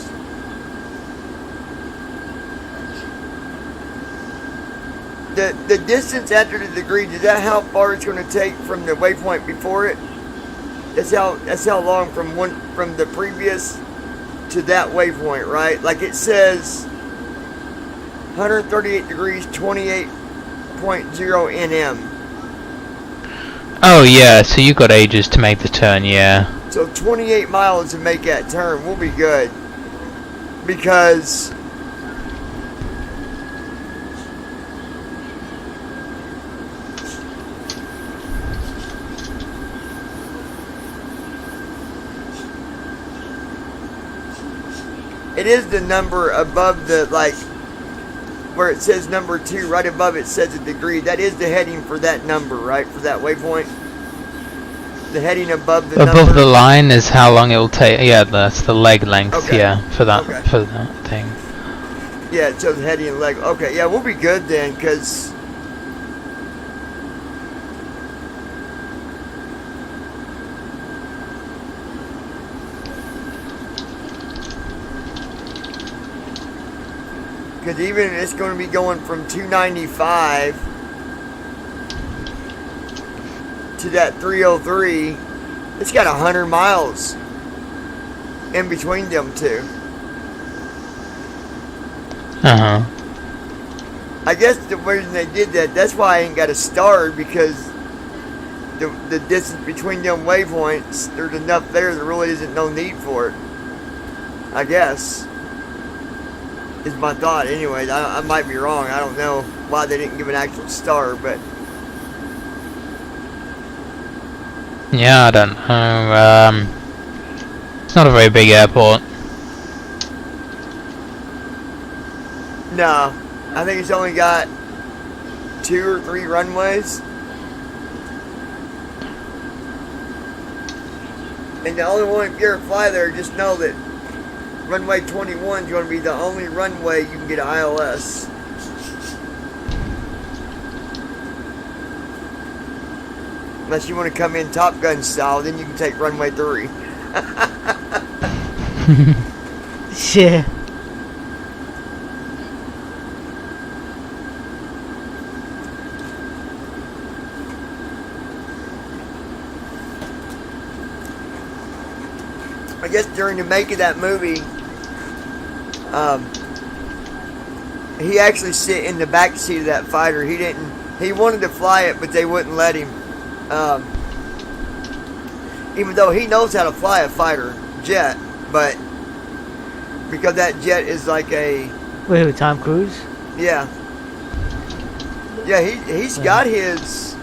the distance after the degree. Is that how far it's going to take from the waypoint before it? That's how long from the previous to that waypoint, right? Like it says 138 degrees, 28.0 nm. Oh yeah, so you got ages to make the turn, yeah. So 28 miles to make that turn. We'll be good. Because it is the number above the, where it says number 2, right above it says a degree. That is the heading for that number, right? For that waypoint. The heading above the number. Above the line is how long it will take. Yeah, that's the leg length. Okay. Yeah, for that Okay. for that thing. Yeah, it shows heading and leg. Okay, yeah, we'll be good then, because even it's going to be going from 295 to that 303, it's got 100 miles in between them two. I guess the reason they did that's why I ain't got a star, because the distance between them waypoints, there's enough there really isn't no need for it. I guess. Is my thought anyway. I might be wrong. I don't know why they didn't give an actual star, but Yeah, I don't know. It's not a very big airport. no. I think it's only got 2 or 3 runways. And the only one, if you ever fly there, just know that runway 21 is going to be the only runway you can get an ILS. Unless you want to come in Top Gun style, then you can take runway 3. Yeah. I guess during the make of that movie, he actually sit in the back seat of that fighter. He wanted to fly it, but they wouldn't let him. Even though he knows how to fly a fighter jet, but because that jet is like a... Wait, with Tom Cruise? Yeah. Yeah, he's got his...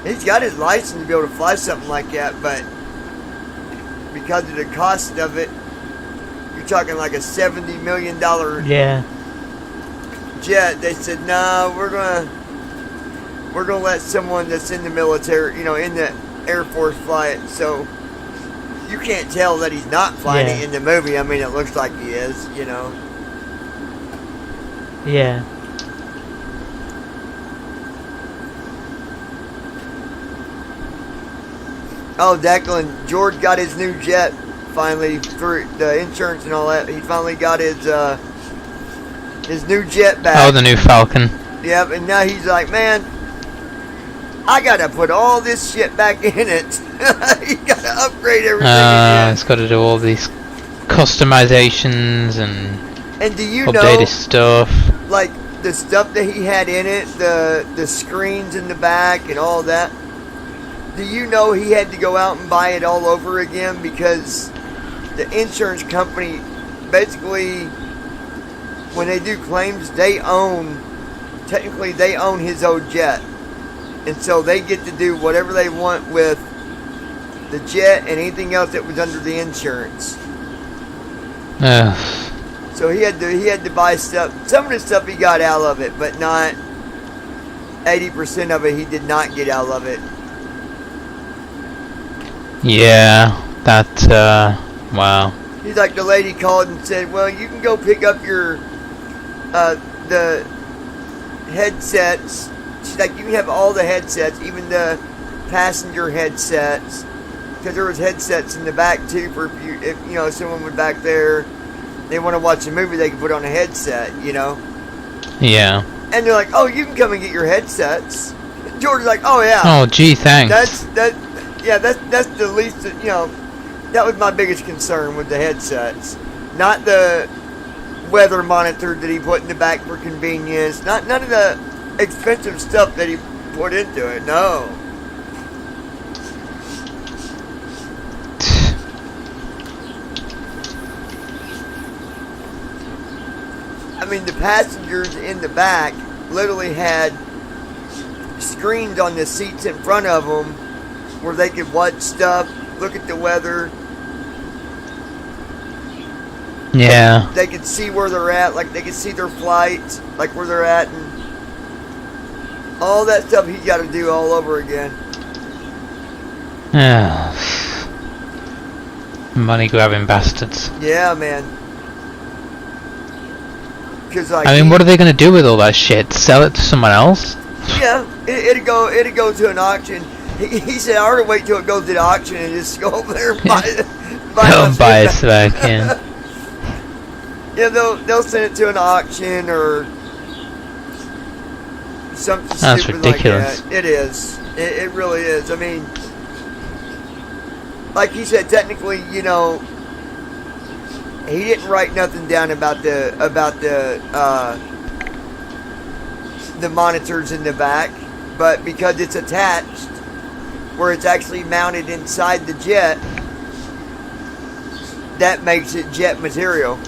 he's got his license to be able to fly something like that, but because of the cost of it, you're talking like a $70 million Yeah. jet, they said, "No, we're gonna let someone that's in the military, in the Air Force fly it." So you can't tell that he's not flying it in the movie. I mean, it looks like he is, Yeah. Oh, Declan, George got his new jet finally through the insurance and all that. He finally got his new jet back. Oh, the new Falcon. Yep, and now he's like, man, I gotta put all this shit back in it. You gotta upgrade everything again. It's got to do all these customizations and do you updated know, stuff. like the stuff that he had in it, the screens in the back and all that? Do you know he had to go out and buy it all over again because the insurance company, basically, when they do claims, technically they own his old jet. And so they get to do whatever they want with the jet and anything else that was under the insurance. So he had to buy stuff. Some of the stuff he got out of it, but not 80% of it he did not get out of it. Yeah, that, wow. He's like, the lady called and said, well, you can go pick up your, the headsets. She's like, you can have all the headsets, even the passenger headsets. Because there was headsets in the back, too, for if someone was back there, they want to watch a movie, they can put on a headset, Yeah. And they're like, oh, you can come and get your headsets. George is like, oh, yeah. Oh, gee, thanks. That's the least, that was my biggest concern with the headsets. Not the weather monitor that he put in the back for convenience. None of the expensive stuff that he put into it, no. I mean, the passengers in the back literally had screens on the seats in front of them where they could watch stuff, look at the weather. Yeah. They could see where they're at, like they could see their flights, like where they're at, and all that stuff he's got to do all over again. Money grabbing bastards. Yeah, man. Cause like, I mean, what are they going to do with all that shit? Sell it to someone else? Yeah, it'd go to an auction. He said, I ought to wait till it goes to the auction and just go over there and buy it. Buy it back, yeah. Yeah, they'll send it to an auction or something That's stupid ridiculous. like that. It is. It really is. I mean, like he said, technically, he didn't write nothing down about the monitors in the back, but because it's attached, where it's actually mounted inside the jet, that makes it jet material.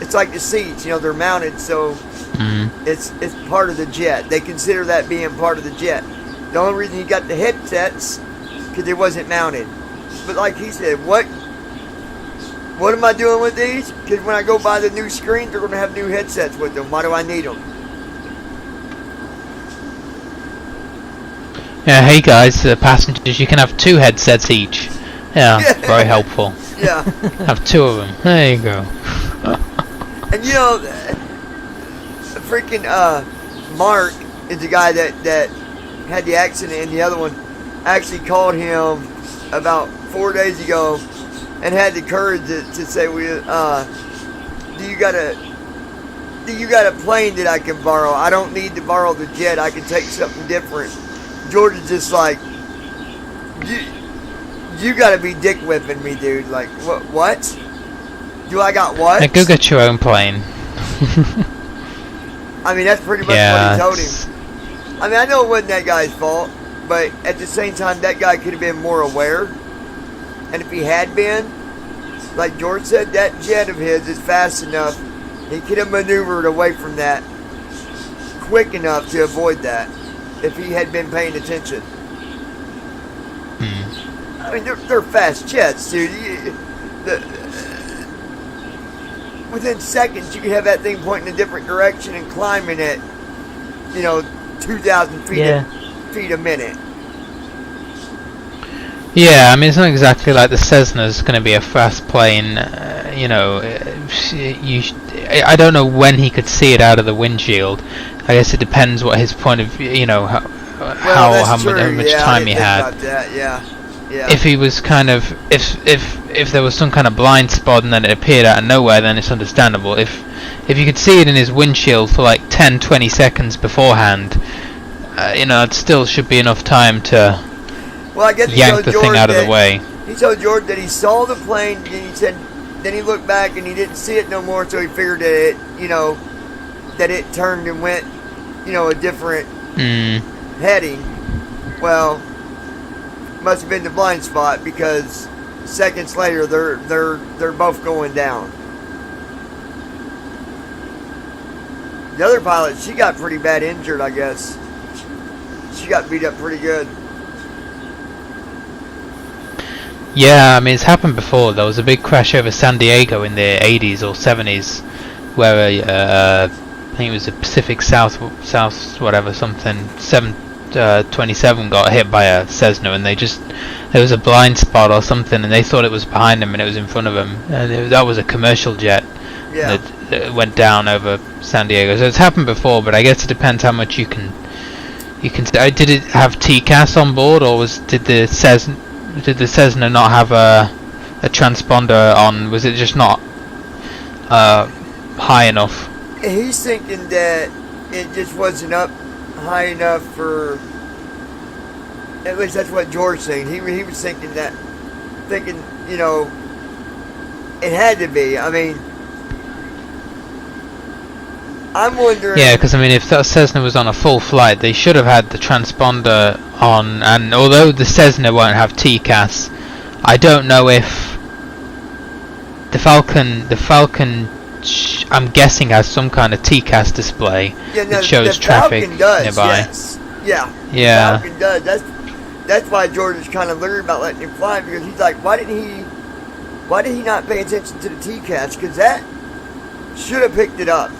It's like the seats, they're mounted, so it's part of the jet. They consider that being part of the jet. The only reason you got the headsets, because it wasn't mounted. But like he said, what am I doing with these? Because when I go buy the new screens, they're going to have new headsets with them. Why do I need them? Yeah, hey guys, passengers, you can have 2 headsets each. Yeah, very helpful. Yeah. Have 2 of them. There you go. And freaking Mark is the guy that had the accident, and the other one actually called him about 4 days ago and had the courage to say, do you got a plane that I can borrow? I don't need to borrow the jet. I can take something different. George is just like, you got to be dick whipping me, dude. Like, what? Do I got what? Now go get your own plane. I mean, that's pretty much what he told him. I mean, I know it wasn't that guy's fault, but at the same time, that guy could have been more aware. And if he had been, like George said, that jet of his is fast enough. He could have maneuvered away from that quick enough to avoid that if he had been paying attention. I mean, they're fast jets, dude. within seconds, you could have that thing pointing a different direction and climbing at, 2,000 feet, Yeah. feet a minute. Yeah, I mean, it's not exactly like the Cessna's going to be a fast plane. I don't know when he could see it out of the windshield. I guess it depends what his point of view, how That's true. much Yeah, I time didn't he think had. about that. Yeah. If he was kind of, if there was some kind of blind spot and then it appeared out of nowhere, then it's understandable. If you could see it in his windshield for like 10-20 seconds beforehand, it still should be enough time to Well, I guess he yank told the George thing out of that- the way. He told George that he saw the plane, and he said, then he looked back and he didn't see it no more, so he figured that it, that it turned and went, a different heading. Well, must have been the blind spot because seconds later they're both going down. The other pilot, she got pretty bad injured, I guess. She got beat up pretty good. Yeah, I mean, it's happened before. There was a big crash over San Diego in the 80s or 70s where I think it was the Pacific South whatever, something, 727 got hit by a Cessna, and there was a blind spot or something, and they thought it was behind them and it was in front of them. And that was a commercial jet that went down over San Diego. So it's happened before, but I guess it depends how much you can. Did it have TCAS on board, or did the Cessna not have a transponder on? Was it just not high enough? He's thinking that it just wasn't up high enough for. At least that's what George saying. He was thinking, it had to be. I mean, I'm wondering. Yeah, because I mean, if that Cessna was on a full flight, they should have had the transponder on. And although the Cessna won't have TCAS, I don't know if the Falcon, I'm guessing, has some kind of TCAS display that shows traffic nearby. Yes. Yeah. Yeah. The Falcon does. That's why George is kind of leery about letting him fly, because he's like, why did he not pay attention to the TCAS? Because that should have picked it up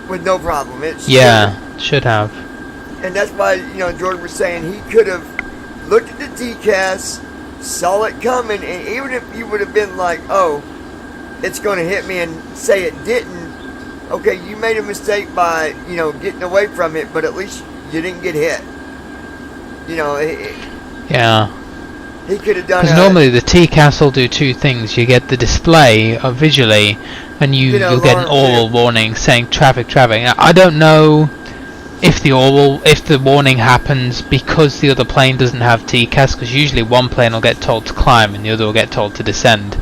with no problem. Should have. And that's why, George was saying he could have looked at the TCAS, saw it coming, and even if you would have been like, oh, it's going to hit me, and say it didn't, okay, you made a mistake by, getting away from it, but at least you didn't get hit. He could have done. Because normally the TCAS will do two things. You get the display visually, and you'll get an oral warning saying traffic. I don't know if the warning happens because the other plane doesn't have TCAS, because usually one plane will get told to climb and the other will get told to descend.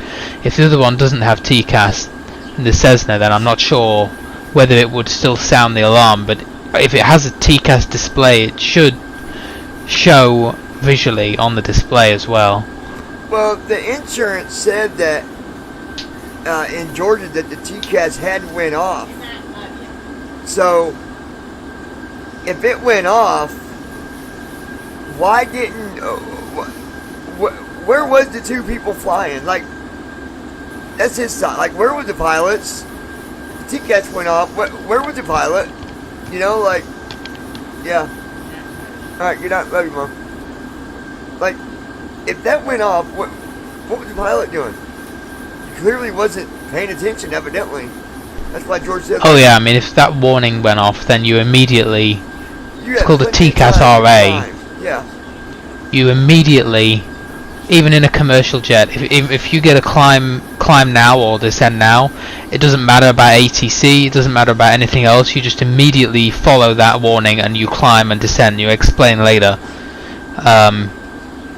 If the other one doesn't have TCAS in the Cessna, then I'm not sure whether it would still sound the alarm, but if it has a TCAS display, it should show visually on the display as well. Well, the insurance said that in Georgia that the TCAS had went off. So if it went off, why didn't? Where was the two people flying? Like, that's his side. Like, where were the pilots? The TCAS went off. Where was the pilot? Yeah. All right, good night. Love you, Mom. Like, if that went off, what was the pilot doing? He clearly wasn't paying attention, evidently. That's why George said. Oh yeah, I mean, if that warning went off, then you immediately. It's called a TCAS RA. Yeah. You immediately, even in a commercial jet, if you get a climb now or descend now, it doesn't matter about ATC, it doesn't matter about anything else. You just immediately follow that warning and you climb and descend. You explain later.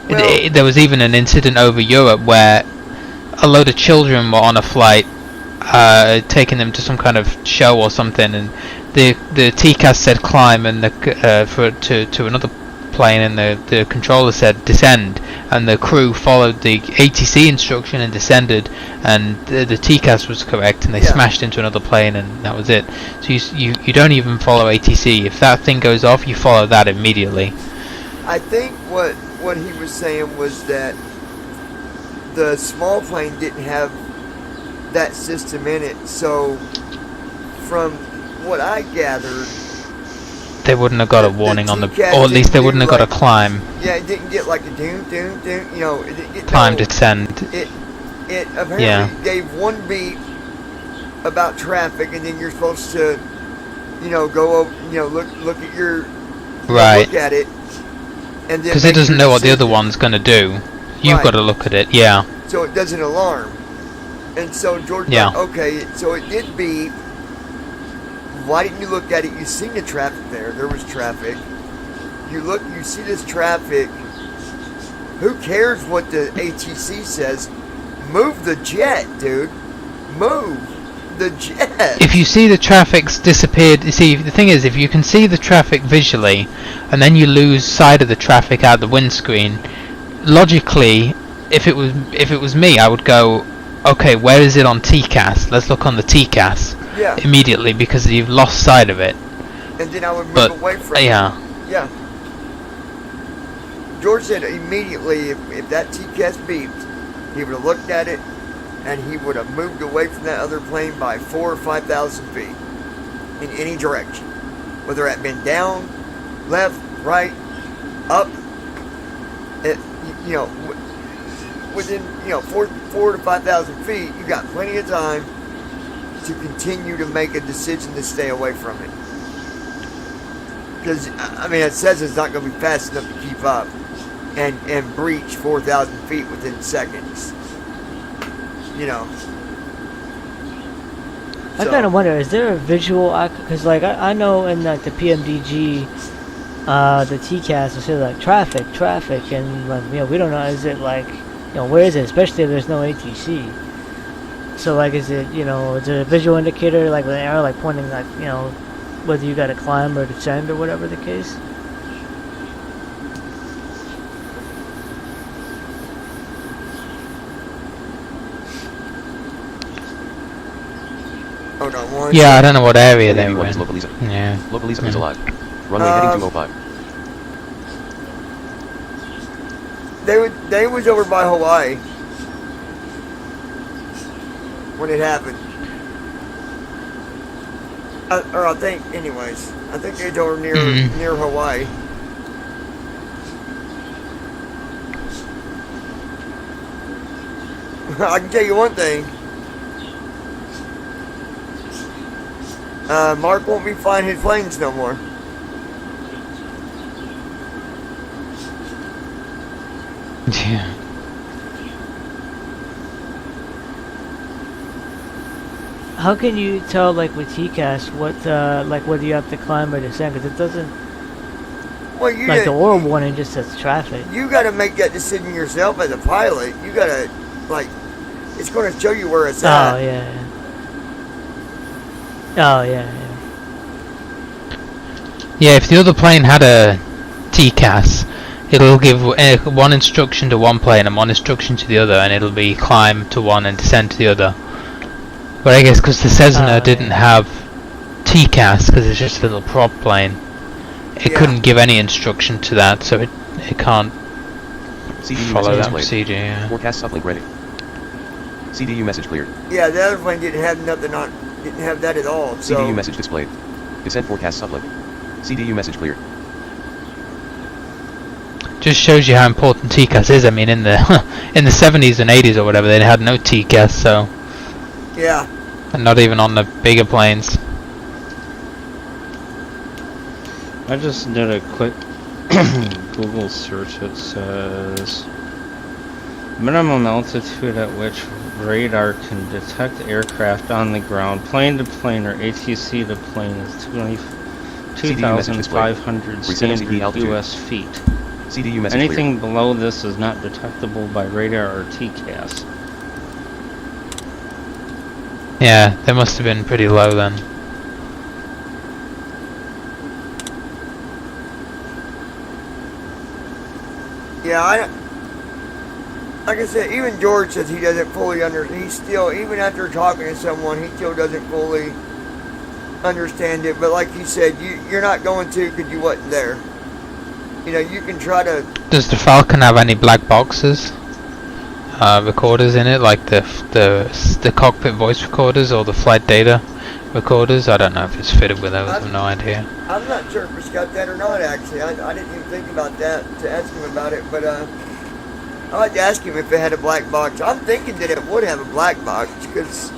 There was even an incident over Europe where a load of children were on a flight, taking them to some kind of show or something, and the TCAS said climb, and to another plane, and the controller said descend, and the crew followed the ATC instruction and descended, and the TCAS was correct, and they smashed into another plane, and that was it. So you don't even follow ATC. If that thing goes off, you follow that immediately. I think what he was saying was that the small plane didn't have that system in it. So, from what I gathered, they wouldn't have got a warning on the, or at least they wouldn't have got a climb. Yeah, it didn't get like a doom, you know, it didn't get Climb, no, descend. It apparently gave one beat about traffic, and then you're supposed to, you know, go over, you know, look at your, right, look at it, and then because it doesn't know what the other one's going to do. You've got to look at it, yeah. So it doesn't alarm. And so George, like, okay, so it did beep. Why didn't you look at it? You seen the traffic there. There was traffic. You look, you see this traffic. Who cares what the ATC says? Move the jet, dude. Move the jet. If you see the traffic's disappeared, you see, the thing is, if you can see the traffic visually, and then you lose sight of the traffic out the windscreen, logically, if it was me, I would go, okay, where is it on TCAS? Let's look on the TCAS immediately, because you've lost sight of it. And then I would move away from it. Yeah. George said immediately, if that TCAS beeped, he would have looked at it, and he would have moved away from that other plane by 4,000 or 5,000 feet in any direction, whether it had been down, left, right, up. You know, within 4 to 5,000 feet, you got plenty of time to continue to make a decision to stay away from it. Because I mean, it says it's not going to be fast enough to keep up and breach 4,000 feet within seconds. You know. I kind of wonder, is there a visual? Because like I know in like the PMDG. The TCAS will say like traffic, and like, you know, we don't know, is it like, you know, where is it, especially if there's no ATC. So like, is it, you know, is it a visual indicator like with an arrow like pointing like, you know, whether you got to climb or descend or whatever the case? Hold on one. Yeah, I don't know what area they were in. Yeah. Localiza is alive. Runway heading 205. They was over by Hawaii when it happened. Or I think, anyways, I think they was over near Hawaii. I can tell you one thing. Mark won't be flying his planes no more. Yeah. How can you tell, like with TCAS, what like whether you have to climb or descend? Because it doesn't. Well, you like the oral warning just says traffic. You got to make that decision yourself as a pilot. You got to, like, it's going to show you where it's at. Oh yeah. Oh yeah. Yeah, if the other plane had a TCAS, it'll give one instruction to one plane and one instruction to the other, and it'll be climb to one and descend to the other. But I guess because the Cessna didn't have TCAS, because it's just a little prop plane, it couldn't give any instruction to that, so it can't follow that procedure. Yeah. Forecast uplink ready. CDU message cleared. Yeah, the other plane didn't have nothing on, didn't have that at all. So. CDU message displayed. Descent forecast uplink. CDU message cleared. Just shows you how important TCAS is. I mean, in the in the 70s and 80s or whatever, they had no TCAS, so. Yeah. And not even on the bigger planes. I just did a quick Google search. It says minimum altitude at which radar can detect aircraft on the ground, plane to plane or ATC to plane, is 2,500 standard US feet. CDU message Anything below this is not detectable by radar or TCAS. Yeah, they must have been pretty low then. Yeah, like I said, even George says he doesn't fully he still, even after talking to someone, he still doesn't fully understand it. But like he said, you're not going to because you wasn't there. You know, you can try to... Does the Falcon have any black boxes? recorders in it, like the cockpit voice recorders or the flight data recorders. I don't know if it's fitted with those. I have no idea. I'm not sure if it's got that or not, actually. I didn't even think about that to ask him about it, but I'd like to ask him if it had a black box. I'm thinking that it would have a black box, because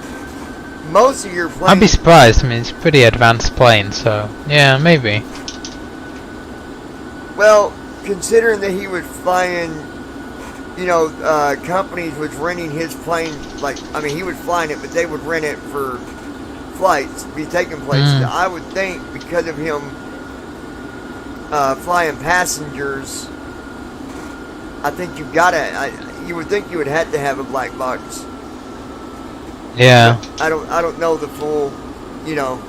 most of your planes... I'd be surprised. I mean, it's a pretty advanced plane, so yeah, maybe. Well, considering that he was flying, you know, companies was renting his plane, like, I mean, he was flying it, but they would rent it for flights, be taking places. I would think because of him flying passengers, I think you would think you would have to have a black box. Yeah. I don't know the full, you know.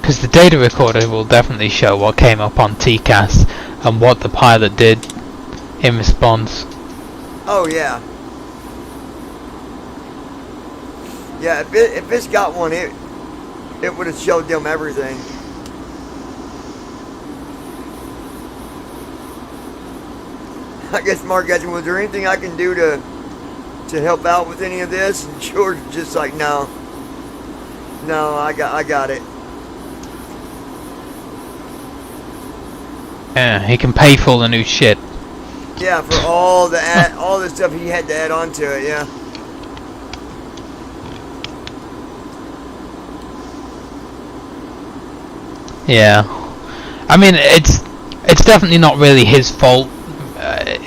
Because the data recorder will definitely show what came up on TCAS and what the pilot did in response. Oh yeah. Yeah, if it's got one, it would have showed them everything. I guess Mark asked, was there anything I can do to help out with any of this? And George was just like, no, I got it. Yeah, he can pay for all the new shit. Yeah, for all the stuff he had to add on to it. Yeah. Yeah, I mean it's definitely not really his fault.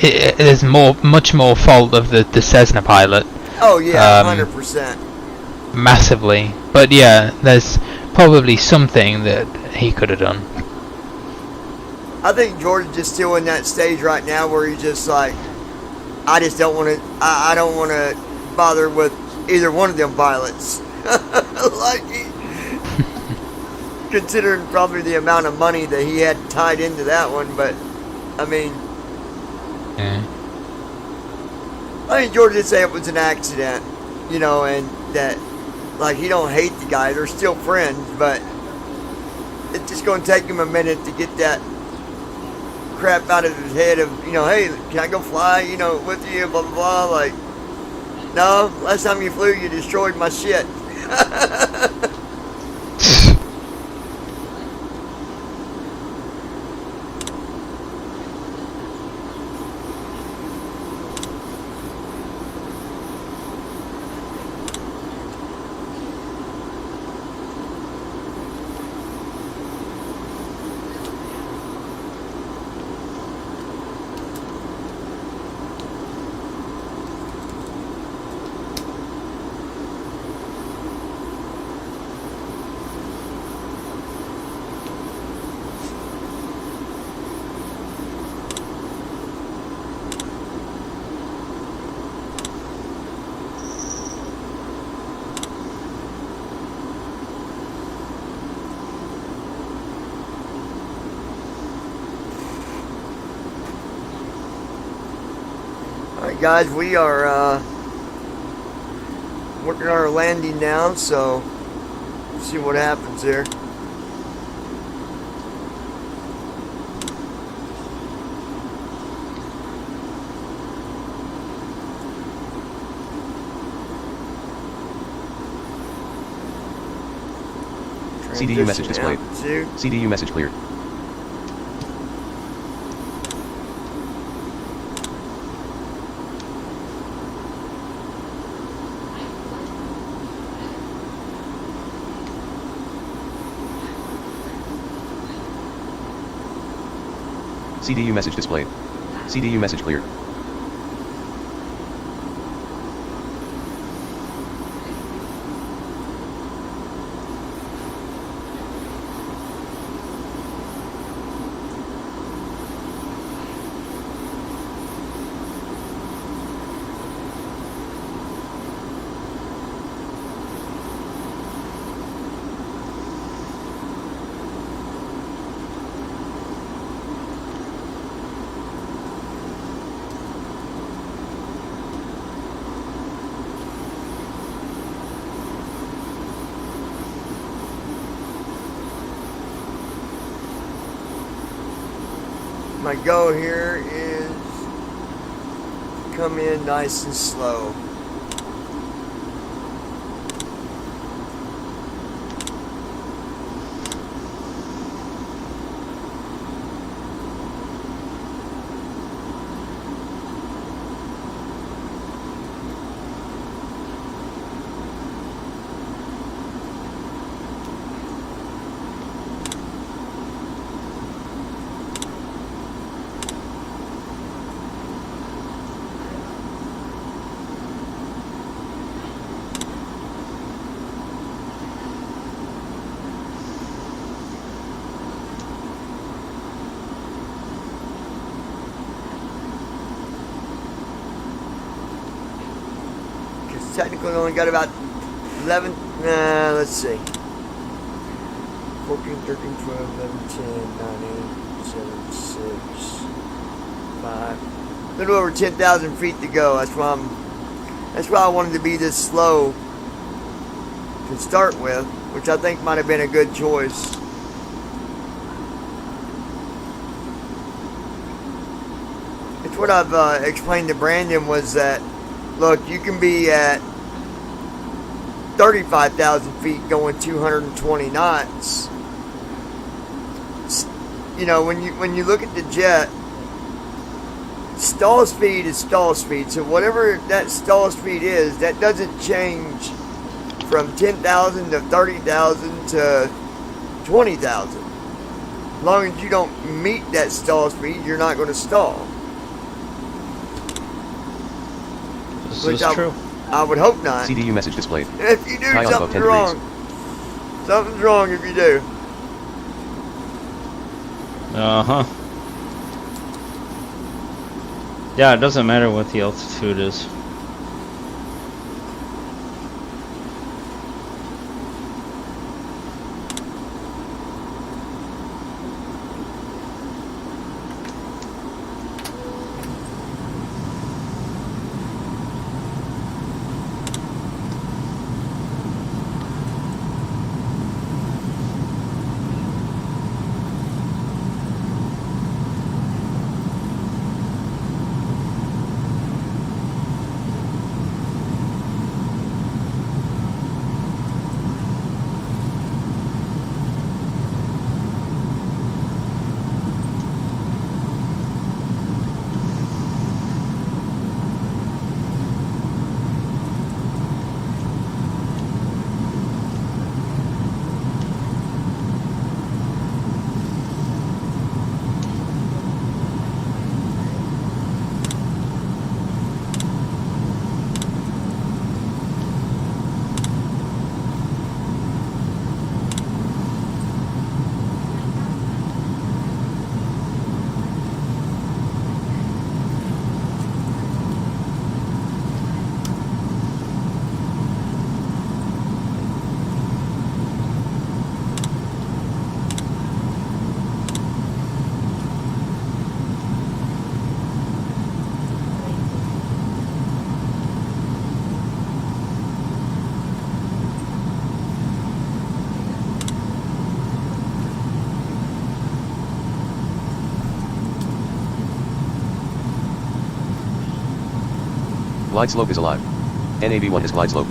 There's much more fault of the Cessna pilot. Oh yeah, 100%. Massively, but yeah, there's probably something that he could have done. I think George is just still in that stage right now where he's just like, I just don't want to. I don't want to bother with either one of them pilots. Like considering probably the amount of money that he had tied into that one, but I mean, George did say it was an accident, you know, and that like he don't hate the guy. They're still friends, but it's just going to take him a minute to get that crap out of his head of, you know, hey, can I go fly, you know, with you, blah blah blah. Like, no, last time you flew, you destroyed my shit. Alright guys, we are working on our landing now, so let's see what happens here. CDU message displayed. CDU message cleared. CDU message displayed. CDU message cleared. my goal here is come in nice and slow. Technically only got about 11, let's see, 14, 13, 12, 11, 10, 9, 8, 7, 6, 5, a little over 10,000 feet to go. That's why I wanted to be this slow to start with, which I think might have been a good choice. It's what I've explained to Brandon was that, look, you can be at 35,000 feet going 220 knots. You know, when you look at the jet, stall speed is stall speed. So whatever that stall speed is, that doesn't change from 10,000 to 30,000 to 20,000. As long as you don't meet that stall speed, you're not going to stall. This is true. I would hope not. CDU message displayed. If you do, High on above something's 10 wrong. degrees. Something's wrong if you do. Uh-huh. Yeah, it doesn't matter what the altitude is. Glide slope is alive. NAV1 is glide slope.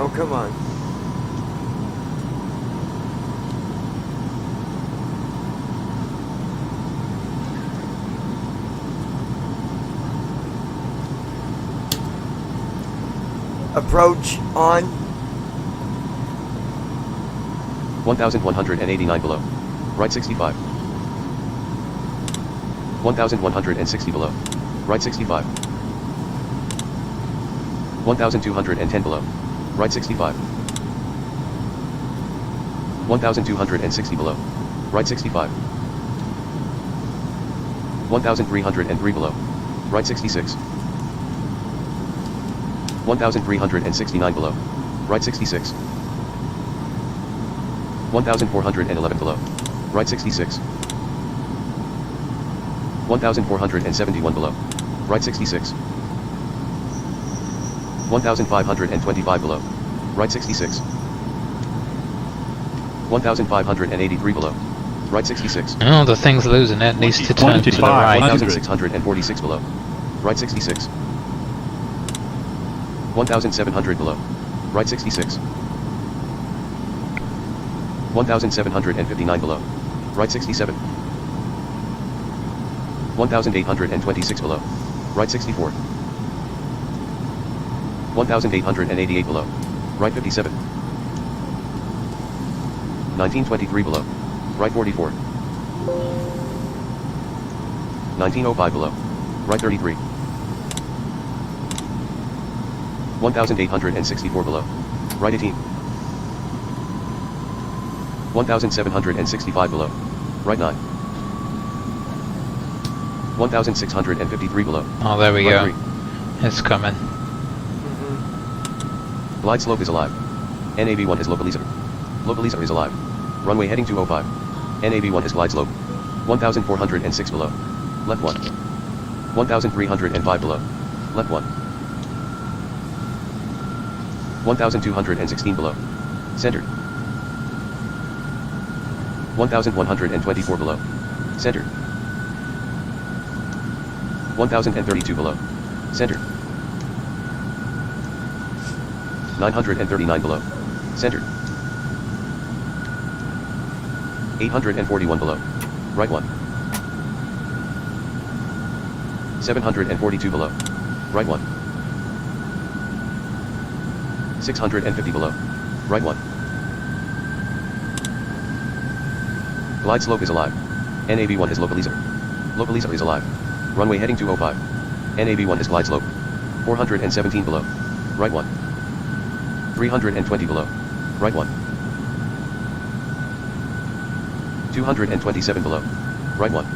Oh, come on. Approach on. 1189 below. Right 65. 1160 below. Right 65. 1210 below. Right 65. 1260 below. Right 65. 1303 below. Right 66. 1369 below. Right 66. 1411 below. Right 66. 1471 below. Right 66. 1525 below. Right 66. 1583 below. Right 66. Oh, the thing's losing it. Needs to turn to the right. 1646 below. Right 66. 1700 below. Right 66. 1759 below. Right 67. 1826 below. Right 64. 1888 below. Right 57. 1923 below. Right 44. 1905 below. Right 33. 1864 below. Right 18. 1765 below. Right 9. 1653 below. Oh, there we Right go. 3. It's coming. Glide slope is alive. NAV1 has localizer. Localizer is alive. Runway heading 205. NAV1 has glide slope. 1406 below. Left 1. 1305 below. Left 1. 1216 below. Centered. 1124 below. Centered. 1032 below. Centered. 939 below. Centered. 841 below. Right 1. 742 below. Right 1. 650 below. Right 1. Glide slope is alive. NAV1 has localizer. Localizer is alive. Runway heading 205. NAV1 has glide slope. 417 below. Right 1. 320 below. Right 1. 227 below. Right 1.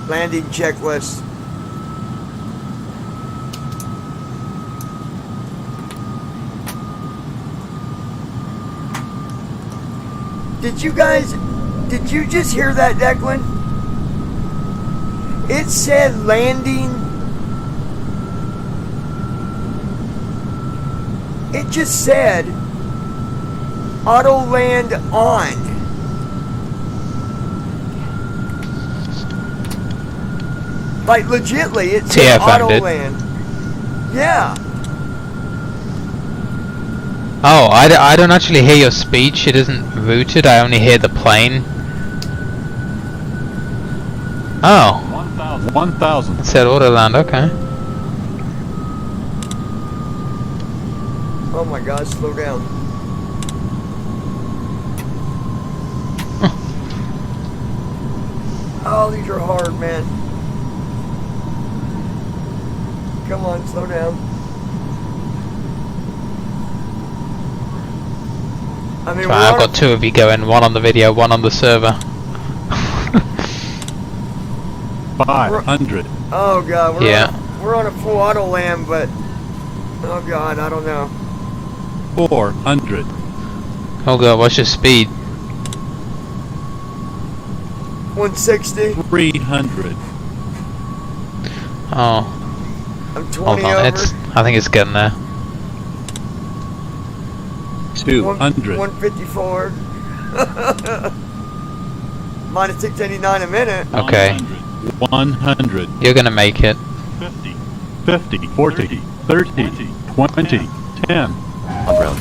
Landing checklist. Did you just hear that, Declan? It said landing. It just said auto land on. Like legitly, it said auto land. Yeah. Oh, I don't actually hear your speech. It isn't routed. I only hear the plane. Oh. 1,000. It said auto land. Okay. Oh my God! Slow down. Oh, these are hard, man. Come on, slow down. I mean, Right, I've got two of you going, one on the video, one on the server. 500. Oh God, Yeah. we're on a full auto land, but oh God, I don't know. 400. Oh god, what's your speed? 160. 300. Oh, I'm 20 hold on, over. I think it's getting there. 200. 154. Minus 689 a minute. Okay. 100. You're gonna make it. 50. 50. 40. 30. 20. 10. On ground.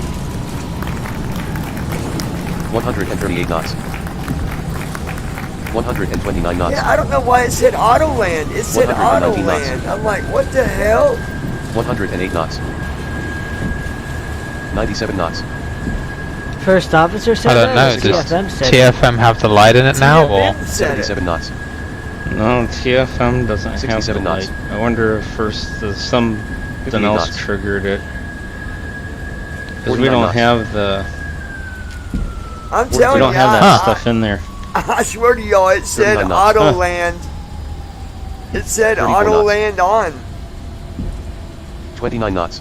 138 knots. 129 knots. Yeah, I don't know why it said auto land. It said auto 119 knots. land. I'm like, what the hell? 108 knots. 97 knots. First officer said I don't know. that? Or Does TFM said it? TFM have the light in it now, or? TFM said it. 77 knots. No, TFM doesn't have 67 the knots. light. I wonder if first something 58 else knots. triggered it. Because 49 we don't knots. have the I'm we telling don't you, have that I, stuff in there. I swear to y'all, it said 39 knots. auto Huh. land. It said 34 auto knots. land on. 29 knots.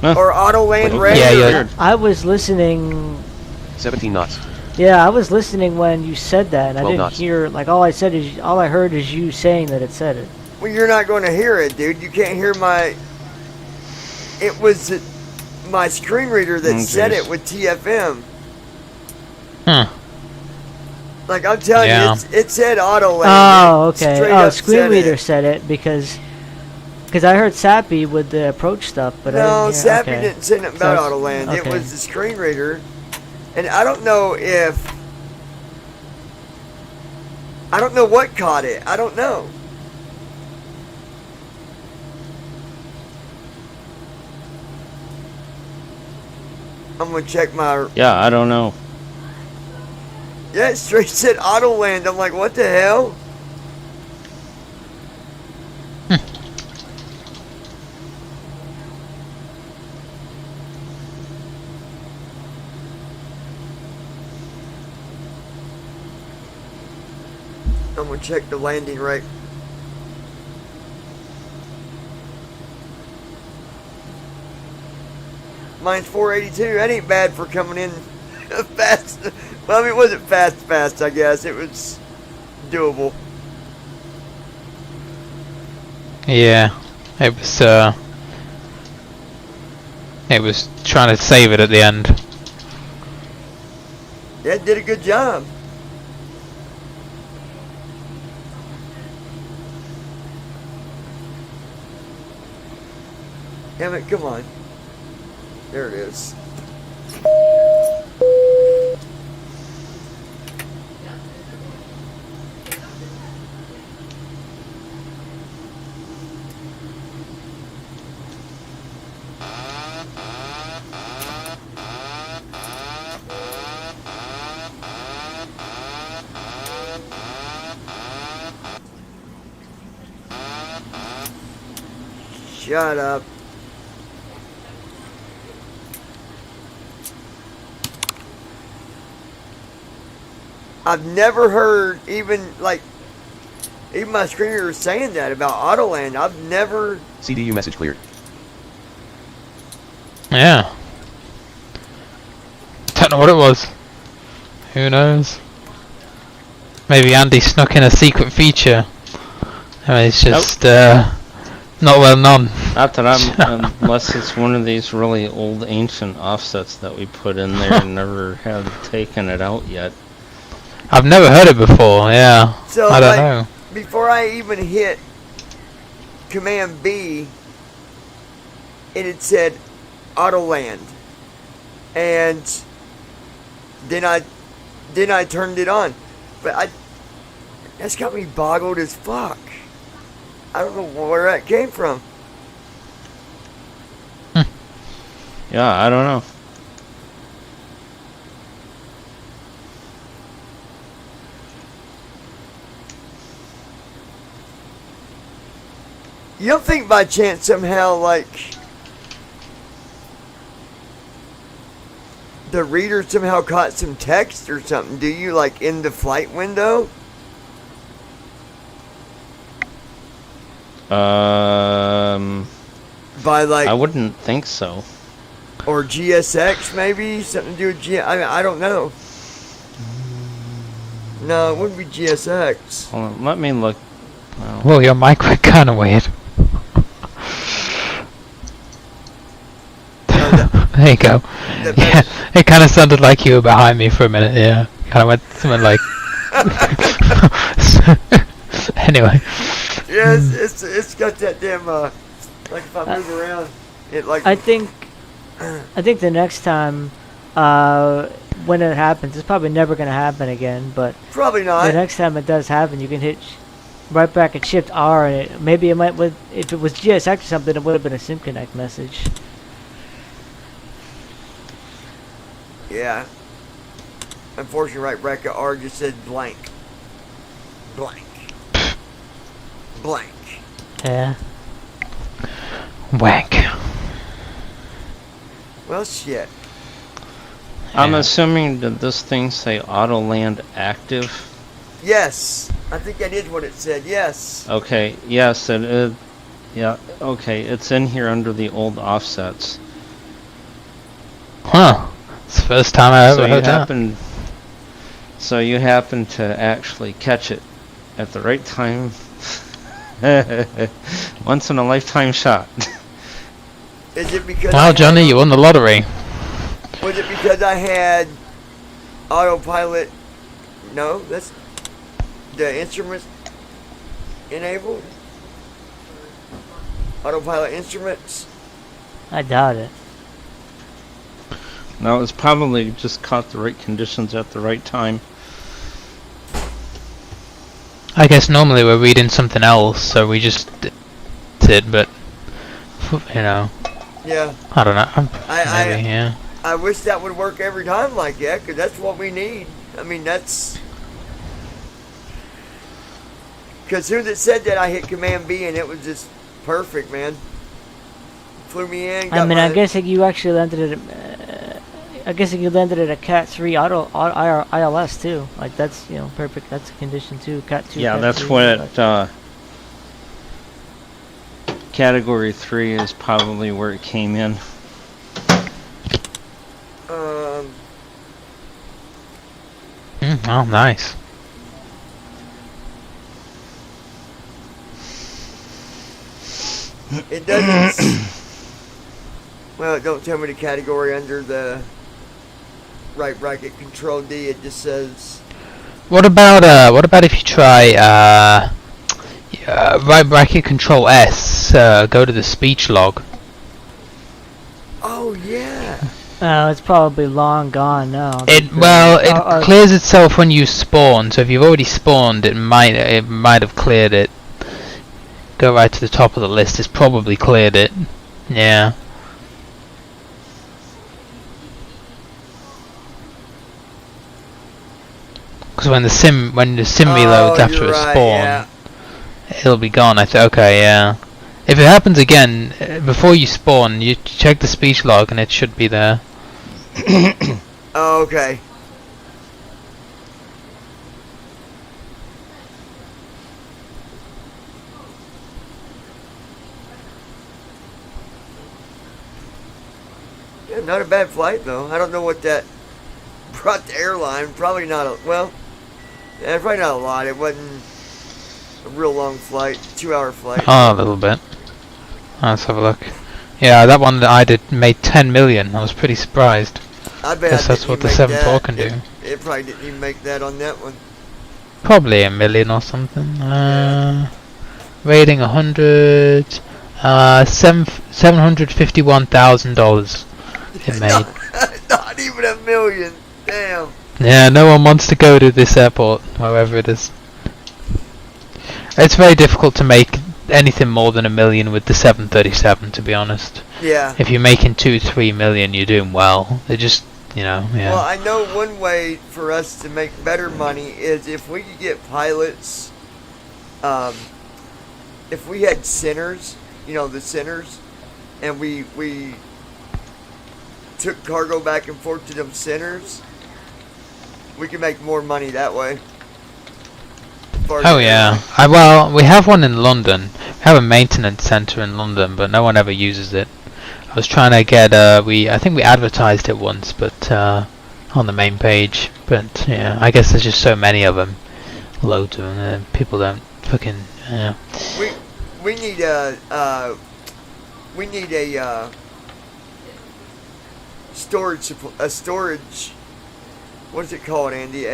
Or auto land Okay. ready. Yeah, yeah. Weird. I was listening. 17 knots. Yeah, I was listening when you said that, and I 12 didn't knots. hear. Like all I heard is you saying that it said it. Well, you're not going to hear it, dude. You can't hear my. It was my screen reader that Oh, said jeez. it with TFM. Huh. Like I'm telling Yeah. you, it said auto land. Oh, It okay. straight Oh, up screen said reader it. said it because I heard Sappy with the approach stuff, but I No, didn't hear. Sappy Okay. didn't say nothing So about it's- auto land. It okay. was the screen reader, and I don't know what caught it. I don't know. I'm gonna check my. Yeah, I don't know. Yeah, it straight said auto land. I'm like, what the hell? I'm gonna check the landing rate. Mine's 482. That ain't bad for coming in fast. Well, I mean, it wasn't fast, I guess. It was doable. Yeah. It was trying to save it at the end. Yeah, it did a good job. Damn it, come on. There it is. Shut up. I've never heard even my screen reader saying that about Autoland. I've never. CDU message cleared. Yeah. Don't know what it was. Who knows? Maybe Andy snuck in a secret feature. I mean, it's just not well known. Not that I'm, unless it's one of these really old ancient offsets that we put in there and never have taken it out yet. I've never heard it before. Yeah. So I don't know. Before I even hit Command B, it had said Autoland, and then I turned it on, but that's got me boggled as fuck. I don't know where that came from. Yeah, I don't know. You don't think by chance somehow the reader somehow caught some text or something, do you, like in the flight window? By I wouldn't think so. or GSX maybe? Something to do with I mean, I don't know. No, it wouldn't be GSX. Hold on, let me look. Well, Well, your mic went kind of weird. There you go. The Yeah, it kind of sounded like you were behind me for a minute. Yeah, kind of went something like. Anyway. Yeah, it's got that damn like if I move around, it like. I think the next time when it happens, it's probably never gonna happen again. But Probably the not. next time it does happen, you can hit right back and Shift R, and maybe it might if it was GSX or something, it would have been a SIM connect message. Yeah. Unfortunately, right bracket R just said blank. Blank. Blank. Yeah. Wank. Well, shit. I'm Yeah. assuming that this thing say auto land active. Yes. I think that is what it said. Yes. Okay, yes, it is. Yeah, okay, it's in here under the old offsets. Huh. It's the first time I So ever you heard that. happen to actually catch it at the right time. Once in a lifetime shot. Is it because? Well, Johnny, you won the lottery. Was it because I had autopilot? No, that's the instruments enabled. Autopilot instruments. I doubt it. No, it's probably just caught the right conditions at the right time. I guess normally we're reading something else, so we just did, but you know, Yeah. I don't know. I- Maybe, yeah. I wish that would work every time like that, because that's what we need. I mean, that's... Because as soon as it said that, I hit Command B, and it was just perfect, man. Flew me in, got I mean, my... I guess if you actually landed it. I guess if you landed at a Cat 3 ILS too, like that's perfect. That's a condition too. Cat 2. Yeah, Cat that's 3, what Category 3 is probably where it came in. Oh, nice. It doesn't... Well, don't tell me the category under the right bracket Control D. It just says... What about if you try right bracket Control S, go to the speech log. Oh, yeah. it's probably long gone now. It clears itself when you spawn. So if you've already spawned, it might have cleared it. Go right to the top of the list. It's probably cleared it. Yeah. Because when the sim reloads after you're a right, spawn, yeah. it'll be gone. Okay, yeah. If it happens again before you spawn, you check the speech log and it should be there. Oh, okay. Yeah, not a bad flight though. I don't know what that brought the airline. Probably not a probably not a lot. It wasn't a real long flight, 2-hour flight. Oh, a little bit. Let's have a look. Yeah, that one that I did made 10 million. I was pretty surprised. I bet Guess that's what the 7.4 can do. It probably didn't even make that on that one. Probably a million or something. Rating 100. $751,000 it made. Not even a million. Damn. Yeah, no one wants to go to this airport, wherever it is. It's very difficult to make anything more than $1 million with the 737, to be honest. Yeah. If you're making 2-3 million, you're doing well. They just, yeah. Well, I know one way for us to make better money is if we could get pilots. If we had centers, the centers, and we took cargo back and forth to them centers, we can make more money that way. Oh yeah. Well, we have one in London. We have a maintenance centre in London, but no one ever uses it. I was trying to get I think we advertised it once, but on the main page. But yeah, I guess there's just so many of them, loads of them. People don't fucking. Yeah. We need a storage, what is it called, Andy?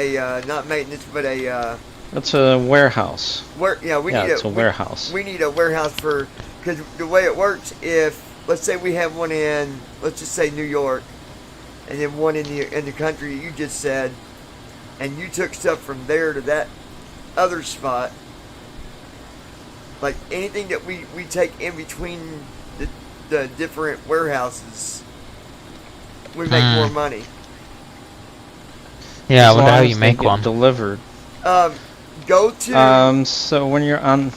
Not maintenance, but It's a warehouse. It's a warehouse. We need a warehouse because the way it works, if, let's say we have one in, let's just say New York, and then one in the country you just said, and you took stuff from there to that other spot, like anything that we take in between the different warehouses, we make more money. Yeah, I As wonder long how as you they make get one. delivered. Go to So when you're on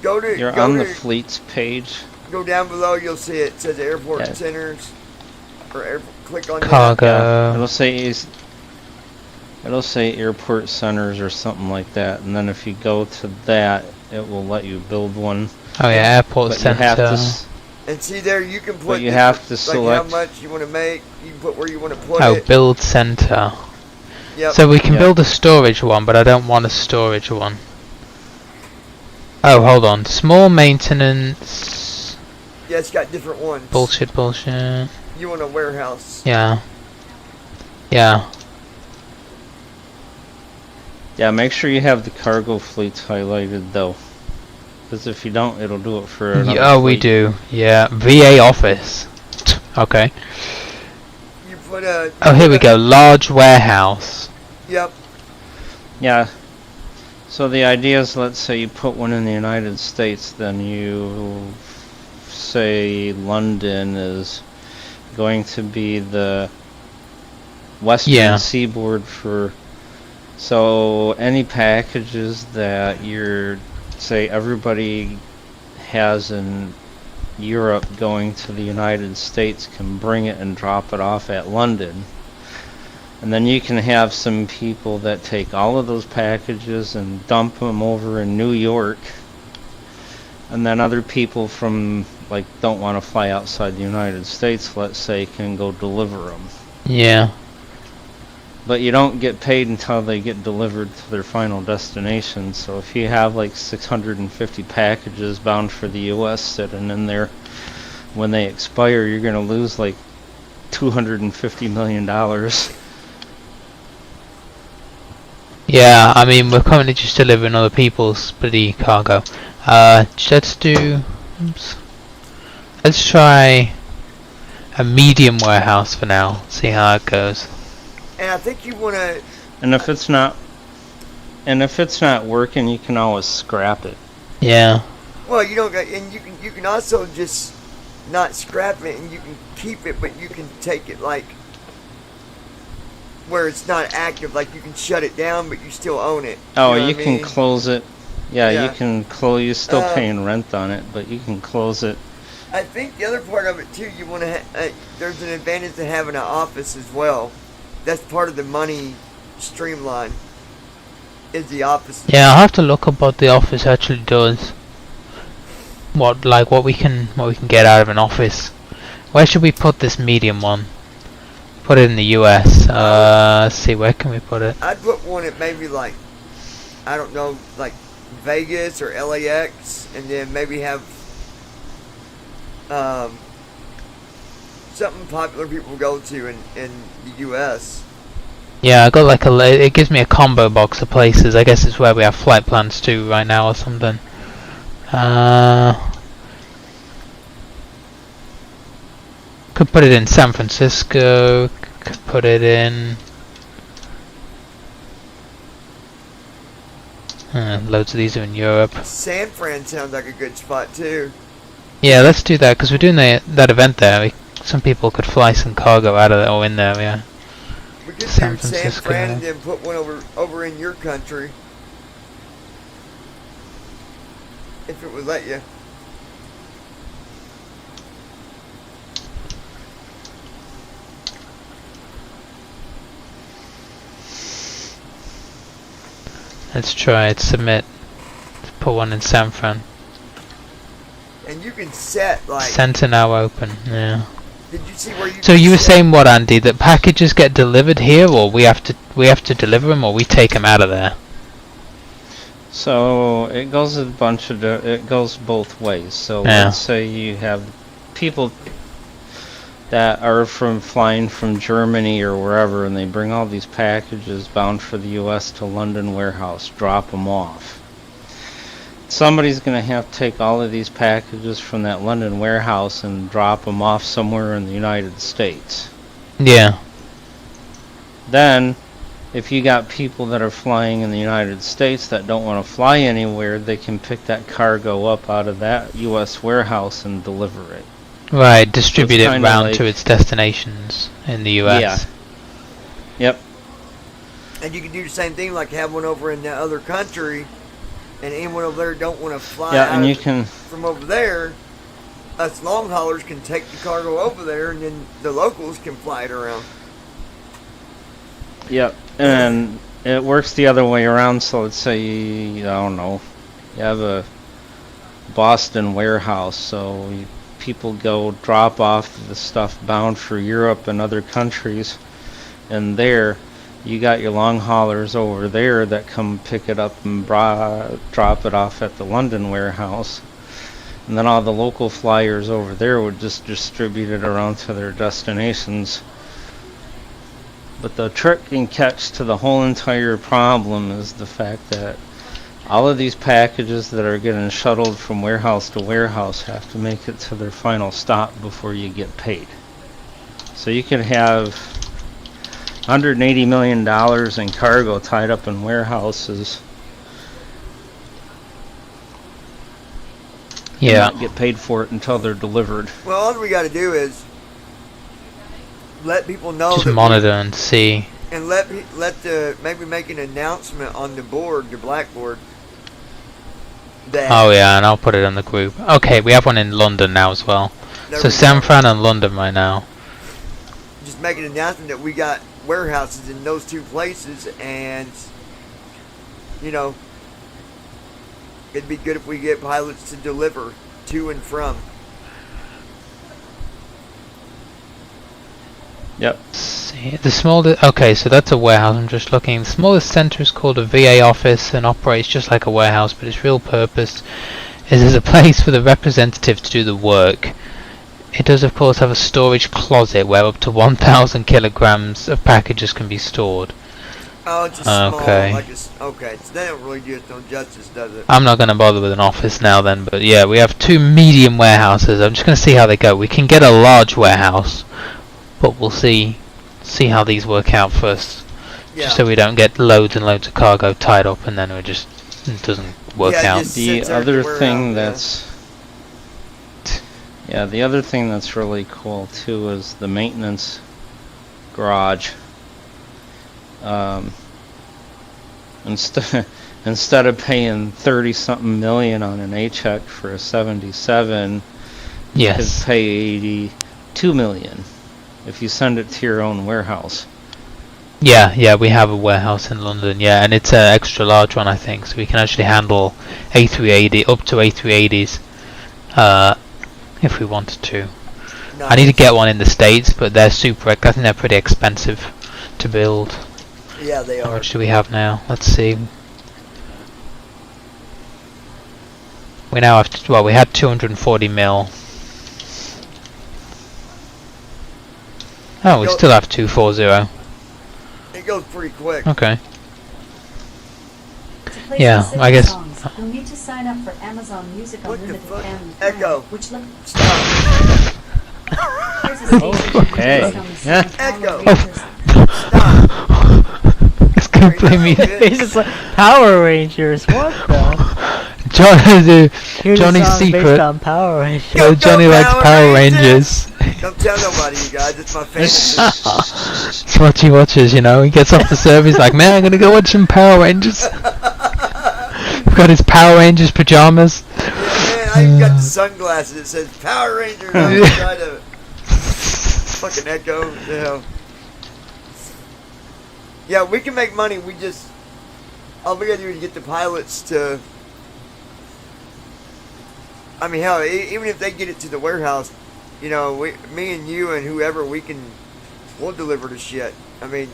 the fleets page. Go down below, you'll see it says airport centers, or click on Cargo. Yeah, it'll say airport centers or something like that, and then if you go to that, it will let you build one. Oh yeah, airport But you have center. And see there, you can put But you have to like select how much you want to make. You can put where you want to put Oh, it. build center. Yep. So we can Yep. build a storage one, but I don't want a storage one. Oh, hold on. Small maintenance. Yeah, it's got different ones. Bullshit. You want a warehouse. Yeah. Yeah, make sure you have the cargo fleets highlighted though, because if you don't, it'll do it for another Oh, we fleet. do. Yeah. VA office. Okay. You put a. Oh, here we go. Large warehouse. Yep. Yeah. So the idea is, let's say you put one in the United States, then you say London is going to be the western seaboard for. So any packages that say everybody has in Europe going to the United States can bring it and drop it off at London. And then you can have some people that take all of those packages and dump them over in New York. And then other people from, like, don't want to fly outside the United States, let's say, can go deliver them. Yeah. But you don't get paid until they get delivered to their final destination. So if you have like 650 packages bound for the US sitting in there, when they expire, you're going to lose like $250 million. Yeah, I mean, we're currently just delivering other people's bloody cargo. Let's try a medium warehouse for now, see how it goes. And I think you want to. And if it's not working, you can always scrap it. Yeah. Well, you don't. And you can also just not scrap it, and you can keep it, but you can take it like where it's not active. Like you can shut it down, but you still own it. Oh, know you what I can mean? close it. Yeah, Yeah. you can close. You're still paying rent on it, but you can close it. I think the other part of it too, you want to. There's an advantage to having an office as well. That's part of the money streamline. Is the office? Yeah, I'll have to look up what the office actually does. What we can get out of an office. Where should we put this medium one? Put it in the US. Let's see, where can we put it? I'd put one at maybe like, I don't know, like Vegas or LAX, and then maybe have something popular people go to in the US. Yeah, I got like it gives me a combo box of places. I guess it's where we have flight plans to right now or something. Could put it in San Francisco. Could put it in. Loads of these are in Europe. San Fran sounds like a good spot too. Yeah, let's do that because we're doing that event there. Some people could fly some cargo out of there or in there. Yeah. We could San do San Francisco. Fran and then put one over in your country. If it would let you. Let's try it. Submit. Let's put one in San Fran. And you can set like. Center now open. Yeah. Did you see where you? So can you were set- saying what, Andy? That packages get delivered here, or we have to deliver them, or we take them out of there? So it goes it goes both ways. So Yeah. let's say you have people. that are flying from Germany or wherever, and they bring all these packages bound for the U.S. to London warehouse, drop them off. Somebody's going to have to take all of these packages from that London warehouse and drop them off somewhere in the United States. Yeah. Then, if you got people that are flying in the United States that don't want to fly anywhere, they can pick that cargo up out of that U.S. warehouse and deliver it. Right, distribute So it it's round kinda to like- its destinations in the US. Yeah. Yep. And you can do the same thing, like have one over in the other country, and anyone over there don't want to fly Yeah, out and you can. from over there. Us long haulers can take the cargo over there, and then the locals can fly it around. Yep. And it works the other way around. So let's say, I don't know, you have a Boston warehouse, so people go drop off the stuff bound for Europe and other countries, and there you got your long haulers over there that come pick it up and drop it off at the London warehouse, and then all the local flyers over there would just distribute it around to their destinations. But the trick and catch to the whole entire problem is the fact that all of these packages that are getting shuttled from warehouse to warehouse have to make it to their final stop before you get paid. So you could have $180 million in cargo tied up in warehouses. Yeah. And not get paid for it until they're delivered. Well, all we got to do is let people know Just that monitor and see. and maybe make an announcement on the board, the blackboard. That Oh yeah, and I'll put it in the group. Okay, we have one in London now as well. there So we San go. Fran and London right now. Just make an announcement that we got warehouses in those two places, and you know, it'd be good if we get pilots to deliver to and from. Yep. See, the smallest. Okay, so that's a warehouse. I'm just looking. The smallest center is called a VA office and operates just like a warehouse, but its real purpose is as a place for the representative to do the work. It does, of course, have a storage closet where up to 1,000 kilograms of packages can be stored. Oh, it's a small, Okay. okay. So that don't really do us no justice, does it? I'm not going to bother with an office now then, but yeah, we have two medium warehouses. I'm just going to see how they go. We can get a large warehouse, but we'll see how these work out first. Yeah. Just so we don't get loads and loads of cargo tied up and then it doesn't work Yeah, out. just The sits there at other the thing warehouse, the other thing that's really cool too is the maintenance garage. Instead of paying 30-something million on an A-check for a 77, you could Yes. pay 82 million if you send it to your own warehouse. Yeah, we have a warehouse in London, yeah, and it's an extra large one, I think, so we can actually handle A380, up to A380s, if we wanted to. I need to get one in the States, but they're I think they're pretty expensive to build. Yeah, they How are. much do we have now? Let's see. We now have, we had 240 mil. Oh, we Go- still have 240. It goes pretty quick. Okay. To play Yeah, specific I guess- songs, you'll need to sign up for Amazon Music What the Unlimited fuck? Family Echo. Plan, which look Stop. here's a station Okay. based on the song Power Echo. Rangers. Stop. It's gonna play me. It's just like Power Rangers. What the? Johnny Here's a song Secret. based on Power Rangers. Go, Johnny go, likes Power Power Rangers. Rangers. Don't tell nobody, you guys. It's my fantasy. It's what he watches, you know. He gets off the server, he's like, man, I'm gonna go watch some Power Rangers. He's got his Power Rangers pajamas. Yeah, man, I even got the sunglasses that says Power Rangers on the side of it. Fucking Echo. The hell. Yeah, we can make money. All we gotta do is get the pilots to. I mean, hell, even if they get it to the warehouse, you know, me and you and whoever, we'll deliver the shit. I mean,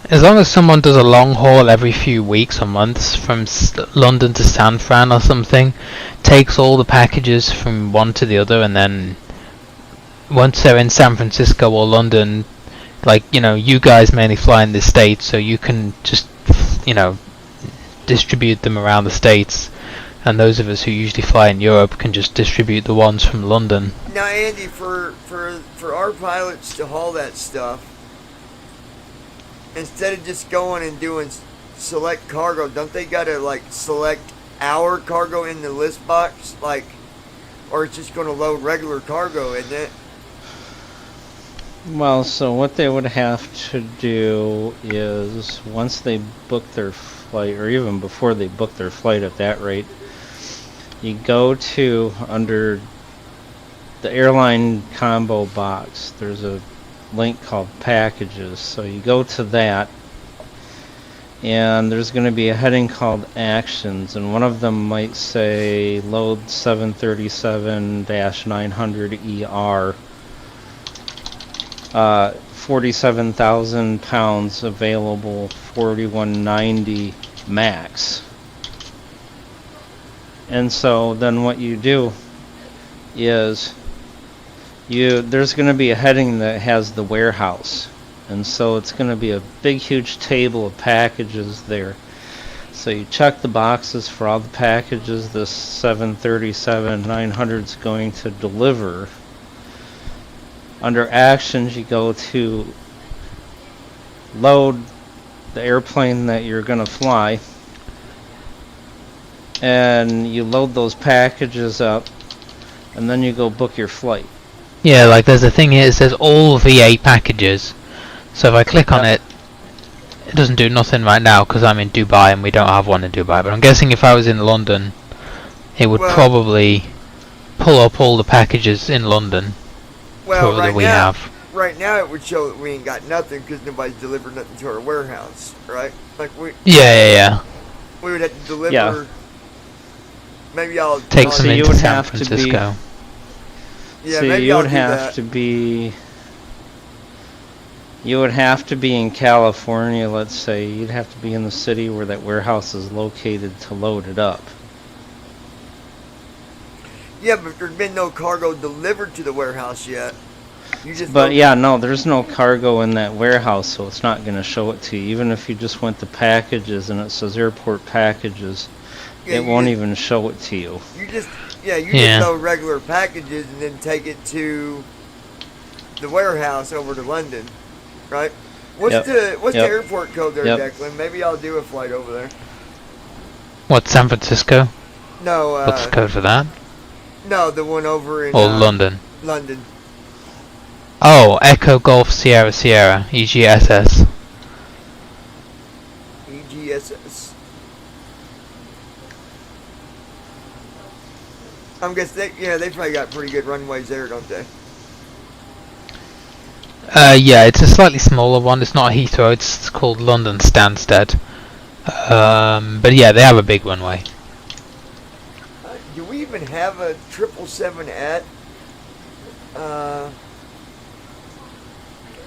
As long as someone does a long haul every few weeks or months from London to San Fran or something, takes all the packages from one to the other and then once they're in San Francisco or London, like, you know, you guys mainly fly in the States, so you can just, you know, distribute them around the States, and those of us who usually fly in Europe can just distribute the ones from London. Now, Andy, for our pilots to haul that stuff, instead of just going and doing select cargo, don't they gotta like select our cargo in the list box, like, or it's just gonna load regular cargo, isn't it? Well, so what they would have to do is, once they book their flight, or even before they book their flight at that rate, you go to, under the airline combo box, there's a link called packages. So you go to that, and there's going to be a heading called actions, and one of them might say load 737-900ER, 47,000 pounds available, 4190 max. And so then what you do is there's going to be a heading that has the warehouse, and so it's going to be a big huge table of packages there. So you check the boxes for all the packages this 737-900 is going to deliver. Under actions, you go to load the airplane that you're going to fly, and you load those packages up, and then you go book your flight. Yeah, like there's a thing here that says all VA packages. So if I click on it, it doesn't do nothing right now because I'm in Dubai and we don't have one in Dubai. But I'm guessing if I was in London, it would probably pull up all the packages in London that we have. Right now it would show that we ain't got nothing because nobody's delivered nothing to our warehouse, right? Like we. Yeah. We would have to deliver. Yeah. Maybe I'll take some into San Francisco. Yeah, so maybe you I'll would do have that. to be. You would have to be in California, let's say. You'd have to be in the city where that warehouse is located to load it up. Yeah, but there's been no cargo delivered to the warehouse yet. You just. But yeah, no, there's no cargo in that warehouse, so it's not going to show it to you. Even if you just went to packages and it says airport packages, it won't even show it to you. You just load regular packages and then take it to the warehouse over to London, right? What's the airport code there, Declan? Maybe I'll do a flight over there. What, San Francisco? No. What's the code for that? No, the one over in. London. London. Oh, Echo Golf Sierra Sierra EGSS. EGSS. I'm guessing they probably got pretty good runways there, don't they? Yeah, it's a slightly smaller one. It's not Heathrow. It's called London Stansted. But yeah, they have a big runway. Do we even have a 777 at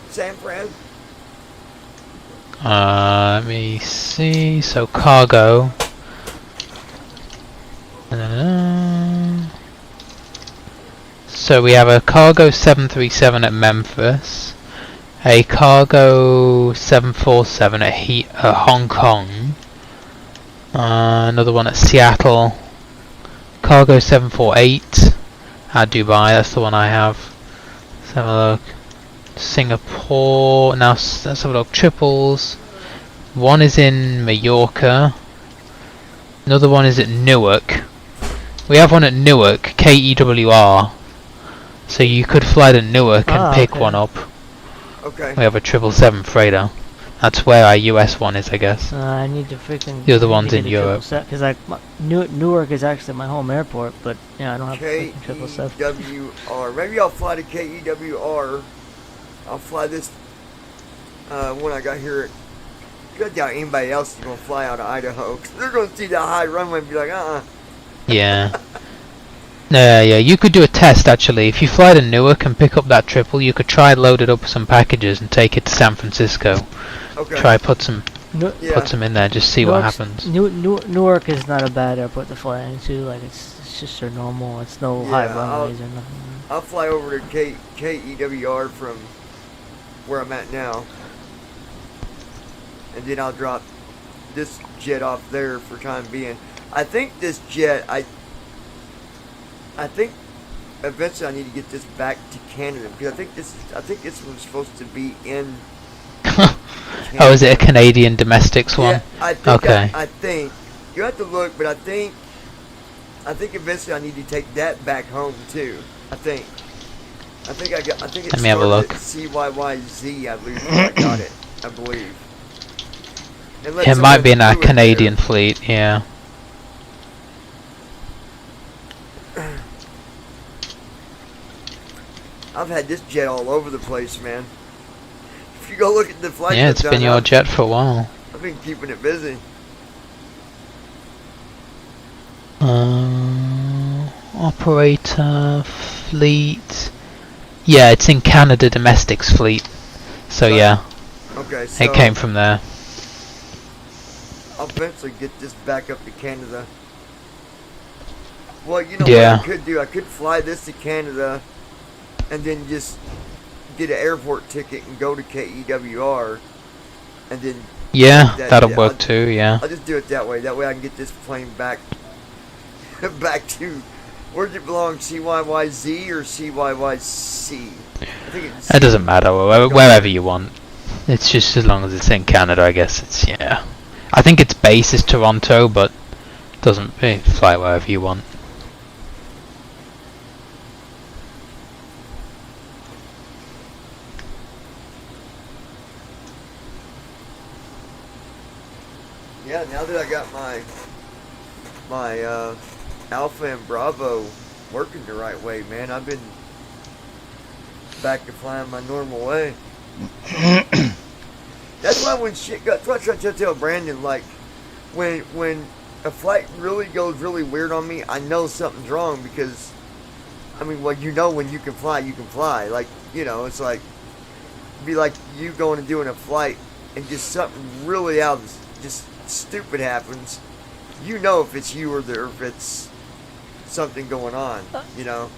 San Fran? Let me see. So cargo. So we have a cargo 737 at Memphis, a cargo 747 at Hong Kong, another one at Seattle, cargo 748 at Dubai, that's the one I have. Let's have a look. Singapore, now let's have a look. Triples, one is in Mallorca, another one is at Newark. We have one at Newark, KEWR. So you could fly to Newark and pick one up. Okay. We have a 777 freighter. That's where our US one is, I guess. I need to freaking. The other one's in Europe. Because Newark is actually my home airport, but yeah, I don't have freaking 777. KEWR. Maybe I'll fly to KEWR. I'll fly this one I got here. Good doubt anybody else is gonna fly out of Idaho. Cause they're gonna see the high runway and be like, Yeah. Yeah, you could do a test actually. If you fly to Newark and pick up that triple, you could try load it up with some packages and take it to San Francisco. Okay. Try put some Yeah. puts them in there, just see what happens. Newark is not a bad airport to fly into. Like it's just a normal. It's no high runways or nothing. I'll fly over to KEWR from where I'm at now, and then I'll drop this jet off there for time being. I think this jet, I think eventually I need to get this back to Canada because I think this was supposed to be in. Oh, is it a Canadian domestics one? Yeah, I think. Okay. I think you have to look, but I think eventually I need to take that back home too. I think it Let me have a look. at CYYZ. I believe I got it. I believe. Unless It might be in our someone flew it Canadian fleet, yeah. I've had this jet all over the place, man. If you go look at the flight, Yeah, it's been your jet for a while. I've been keeping it busy. Operator fleet. Yeah, it's in Canada Domestics fleet. So yeah, Okay, so it came from there. I'll eventually get this back up to Canada. Well, you know Yeah. what I could do? I could fly this to Canada and then just get an airport ticket and go to KEWR and then Yeah, that'll yeah, work too. Yeah. I'll just do it that way. That way I can get this plane back back to where does it belong? CYYZ or CYYC? I think it's It doesn't matter wherever you want. It's just as long as it's in Canada, I guess. It's yeah. I think its base is Toronto, but doesn't fly wherever you want. Yeah, now that I got my Alpha and Bravo working the right way, man, I've been back to flying my normal way. That's why when shit got, that's what I try to tell Brandon, like, when a flight really goes really weird on me, I know something's wrong because, I mean, well, you know when you can fly, you can fly. Like, you know, it's like, it'd be like you going and doing a flight and just something really out of just stupid happens. You know if it's you or if it's something going on, you know.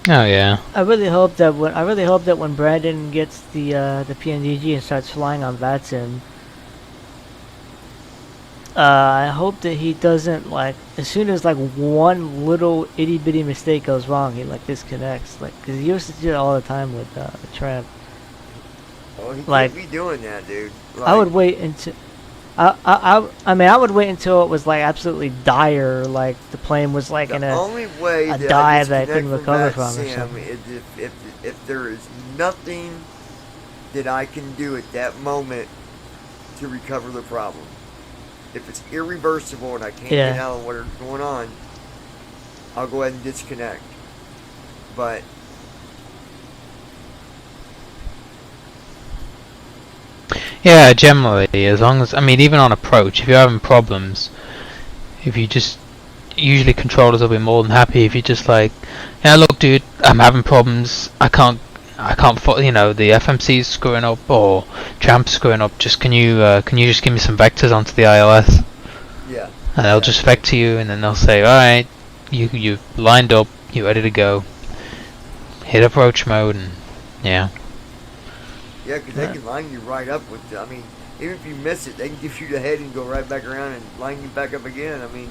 Oh yeah. I really hope that when Brandon gets the PNDG and starts flying on VATSIM, I hope that he doesn't, like, as soon as like one little itty bitty mistake goes wrong, he like disconnects, like, because he used to do it all the time with the Tramp. Oh, he Like, can't be doing that, dude. Like, I would wait until. I mean, I would wait until it was like absolutely dire, like the plane was like in the only way a that dive I that I couldn't recover from or Sam something. is if there is nothing that I can do at that moment to recover the problem. If it's irreversible and I can't get out of what's going on, I'll go ahead and disconnect. But Yeah, generally, as long as, I mean, even on approach, if you're having problems, if you just, usually controllers will be more than happy if you just like, yeah, look, dude, I'm having problems, I can't, you know, the FMC's screwing up or Tramp's screwing up, just can you just give me some vectors onto the ILS? yeah. And they'll just vector you, and then they'll say, alright, you've lined up, you're ready to go. Hit approach mode, and yeah. Yeah, because they can line you right up with, I mean, even if you miss it, they can give you the head and go right back around and line you back up again. I mean,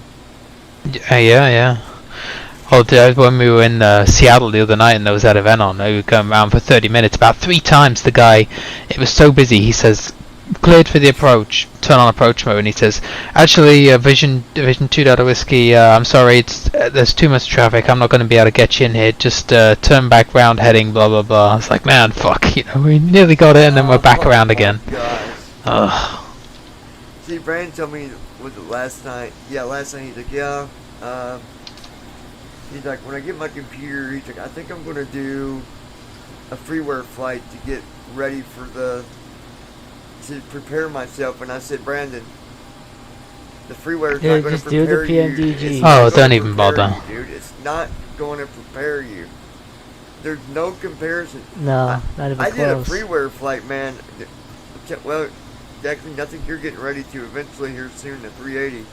Yeah. Oh, when we were in Seattle the other night and there was that event on, we were going around for 30 minutes. About 3 times the guy, it was so busy, he says, cleared for the approach, turn on approach mode, and he says, actually, Vision 2 Delta Whiskey, I'm sorry, there's too much traffic, I'm not going to be able to get you in here, just turn back round heading, blah blah blah. I was like, man, fuck, you know, we nearly got it and then we're back around again. Ugh. See, Brandon told me, was it last night? Yeah, last night he's like, he's like, when I get my computer, he's like, I think I'm going to do a freeware flight to get ready for to prepare myself. And I said, Brandon, the freeware is not going to prepare you. PNDG. Oh, don't even bother. You, dude. It's not going to prepare you. There's no comparison. No, not even I close. did a freeware flight, man. Well, actually, I think you're getting ready to eventually here soon, the 380.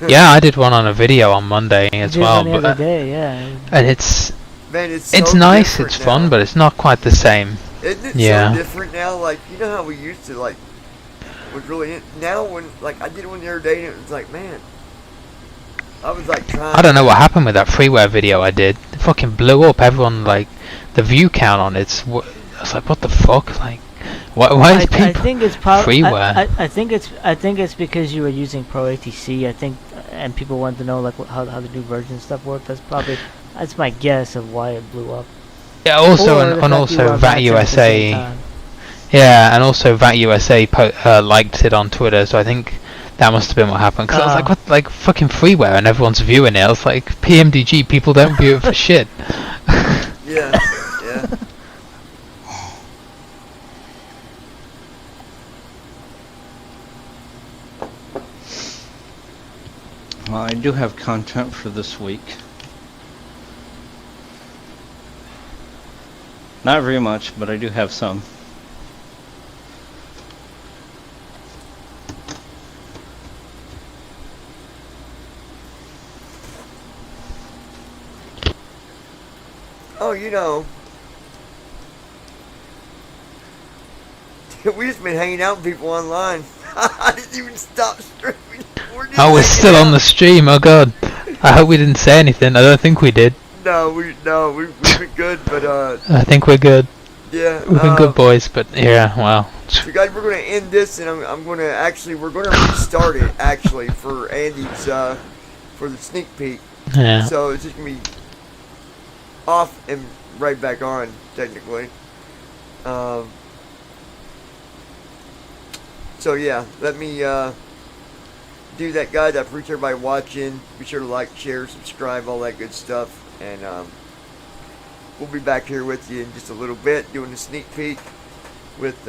Yeah, I did one on a video on Monday as did well, one the but other day, yeah. and it's Man, it's nice, different it's now. fun, but it's not quite the same. Isn't it Yeah. so different now? Like, you know how we used to, like, was really now when, like, I did one the other day and it was like, man, I was like trying. I don't know what happened with that freeware video I did. It fucking blew up. Everyone, like, the view count on it's. I was like, what the fuck? Like, why is people I think it's probably freeware? I think it's because you were using Pro ATC. I think, and people wanted to know like how the new version stuff worked. That's my guess of why it blew up. Yeah. Also, Or the and fact also you were on VAT Maxim at the same USA. time. Yeah, and also VAT USA liked it on Twitter, so I think that must have been what happened. Because I was like, what, like fucking freeware, and everyone's viewing it. I was like, PMDG, people don't view it for shit. Yeah, yeah. Well, I do have content for this week. Not very much, but I do have some. Oh, you know, we just been hanging out with people online. I didn't even stop streaming. We're We're still on the stream. Oh god. I hope we didn't say anything. I don't think we did. No, we've been good, but I think we're good. yeah. We've been good boys, but yeah, well. So guys, we're gonna end this, and we're gonna restart it actually for Andy's for the sneak peek. Yeah. So it's just gonna be off and right back on technically. So yeah, let me do that, guys. I appreciate everybody watching. Be sure to like, share, subscribe, all that good stuff, and we'll be back here with you in just a little bit doing the sneak peek with